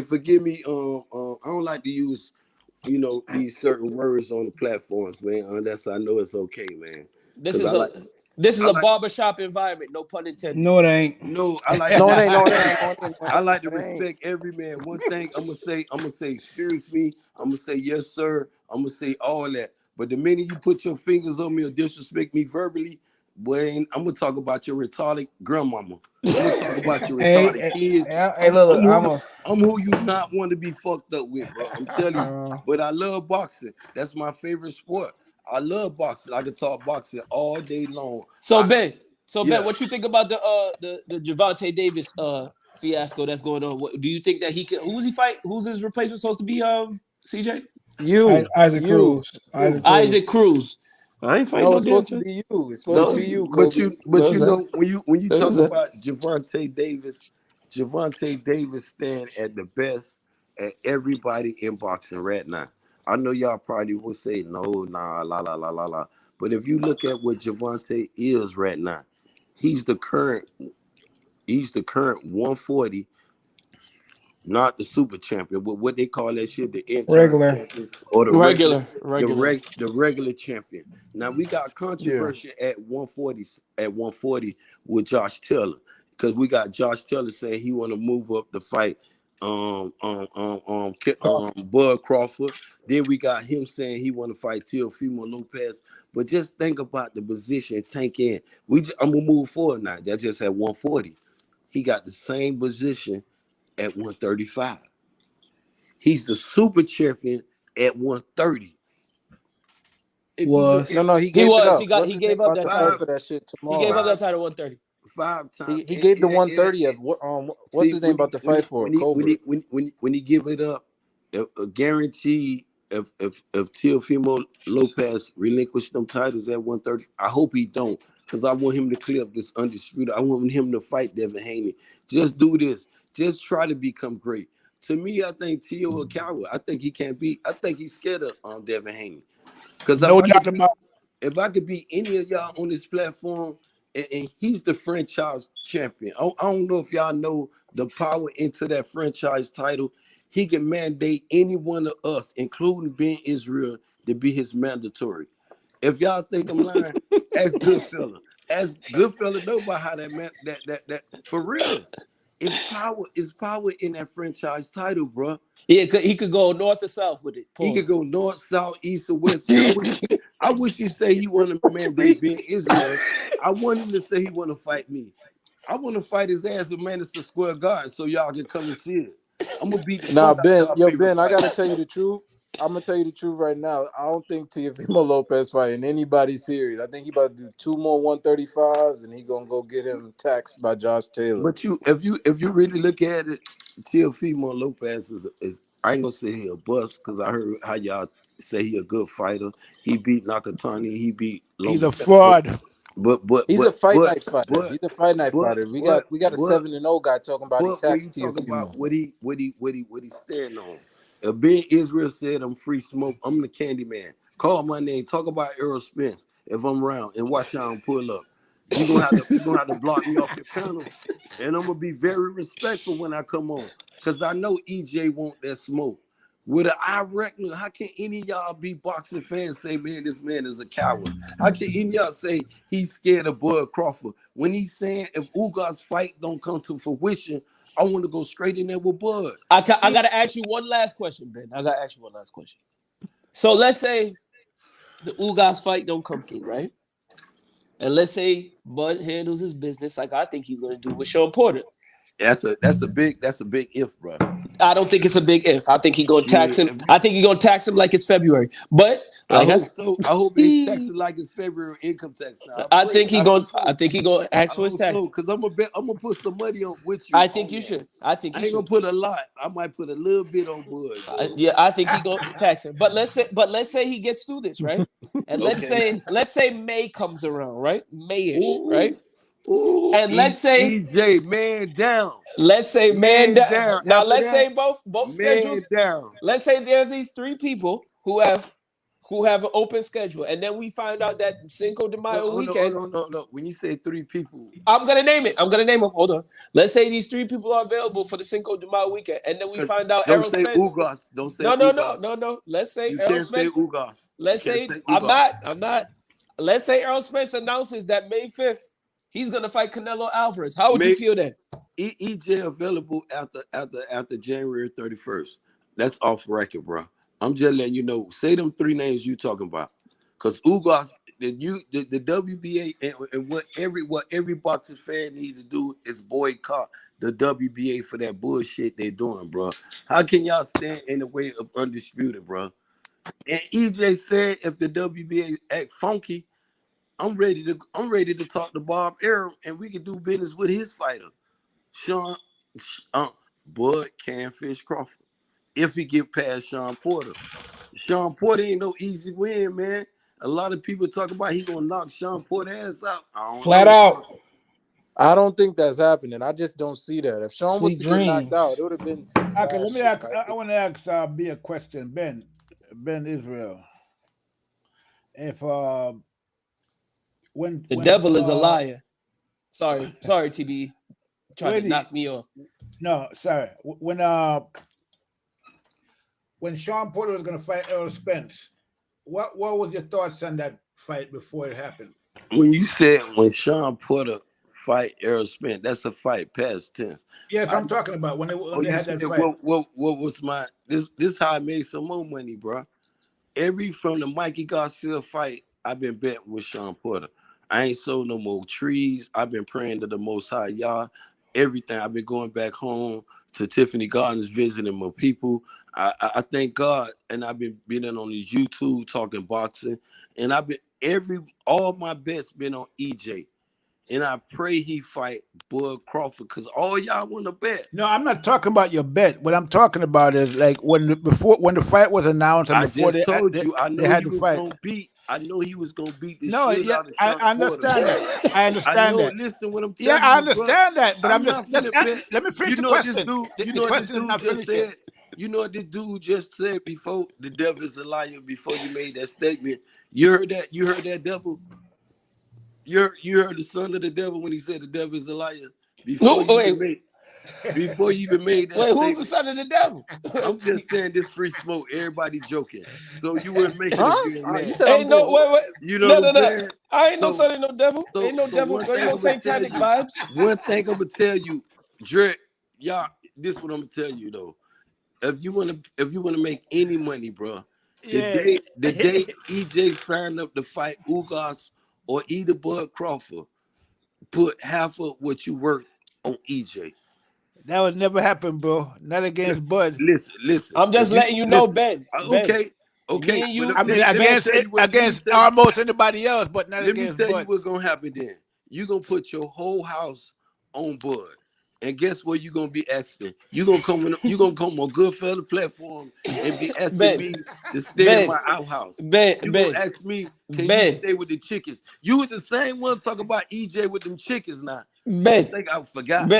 forgive me. I don't like to use, you know, these certain words on the platforms, man. Unless I know it's okay, man. This is a barbershop environment. No pun intended. No, it ain't. No, I like. No, it ain't. I like to respect every man. One thing I'm gonna say, excuse me. I'm gonna say yes, sir. I'm gonna say all that. But the minute you put your fingers on me or disrespect me verbally, boy, I'm gonna talk about your retarded grandmama. I'm gonna talk about your retarded kids. Hey, look, I'm who you not want to be fucked up with, bro. I'm telling you. But I love boxing. That's my favorite sport. I love boxing. I can talk boxing all day long. Ben, what you think about the Gervonta Davis fiasco that's going on? Do you think that he can? Who's he fight? Who's his replacement supposed to be? CJ? Isaac Cruz. Isaac Cruz. I ain't fighting. No, it's supposed to be you. It's supposed to be you. But you know when you talk about Gervonta Davis stand at the best at everybody in boxing right now. I know y'all probably will say la. But if you look at what Gervonta is right now, he's the current 140, not the super champion, but what they call that shit, the regular champion or the regular champion. Now we got controversy at 140 with Josh Taylor, because we got Josh Taylor saying he want to move up the fight Bud Crawford. Then we got him saying he want to fight Teofimo Lopez. But just think about the position Tank in. I'm gonna move forward now. That's just at 140. He got the same position at 135. He's the super champion at 130. He gave up that title for that shit tomorrow. He gave up that title 130. 5 times. He gave the 130 of what's his name about to fight for? When he give it up, guaranteed if Teofimo Lopez relinquish them titles at 130, I hope he don't, because I want him to clear up this undisputed. I want him to fight Devin Haney. Just do this. Just try to become great. To me, I think Teo a coward. I think he can't beat. I think he's scared of Devin Haney. Because if I could beat any of y'all on this platform, and he's the franchise champion. I don't know if y'all know the power into that franchise title. He can mandate any one of us, including Ben Israel, to be his mandatory. If y'all think I'm lying, ask Goodfella. Ask Goodfella know about how that for real. It's power in that franchise title, bro. Yeah, he could go north or south with it. Pause. He could go north, south, east, or west. I wish he say he want to mandate Ben Israel. I want him to say he want to fight me. I want to fight his ass at Madison Square Garden so y'all can come and see it. I'm gonna beat the Ben, I gotta tell you the truth. I'm gonna tell you the truth right now. I don't think Teofimo Lopez fighting anybody serious. I think he about to do 2 more 135s, and he gonna go get him taxed by Josh Taylor. But if you really look at it, Teofimo Lopez is I ain't gonna say he a bust because I heard how y'all say he a good fighter. He beat Nakatani. He beat He's a Lomachenko. fraud. He's a fight night fighter. He's a fight night fighter. We got a 7-0 guy talking about he But when you taxed talk about Teofimo. what he stand on, if Ben Israel said I'm free smoke, I'm the candy man. Call my name, talk about Errol Spence if I'm around and watch how I'm pull up. You're gonna have to block me off your panel. And I'm gonna be very respectful when I come on. Cause I know EJ want that smoke. With an I reckon, how can any of y'all be boxing fans say, man, this man is a coward? How can any of y'all say he's scared of Bud Crawford? When he's saying if Ugar's fight don't come to fruition, I want to go straight in there with Bud. I got to ask you one last question, Ben. I got to ask you one last question. So let's say the Ugas fight don't come through, right? And let's say Bud handles his business like I think he's going to do with Sean Porter. That's a big if, bro. I don't think it's a big if. I think he's going to tax him. I think he's going to tax him like it's February. But like I hope he taxes like it's February income tax now. I think he's going to ask for his tax. Because I'm gonna put some money on with you. I think you should. I ain't gonna put a lot. I might put a little bit on Bud. Yeah, I think he's going to tax him. But let's say he gets through this, right? And let's say May comes around, right? Mayish, right? Ooh, and let's say EJ man down. Let's say man down. Now After let's that, say both schedules down. Let's say there are these 3 people who have an open schedule, and then we find out that Cinco de Mayo weekend. No. When you say 3 people, I'm gonna name it. Hold on. Let's say these 3 people are available for the Cinco de Mayo weekend, and then we find out Errol Spence. Ugas. Don't say No. Let's say you Errol can't Spence. say Ugas. Let's say I'm not. Let's say Errol Spence announces that May 5th he's gonna fight Canelo Alvarez. How would you feel then? EJ available after January 31st. That's off record, bro. I'm just letting you know. Say them 3 names you talking about, because Ugas, the WBA and what every boxing fan needs to do is boycott the WBA for that bullshit they're doing, bro. How can y'all stand in the way of undisputed, bro? And EJ said if the WBA act funky, I'm ready to talk to Bob Errol and we can do business with his fighter, Bud Canfish Crawford. If he get past Sean Porter. Sean Porter ain't no easy win, man. A lot of people talk about he gonna knock Sean Porter ass out. Flat out. I don't think that's happening. I just don't see that. If Sean was to get knocked out, it would have been. Okay, let me ask. I want to ask B a question, Ben Israel. If when the devil is a liar. Sorry, TB, trying to knock me off. No, sorry. When Sean Porter was going to fight Errol Spence, what was your thoughts on that fight before it happened? When you said when Sean Porter fight Errol Spence, that's a fight past tense. Yes, I'm talking about when they had that fight. What was my this how I made some more money, bro. From the Mikey Garcia fight, I've been betting with Sean Porter. I ain't sold no more trees. I've been praying to the Most High Yah. Everything. I've been going back home to Tiffany Gardens, visiting my people. I thank God, and I've been being on his YouTube talking boxing, and I've been all my bets been on EJ, and I pray he fight Bud Crawford because all y'all want to bet. No, I'm not talking about your bet. What I'm talking about is like when the fight was announced and before I told you I know they had he the was fight. gonna beat. I know he was gonna beat the shit yeah, out of Sean I understand that. I understand I know, that. Listen, what I'm telling you, I understand bro, that. But I'm just let me finish the question. You know what this dude just said? You know what this dude just said before? The devil is a liar. Before you made that statement, you heard that? You heard that devil? You heard the son of the devil when he said the devil is a liar. Before you even made that statement. Who's the son of the devil? I'm just saying this free smoke. Everybody joking, so you wouldn't make it again, man. Ain't no wait. You know what I'm saying? I ain't no son of no devil. Ain't no devil. Ain't no satanic vibes. One thing I'm gonna tell you, Dre, y'all. This what I'm gonna tell you though. If you wanna make any money, bro, the day EJ signed up to fight Ugas or either Bud Crawford, put half of what you worth on EJ. That would never happen, bro. Not against Bud. Listen. I'm just letting you know, Ben. Okay. Me and you. I mean, against tell you, almost anybody else, but not let me against tell you Bud. what's gonna happen then. You're gonna put your whole house on Bud. And guess what you're gonna be asking? You're gonna come on Goodfella platform and be asking me to stay in my outhouse. You're gonna ask me, can you stay with the chickens? You was the same one talking about EJ with them chickens now. Don't think I forgot.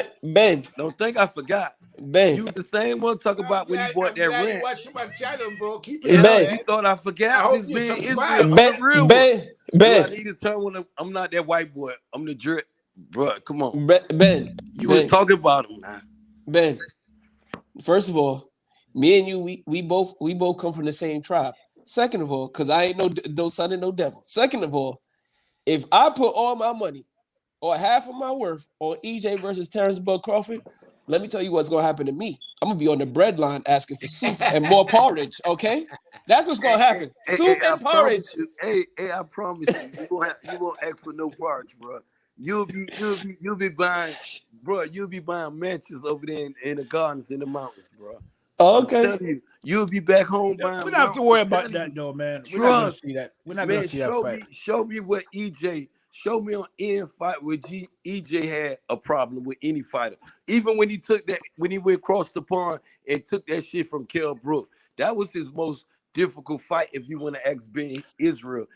Don't think I forgot. You was the same one talking about when he bought that ranch. Watch my channel, bro. Keep You it thought I forgot this being Israel. Ben, I'm the real one. I need to turn when I'm not that white boy. I'm the drip. Bro, come on. You was talking about him now. Ben, first of all, me and you, we both come from the same tribe. Second of all, because I ain't no son of no devil. Second of all, if I put all my money or half of my worth on EJ versus Terrence Bud Crawford, let me tell you what's gonna happen to me. I'm gonna be on the bread line asking for soup and more porridge. Okay, that's what's gonna happen. Soup and porridge. I promise you won't ask for no porridge, bro. You'll be buying, bro. You'll be buying mansions over there in the gardens in the mountains, bro. Okay. I'm telling you, you'll be back home buying. We don't have to worry about that, though, man. We're not gonna see that. We're not gonna see that fight. Show me what EJ. Show me on any fight where EJ had a problem with any fighter. Even when he went across the pond and took that shit from Kell Brook, that was his most difficult fight. If you want to ask Ben Israel.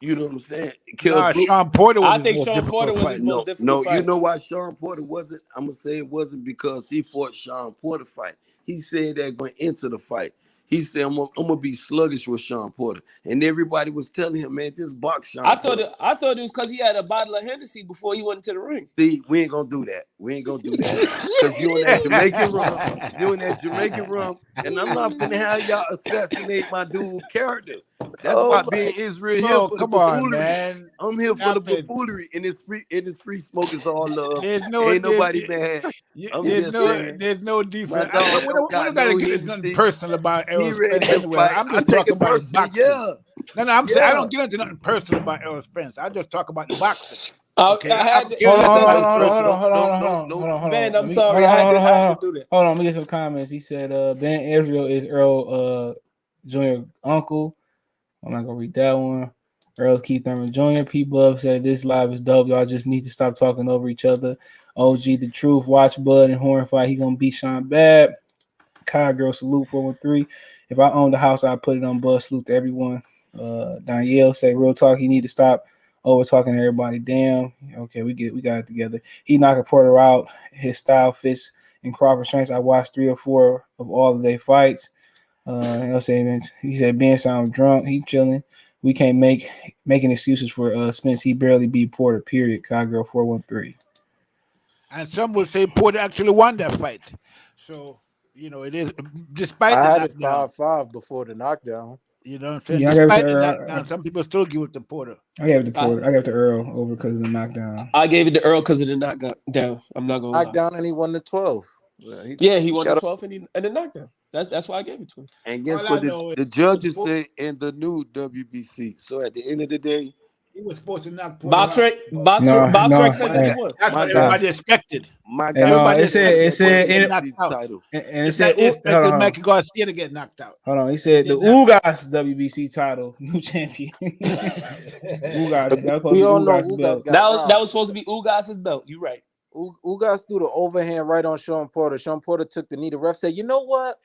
You know what I'm saying? Sean Porter was I think Sean Porter was his most difficult fight. You know why Sean Porter wasn't? I'm going to say it wasn't because he fought Sean Porter fight. He said that going into the fight. He said, I'm going to be sluggish with Sean Porter. And everybody was telling him, man, just box Sean Porter. I thought it was because he had a bottle of Hennessy before he went into the ring. See, we ain't going to do that. Because you in that Jamaican rum. And I'm not finna have y'all assassinate my dude's character. That's why being Israel here for the buffoonery. Man. I'm here for the buffoonery, and it's free smoke is all love. Ain't nobody mad. There's no defense. We don't gotta get nothing personal about Errol Spence anyway. I'm just talking about his boxing. No, I'm saying I don't get into nothing personal about Errol Spence. I just talk about the boxing. Okay. Hold on. Ben, I'm sorry. I had to do that. Hold on, let me get some comments. He said Ben Israel is Errol Jr. uncle. I'm not gonna read that one. Earl Keith Thurman Jr. P-Bub said this live is dope. Y'all just need to stop talking over each other. OG The Truth, watch Bud and Horn fight. He gonna beat Sean bad. Kai Girl Salute 413. If I owned the house, I'd put it on Bud. Salute to everyone. Danielle say real talk. He need to stop over talking to everybody. Damn. Okay, we got it together. He knocking Porter out. His style fits in Crawford's strengths. I watched 3 or 4 of all of their fights. He said Ben sounds drunk. He chilling. We can't making excuses for Spence. He barely beat Porter. Period. Cowgirl 413. And some will say Porter actually won that fight. So it is despite I the had knockdown. it 5-5 before the knockdown. You know what I'm saying? Yeah, despite the knockdown, some people still give it to Porter. I gave it to Porter. I gave it to Earl over because of the knockdown. I gave it to Earl because of the knockdown. I'm not gonna knockdown, and he won the 12. He won the 12 and the knockdown. That's why I gave it to him. And guess what the judges said in the new WBC. So at the end of the day, he was supposed to knock Porter out. Boxrec said that he won. That's what everybody expected. My God, everybody it said title. And it said Mikey Garcia to get knocked out. Hold on, he said the Ugas WBC title, new champion. Ugas, we all know Ugas that was supposed to be Ugas's belt. You're right. Ugas threw the overhand right on Sean Porter. Sean Porter took the knee. The ref said, "You know what?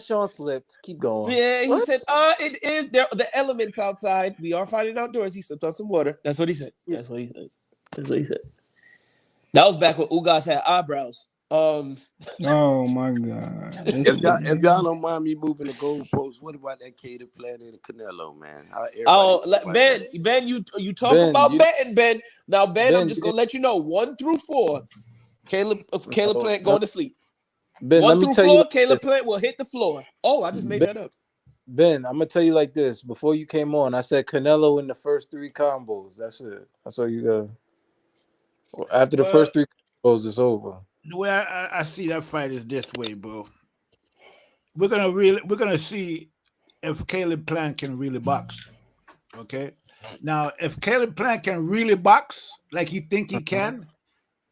Sean slipped. Keep going." Yeah, he said, it is there the elements outside. We are fighting outdoors. He slipped on some water. That's what he said. That's what he said. That was back when Ugas had eyebrows. Oh my God! If y'all don't mind me moving the goalposts, what about that Cater Plan and Canelo, man? Ben, you talk about betting, Ben. Now, Ben, I'm just gonna let you know 1 through 4. Caleb Plant going to sleep. Ben, 1 through 4, Caleb Plant will hit the floor. Oh, I just made that up. Ben, I'm gonna tell you like this. Before you came on, I said Canelo in the first 3 combos. That's it. That's all you got. After the first 3 combos, it's over. The way I see that fight is this way, bro. We're gonna see if Caleb Plant can really box. Okay. Now, if Caleb Plant can really box like he think he can,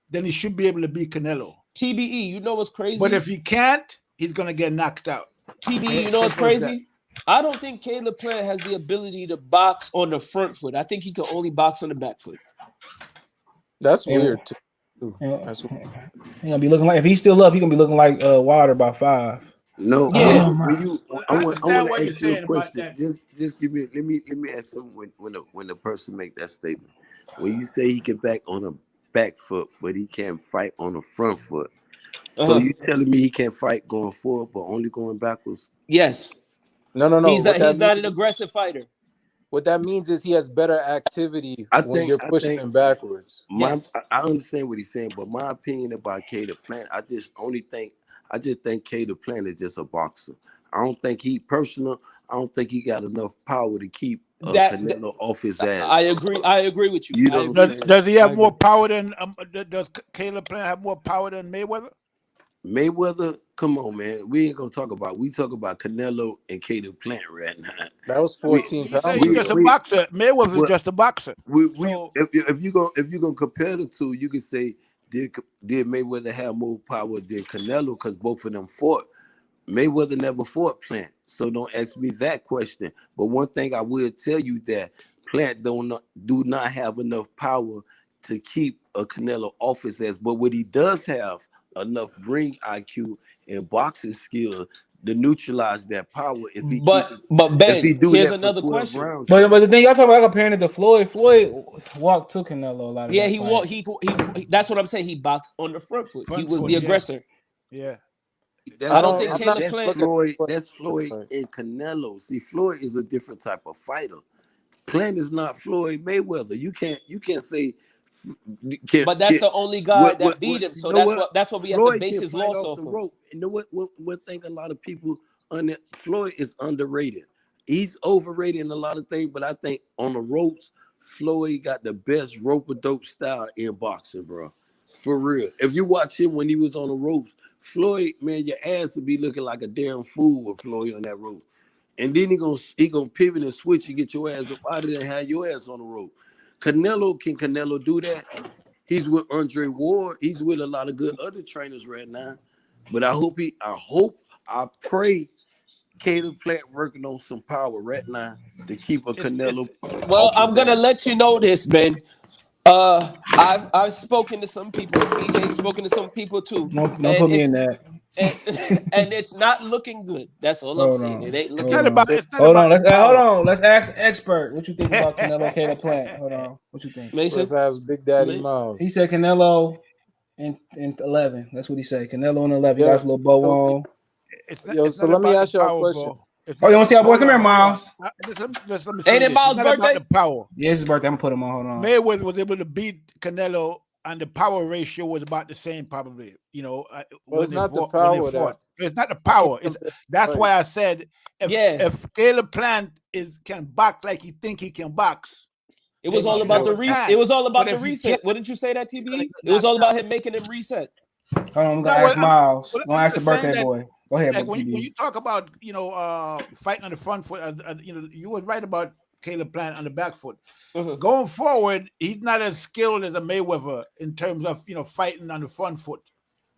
then he should be able to beat Canelo. TBE, you know what's crazy? But if he can't, he's gonna get knocked out. TBE, you know what's crazy? I don't think Caleb Plant has the ability to box on the front foot. I think he can only box on the back foot. That's weird too. That's he gonna be looking like, if he's still up, he gonna be looking like Wilder by 5. No, yeah. I want to ask you a question. Just give me. Let me ask something. When the person make that statement, when you say he can back on a back foot, but he can't fight on the front foot. So you telling me he can't fight going forward, but only going backwards? Yes. No. He's not an aggressive fighter. What that means is he has better activity when you're pushing him backwards. I understand what he's saying, but my opinion about Caleb Plant, I just think Caleb Plant is just a boxer. I don't think he got enough power to keep Canelo off his ass. I agree with you. Does he have more power than does Caleb Plant have more power than Mayweather? Mayweather, come on, man. We ain't gonna talk about. We talk about Canelo and Caleb Plant right now. That was 14 pounds. He's just a boxer. Mayweather's just a boxer. If you gonna compare the two, you could say did Mayweather have more power than Canelo because both of them fought. Mayweather never fought Plant, so don't ask me that question. But one thing I will tell you that Plant do not have enough power to keep a Canelo off his ass. But what he does have enough ring IQ and boxing skill to neutralize that power. But Ben, here's another question. Rounds, but the thing y'all talking about comparing it to Floyd walked to Canelo a lot. Yeah, he walked. He that's what I'm saying. He boxed on the front foot. He was the aggressor. Yeah. I don't think Caleb Plant. That's Floyd and Canelo. See, Floyd is a different type of fighter. Plant is not Floyd Mayweather. You can't say. But that's the only guy that beat him. So that's what we have to base his loss off of. You know what? One thing a lot of people Floyd is underrated. He's overrated in a lot of things, but I think on the ropes, Floyd got the best rope-a-dope style in boxing, bro. For real. If you watch him when he was on the ropes, Floyd, man, your ass would be looking like a damn fool with Floyd on that rope. And then he gonna pivot and switch and get your ass up out of there and have your ass on the rope. Can Canelo do that? He's with Andre Ward. He's with a lot of good other trainers right now. But I pray Caleb Plant working on some power right now to keep a Canelo. Well, I'm gonna let you know this, Ben. I've spoken to some people. CJ's spoken to some people too. Don't put me in that. And it's not looking good. That's all I'm saying. It ain't looking good. Hold on. Let's ask the expert. What you think about Canelo Caleb Plant? Hold on. What you think? Mason? Let's ask Big Daddy Miles. He said Canelo in 11. That's what he said. Canelo in 11. You got a little bow on. So let me ask you a question. Oh, you want to see our boy? Come here, Miles. Ain't it Miles' birthday? The power. Yeah, it's his birthday. I'm gonna put him on. Hold on. Mayweather was able to beat Canelo, and the power ratio was about the same, probably. You know, it's not the power. It's not the power. That's why I said if Caleb Plant can box like he think he can box. It was all about the reset. It was all about the reset. Wouldn't you say that, TB? It was all about him making him reset. Hold on, I'm gonna ask Miles. I'm gonna ask the birthday boy. Go ahead, like when you talk about fighting on the front foot, you were right about Caleb Plant on the back foot. Going forward, he's not as skilled as a Mayweather in terms of fighting on the front foot.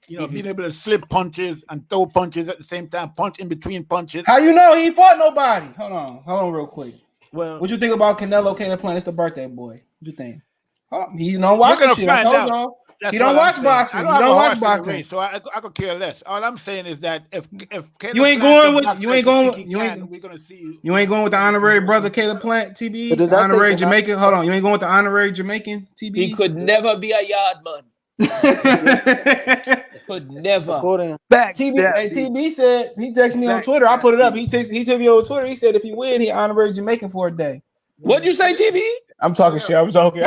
Being able to slip punches and throw punches at the same time, punch in between punches. How you know he fought nobody? Hold on, real quick. Well, what you think about Canelo Caleb Plant? It's the birthday boy. What you think? He don't watch shit. Find out. He don't watch boxing. He don't watch boxing. So I could care less. All I'm saying is that if Caleb you ain't going with the honorary brother Caleb Plant, TB, the honorary Jamaican. Hold on, you ain't going with the honorary Jamaican, TB. He could never be a yard man. Could never. TB said he texted me on Twitter. I put it up. He took me on Twitter. He said if he win, he honorary Jamaican for a day. What'd you say, TB? I'm talking shit. I'm joking.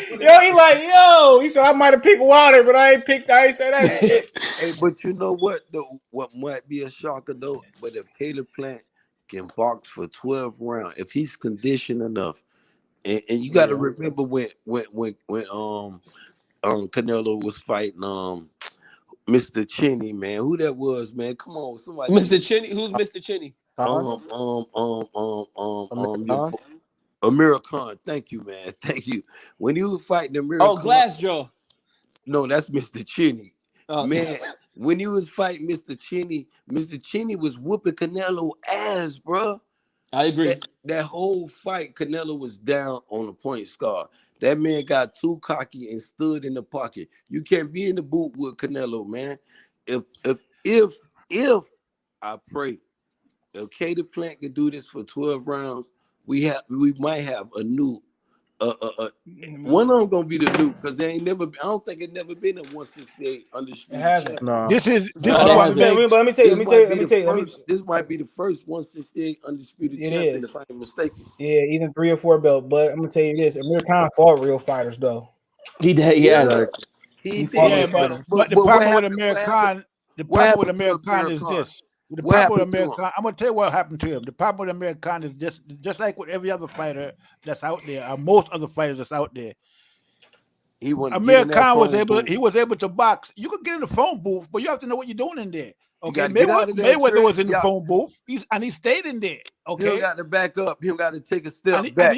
He like, he said I might have picked Wilder, but I ain't say that shit. Hey, but you know what? What might be a shocker though? But if Caleb Plant can box for 12 rounds, if he's conditioned enough, and you got to remember when Canelo was fighting Mr. Cheney, man, who that was, man? Come on, somebody. Mr. Cheney, who's Mr. Cheney? Amir Khan. Thank you, man. Thank you. When you was fighting Amir Glassjaw. No, that's Mr. Cheney. Oh. Man, when he was fighting Mr. Cheney was whooping Canelo ass, bro. I agree. That whole fight, Canelo was down on a point scar. That man got too cocky and stood in the pocket. You can't be in the boot with Canelo, man. If I pray, if Katie Plant can do this for 12 rounds, we might have a new one of them gonna be the new, because they ain't never. I don't think it never been a 168 undisputed champion. No. This is Let me tell you. This might be the first 168 undisputed It champion, is. if I ain't mistaken. Yeah, even 3 or 4 belt. But I'm gonna tell you this: Amir Khan fought real fighters, though. He did, yes. Exactly. He fought did, real but the problem with Amir Khan, the problem with Amir Khan is this. The problem with Amir Khan, I'm gonna tell you what happened to him. The problem with Amir Khan is just like with every other fighter that's out there, or most other fighters that's out there. Amir Khan was able to box. You could get in the phone booth, but you have to know what you're doing in there. Okay, Mayweather was in the phone booth, and he stayed in there. Okay, he got to back up. He got to take a step back.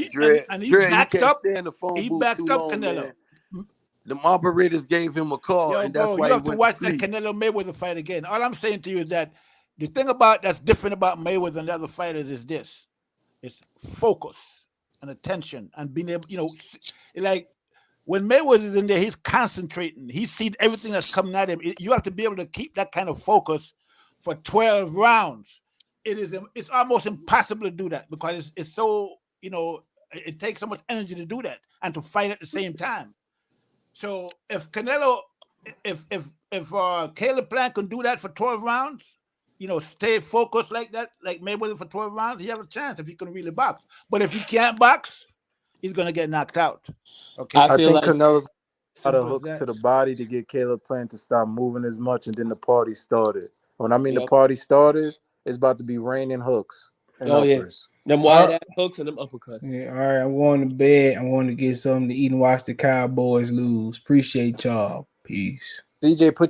And he backed up. Stay in the phone he booth backed too up long, Canelo. Man. The operators gave him a call, and that's why you have to watch that Canelo Mayweather fight again. All I'm saying to you is that the thing that's different about Mayweather and the other fighters is this: it's focus and attention and being able, like. When Mayweather's in there, he's concentrating. He's seen everything that's coming at him. You have to be able to keep that kind of focus for 12 rounds. It's almost impossible to do that because it's so, it takes so much energy to do that and to fight at the same time. So if Canelo, if Caleb Plant can do that for 12 rounds, stay focused like that, like Mayweather for 12 rounds, he has a chance if he can really box. But if he can't box, he's gonna get knocked out. Okay, I think Canelo's got a hooks to the body to get Caleb Plant to stop moving as much, and then the party started. When I mean the party started, it's about to be raining hooks and uppers. Them wide ass hooks and them uppercuts. Yeah, all right, I'm going to bed. I want to get something to eat and watch the Cowboys lose. Appreciate y'all. Peace. CJ, put